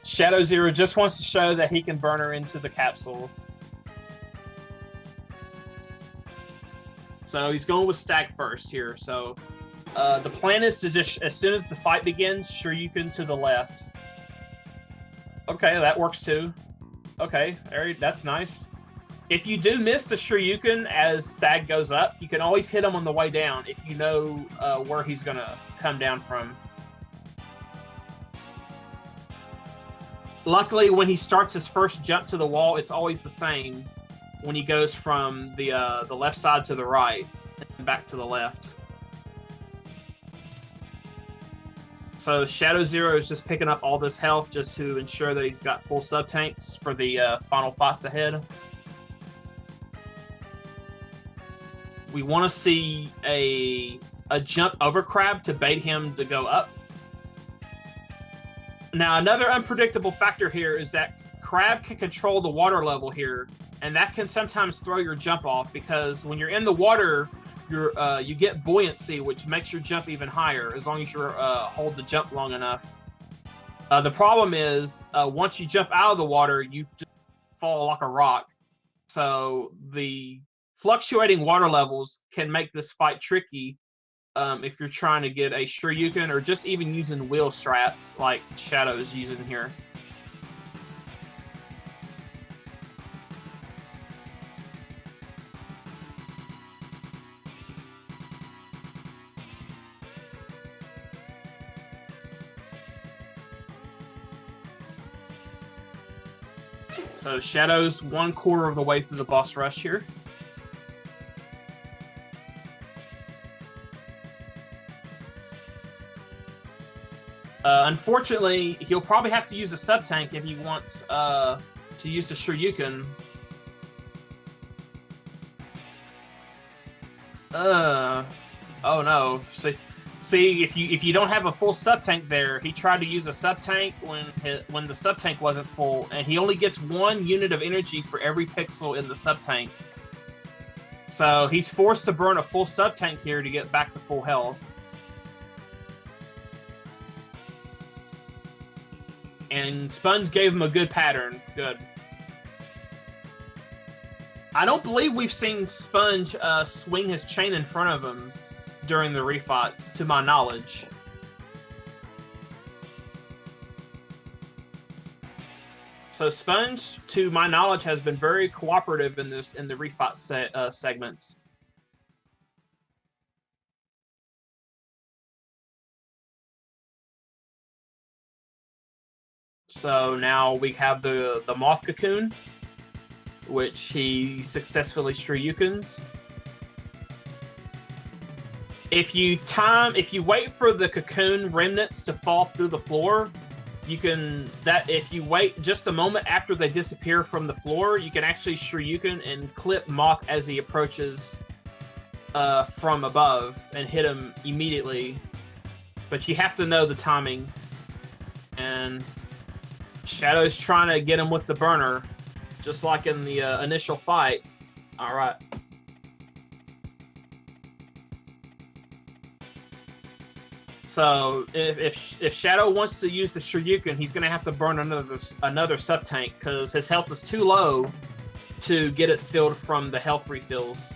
Shadow Zero just wants to show that he can burn her into the capsule. So he's going with Stag first here. So the plan is to just, as soon as the fight begins, Shoryuken to the left. Okay, that works too. Okay, that's nice. If you do miss the Shoryuken as Stag goes up, you can always hit him on the way down if you know where he's going to come down from. Luckily, when he starts his first jump to the wall, it's always the same when he goes from the left side to the right and back to the left. So Shadow Zero is just picking up all this health just to ensure that he's got full sub-tanks for the final fights ahead. We want to see a jump over Crab to bait him to go up. Now, another unpredictable factor here is that Crab can control the water level here, and that can sometimes throw your jump off because when you're in the water, you get buoyancy, which makes your jump even higher as long as you hold the jump long enough. The problem is once you jump out of the water, you just fall like a rock. So the fluctuating water levels can make this fight tricky if you're trying to get a Shoryuken or just even using wheel strats like Shadow is using here. So Shadow's 1/4 of the way through the boss rush here. Unfortunately, he'll probably have to use a sub-tank if he wants to use the Shoryuken. Oh no. See, if you don't have a full sub-tank there, he tried to use a sub-tank when the sub-tank wasn't full, and he only gets 1 unit of energy for every pixel in the sub-tank. So he's forced to burn a full sub-tank here to get back to full health. And Sponge gave him a good pattern. Good. I don't believe we've seen Sponge swing his chain in front of him during the refights, to my knowledge. So Sponge, to my knowledge, has been very cooperative in the refight segments. So now we have the Moth Cocoon, which he successfully Shoryukens. If you wait for the cocoon remnants to fall through the floor, if you wait just a moment after they disappear from the floor, you can actually Shoryuken and clip Moth as he approaches from above and hit him immediately. But you have to know the timing. And Shadow's trying to get him with the burner, just like in the initial fight. All right. So if Shadow wants to use the Shoryuken, he's going to have to burn another sub-tank because his health is too low to get it filled from the health refills.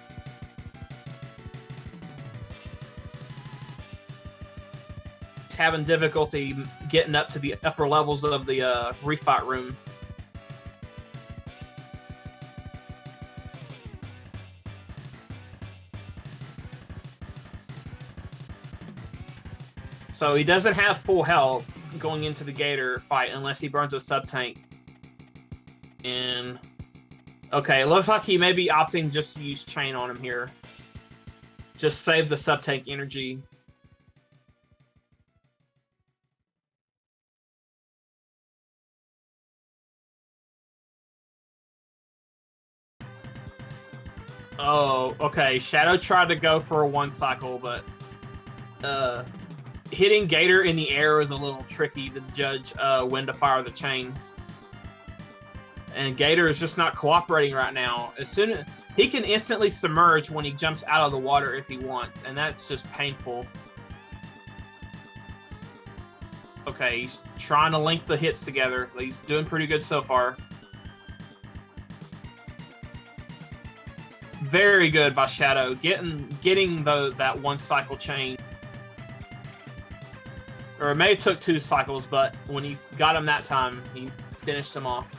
having difficulty getting up to the upper levels of the refight room. So he doesn't have full health going into the Gator fight unless he burns a sub-tank. And okay, it looks like he may be opting just to use chain on him here. Just save the sub-tank energy. Oh, okay. Shadow tried to go for a one cycle, but hitting Gator in the air is a little tricky to judge when to fire the chain. And Gator is just not cooperating right now. As soon as he can instantly submerge when he jumps out of the water if he wants, and that's just painful. Okay, he's trying to link the hits together. He's doing pretty good so far. Very good by Shadow, getting that one cycle chain. Or it may have took 2 cycles, but when he got him that time, he finished him off.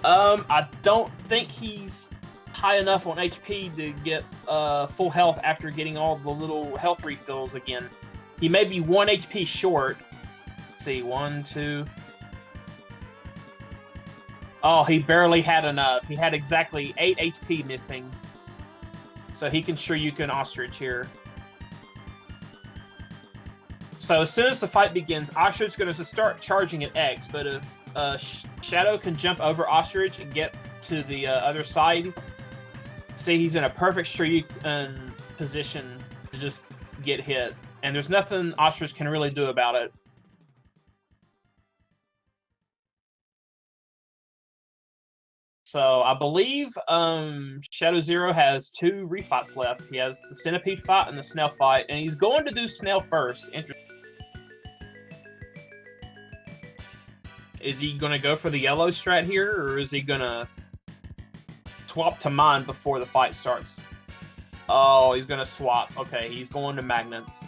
I don't think he's high enough on HP to get full health after getting all the little health refills again. He may be 1 HP short. Let's see, 1, 2. Oh, he barely had enough. He had exactly 8 HP missing. So he can Shoryuken Ostrich here. So as soon as the fight begins, Ostrich going to start charging at X, but if Shadow can jump over Ostrich and get to the other side, see, he's in a perfect Shoryuken position to just get hit. And there's nothing Ostrich can really do about it. So I believe Shadow Zero has 2 refights left. He has the Centipede fight and the Snail fight, and he's going to do Snail first. Is he going to go for the yellow strat here, or is he going to swap to mine before the fight starts? Oh, he's going to swap. Okay, he's going to magnets.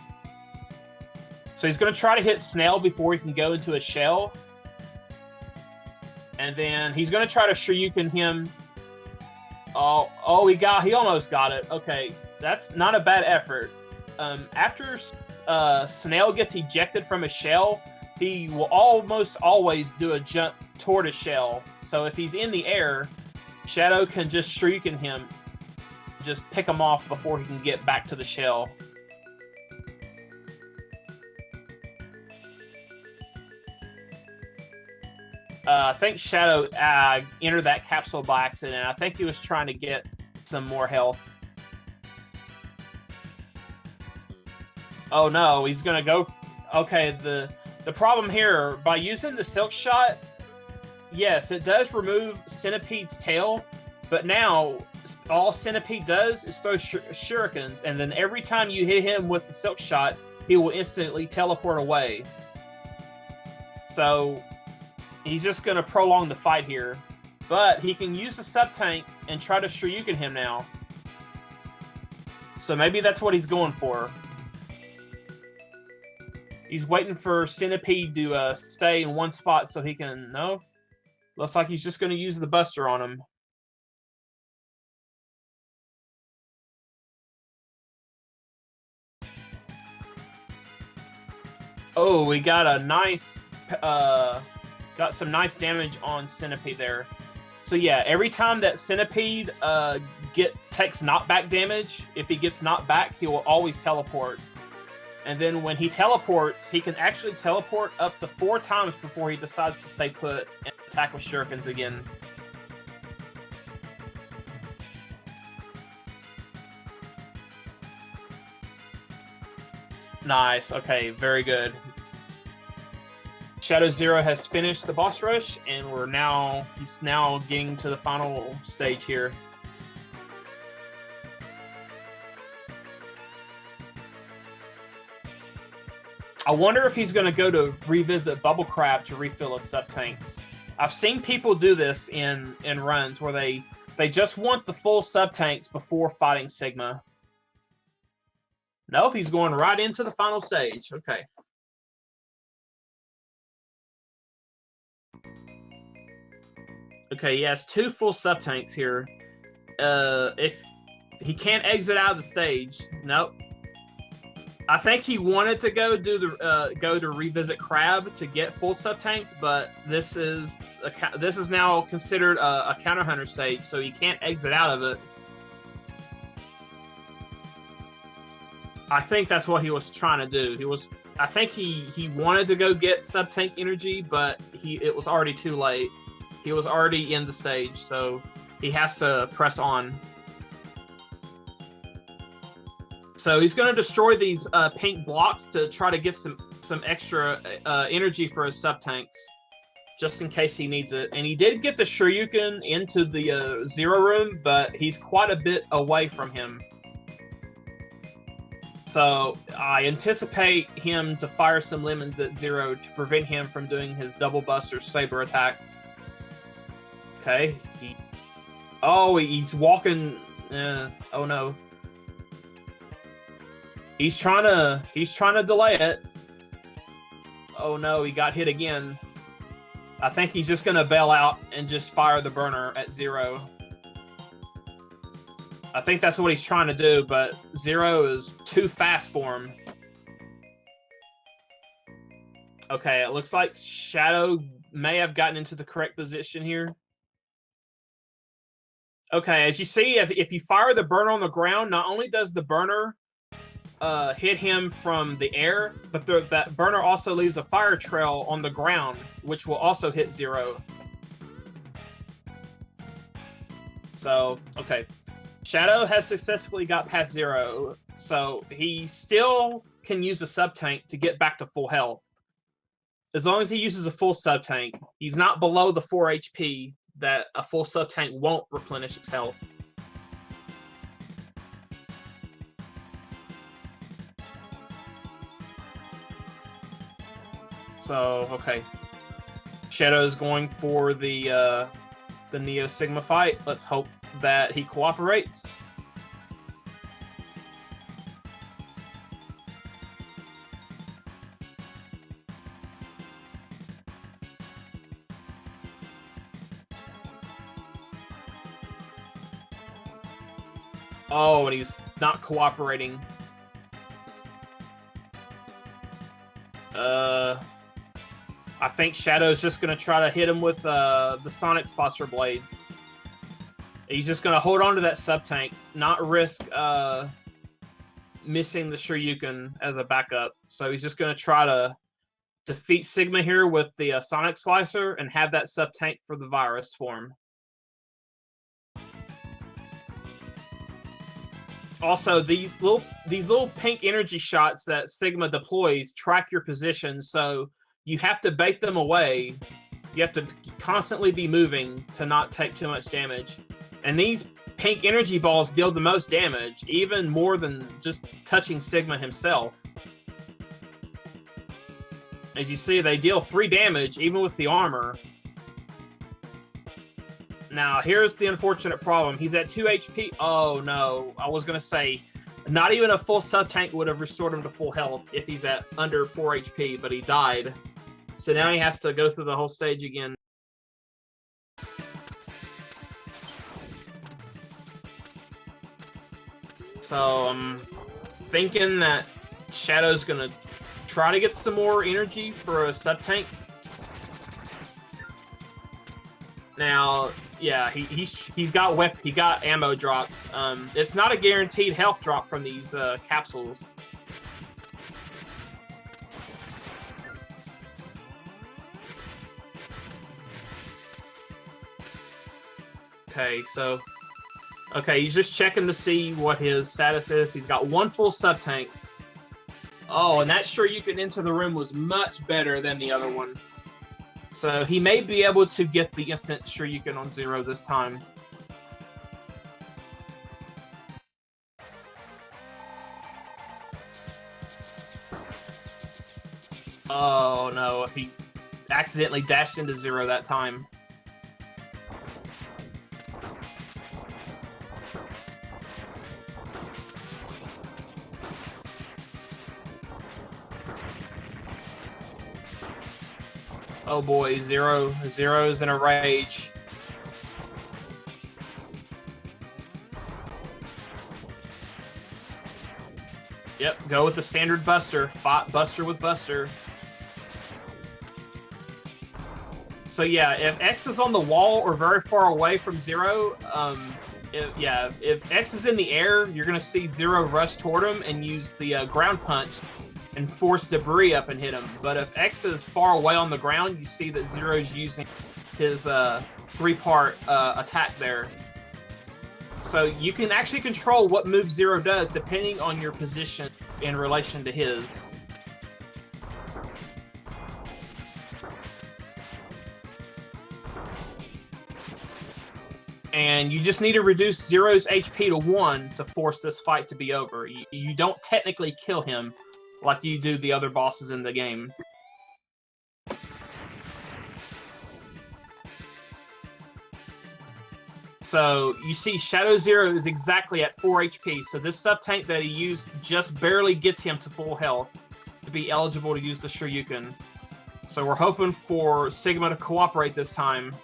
So he's going to try to hit Snail before he can go into a shell. And then he's going to try to Shoryuken him. Oh, he almost got it. Okay, that's not a bad effort. After Snail gets ejected from a shell, he will almost always do a jump toward a shell. So if he's in the air, Shadow can just Shoryuken him, just pick him off before he can get back to the shell. I think Shadow entered that capsule by accident. I think he was trying to get some more health. Oh no, he's gonna go. Okay, the problem here, by using the Silk Shot, yes, it does remove Centipede's tail, but now all Centipede does is throw shurikens, and then every time you hit him with the Silk Shot, he will instantly teleport away. So he's just going to prolong the fight here. But he can use the sub-tank and try to Shoryuken him now. So maybe that's what he's going for. He's waiting for Centipede to stay in one spot so he can... No? Looks like he's just going to use the Buster on him. Oh, we got a nice... got some nice damage on Centipede there. So yeah, every time that Centipede takes knockback damage, if he gets knocked back, he will always teleport. And then when he teleports, he can actually teleport up to 4 times before he decides to stay put and attack with shurikens again. Nice. Okay, very good. Shadow Zero has finished the boss rush, and he's now getting to the final stage here. I wonder if he's going to go to revisit Bubble Crab to refill his sub-tanks. I've seen people do this in runs where they just want the full sub-tanks before fighting Sigma. Nope, he's going right into the final stage. Okay. Okay, he has 2 full sub-tanks here. If he can't exit out of the stage, nope. I think he wanted to go to revisit Crab to get full sub-tanks, but this is now considered a counter hunter stage, so he can't exit out of it. I think that's what he was trying to do. I think he wanted to go get sub-tank energy, but it was already too late. He was already in the stage, so he has to press on. So he's going to destroy these pink blocks to try to get some extra energy for his sub-tanks, just in case he needs it. And he did get the Shoryuken into the Zero room, but he's quite a bit away from him. So I anticipate him to fire some lemons at Zero to prevent him from doing his double buster saber attack. Okay. He's walking. Oh no. He's trying to delay it. Oh no, he got hit again. I think he's just gonna bail out and just fire the burner at Zero. I think that's what he's trying to do, but Zero is too fast for him. Okay, it looks like Shadow may have gotten into the correct position here. Okay, as you see, if you fire the burner on the ground, not only does the burner hit him from the air, but that burner also leaves a fire trail on the ground, which will also hit Zero. So, okay. Shadow has successfully got past Zero, so he still can use a sub-tank to get back to full health. As long as he uses a full sub-tank, he's not below the 4 HP that a full sub-tank won't replenish its health. So, okay. Shadow's going for the Neo Sigma fight. Let's hope that he cooperates. Oh, and he's not cooperating. I think Shadow's just going to try to hit him with the Sonic Slicer Blades. He's just going to hold on to that sub-tank, not risk missing the Shoryuken as a backup. So he's just going to try to defeat Sigma here with the Sonic Slicer and have that sub-tank for the virus form. Also, these little pink energy shots that Sigma deploys track your position, so you have to bait them away. You have to constantly be moving to not take too much damage. And these pink energy balls deal the most damage, even more than just touching Sigma himself. As you see, they deal 3 damage, even with the armor. Now, here's the unfortunate problem. He's at 2 HP. Oh, no. I was going to say, not even a full sub-tank would have restored him to full health if he's at under 4 HP, but he died. So now he has to go through the whole stage again. So I'm thinking that Shadow's going to try to get some more energy for a sub-tank. Now, yeah, he got ammo drops. It's not a guaranteed health drop from these capsules. Okay, so he's just checking to see what his status is. He's got 1 full sub-tank. Oh, and that Shoryuken into the room was much better than the other one. So he may be able to get the instant Shoryuken on Zero this time. Oh no, he accidentally dashed into Zero that time. Oh boy, Zero's in a rage. Yep, go with the standard Buster. Fight Buster with Buster. So yeah, if X is on the wall or very far away from Zero, if X is in the air, you're gonna see Zero rush toward him and use the ground punch and force debris up and hit him. But if X is far away on the ground, you see that Zero's using his three-part attack there. So you can actually control what move Zero does depending on your position in relation to his. And you just need to reduce Zero's HP to 1 to force this fight to be over. You don't technically kill him like you do the other bosses in the game. So you see Shadow Zero is exactly at 4 HP, so this sub-tank that he used just barely gets him to full health to be eligible to use the Shoryuken. So we're hoping for Sigma to cooperate this time.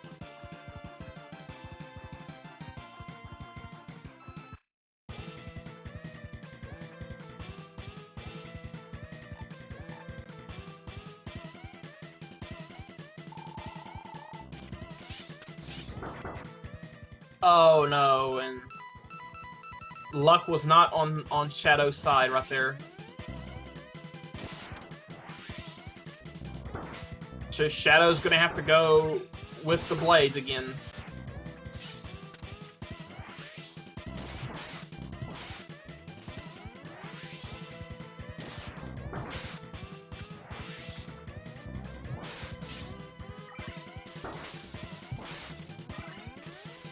Oh no, and luck was not on Shadow's side right there. So Shadow's gonna have to go with the blades again.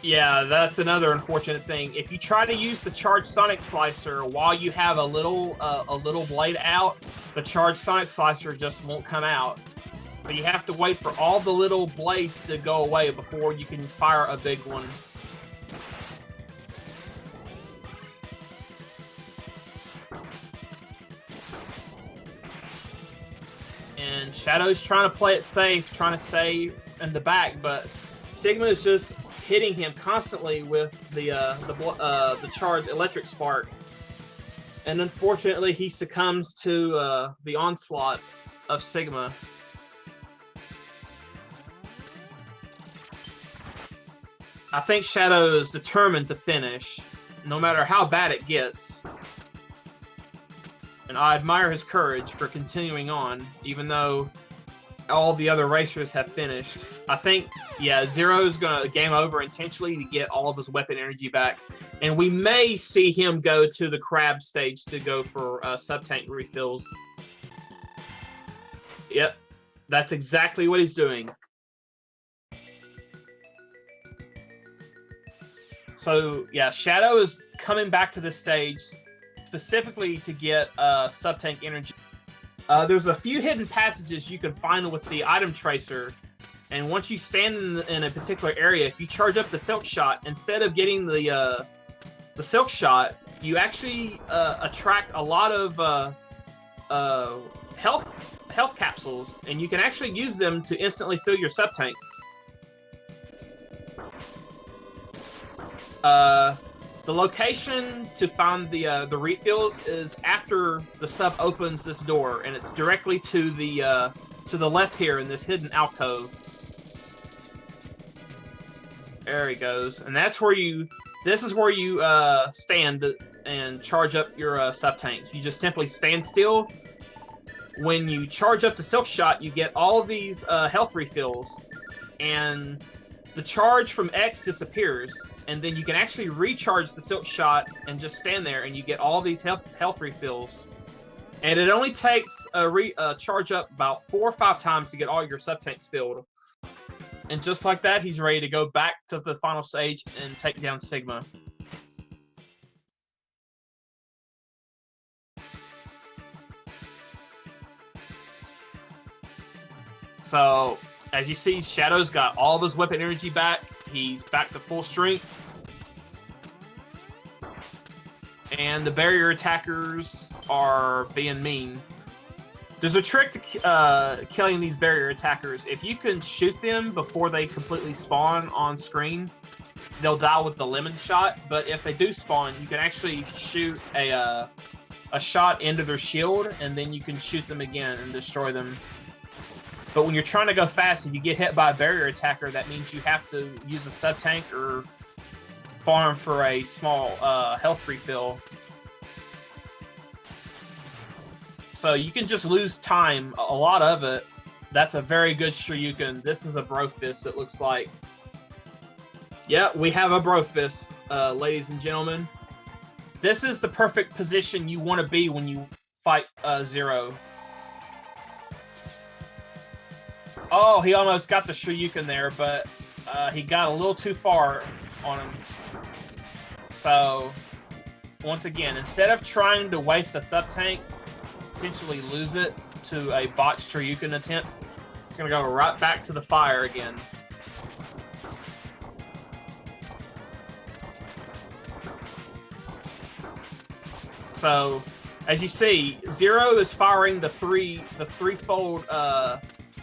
Yeah, that's another unfortunate thing. If you try to use the Charged Sonic Slicer while you have a little blade out, the Charged Sonic Slicer just won't come out. But you have to wait for all the little blades to go away before you can fire a big one. And Shadow's trying to play it safe, trying to stay in the back, but Sigma is just hitting him constantly with the charged electric spark, and unfortunately he succumbs to the onslaught of Sigma. I think Shadow is determined to finish, no matter how bad it gets. And I admire his courage for continuing on, even though all the other racers have finished. I think, yeah, Zero's gonna game over intentionally to get all of his weapon energy back. And we may see him go to the crab stage to go for sub-tank refills. Yep, that's exactly what he's doing. So, yeah, Shadow is coming back to this stage specifically to get sub-tank energy. There's a few hidden passages you can find with the item tracer, and once you stand in a particular area, if you charge up the Silk Shot, instead of getting the Silk Shot, you actually attract a lot of health capsules, and you can actually use them to instantly fill your sub-tanks. The location to find the refills is after the sub opens this door, and it's directly to the left here in this hidden alcove. There he goes, and that's where you. This is where you stand and charge up your sub tanks. You just simply stand still. When you charge up the Silk Shot, you get all of these health refills, and the charge from X disappears. And then you can actually recharge the Silk Shot and just stand there, and you get all these health refills. And it only takes a charge up about 4 or 5 times to get all your sub-tanks filled. And just like that, he's ready to go back to the final stage and take down Sigma. So, as you see, Shadow's got all of his weapon energy back. He's back to full strength. And the barrier attackers are being mean. There's a trick to killing these barrier attackers. If you can shoot them before they completely spawn on screen, they'll die with the lemon shot. But if they do spawn, you can actually shoot a shot into their shield, and then you can shoot them again and destroy them. But when you're trying to go fast, if you get hit by a barrier attacker, that means you have to use a sub-tank or farm for a small health refill. So you can just lose time, a lot of it. That's a very good Shoryuken. This is a Bro Fist, it looks like. Yeah, we have a Bro Fist, ladies and gentlemen. This is the perfect position you want to be when you fight Zero. Oh, he almost got the Shoryuken there, but he got a little too far on him. So, once again, instead of trying to waste a sub-tank, potentially lose it to a botched Shoryuken attempt, it's going to go right back to the fire again. So, as you see, Zero is firing the threefold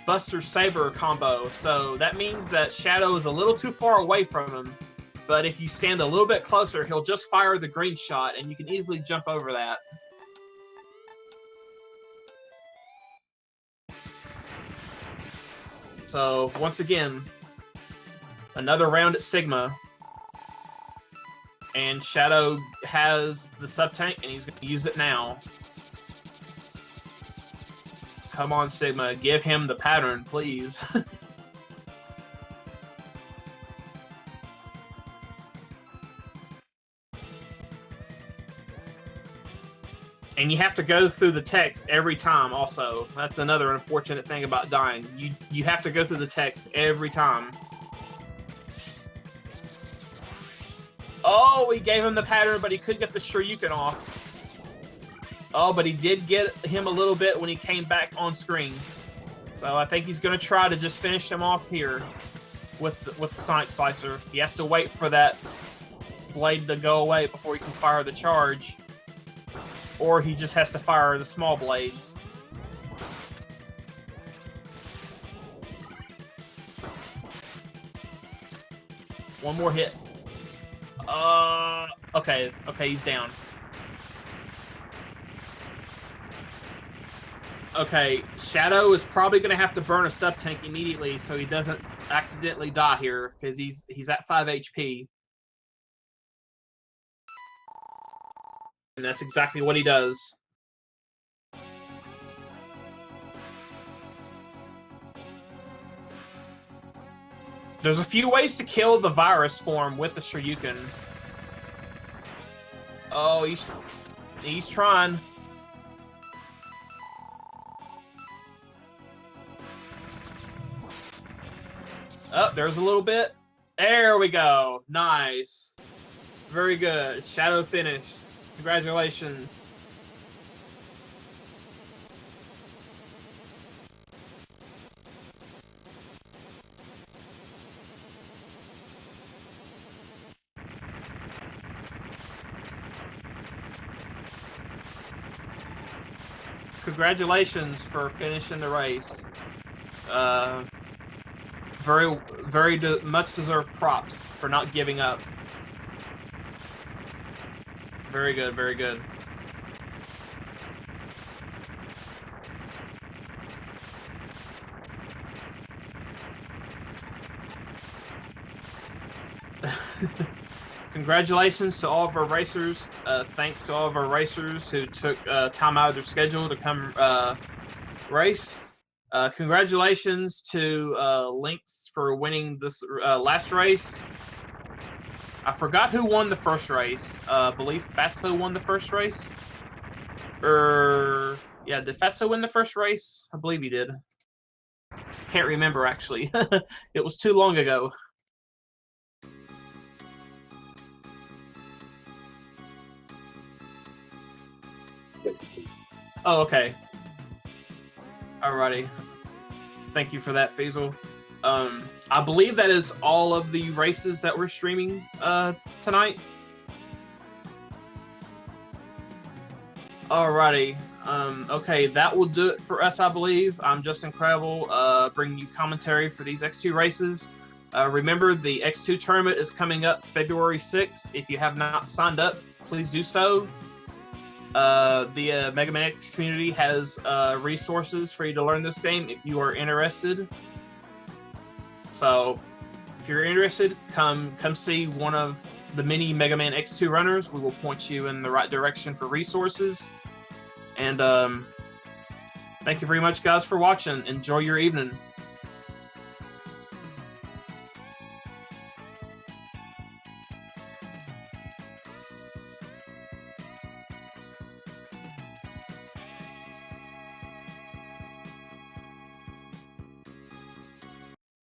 Buster Saber combo. So that means that Shadow is a little too far away from him. But if you stand a little bit closer, he'll just fire the green shot, and you can easily jump over that. So, once again, another round at Sigma. And Shadow has the sub-tank, and he's going to use it now. Come on, Sigma. Give him the pattern, please. And you have to go through the text every time also. That's another unfortunate thing about dying. You have to go through the text every time. Oh, he gave him the pattern, but he couldn't get the Shoryuken off. Oh, but he did get him a little bit when he came back on screen. So I think he's going to try to just finish him off here with the Sonic Slicer. He has to wait for that blade to go away before he can fire the charge. Or he just has to fire the small blades. One more hit. Okay, he's down. Okay, Shadow is probably going to have to burn a sub-tank immediately so he doesn't accidentally die here, because he's at 5 HP. And that's exactly what he does. There's a few ways to kill the virus form with the Shoryuken. Oh, he's trying. Oh, there's a little bit. There we go. Nice. Very good. Shadow finished. Congratulations. Congratulations for finishing the race. Very much deserved props for not giving up. Very good, very good. Congratulations to all of our racers. Thanks to all of our racers who took time out of their schedule to come race. Congratulations to Lynx for winning this last race. I forgot who won the first race. I believe Fatso won the first race. Yeah, did Fatso win the first race? I believe he did. Can't remember, actually. It was too long ago. Oh, okay. Alrighty. Thank you for that, Faisal. I believe that is all of the races that we're streaming tonight. Alrighty. Okay, that will do it for us, I believe. I'm Justin Crabble, bringing you commentary for these X2 races. Remember, the X2 tournament is coming up February 6th. If you have not signed up, please do so. The Mega Man X community has resources for you to learn this game if you are interested. So, if you're interested, come see one of the many Mega Man X2 runners. We will point you in the right direction for resources. And thank you very much, guys, for watching. Enjoy your evening.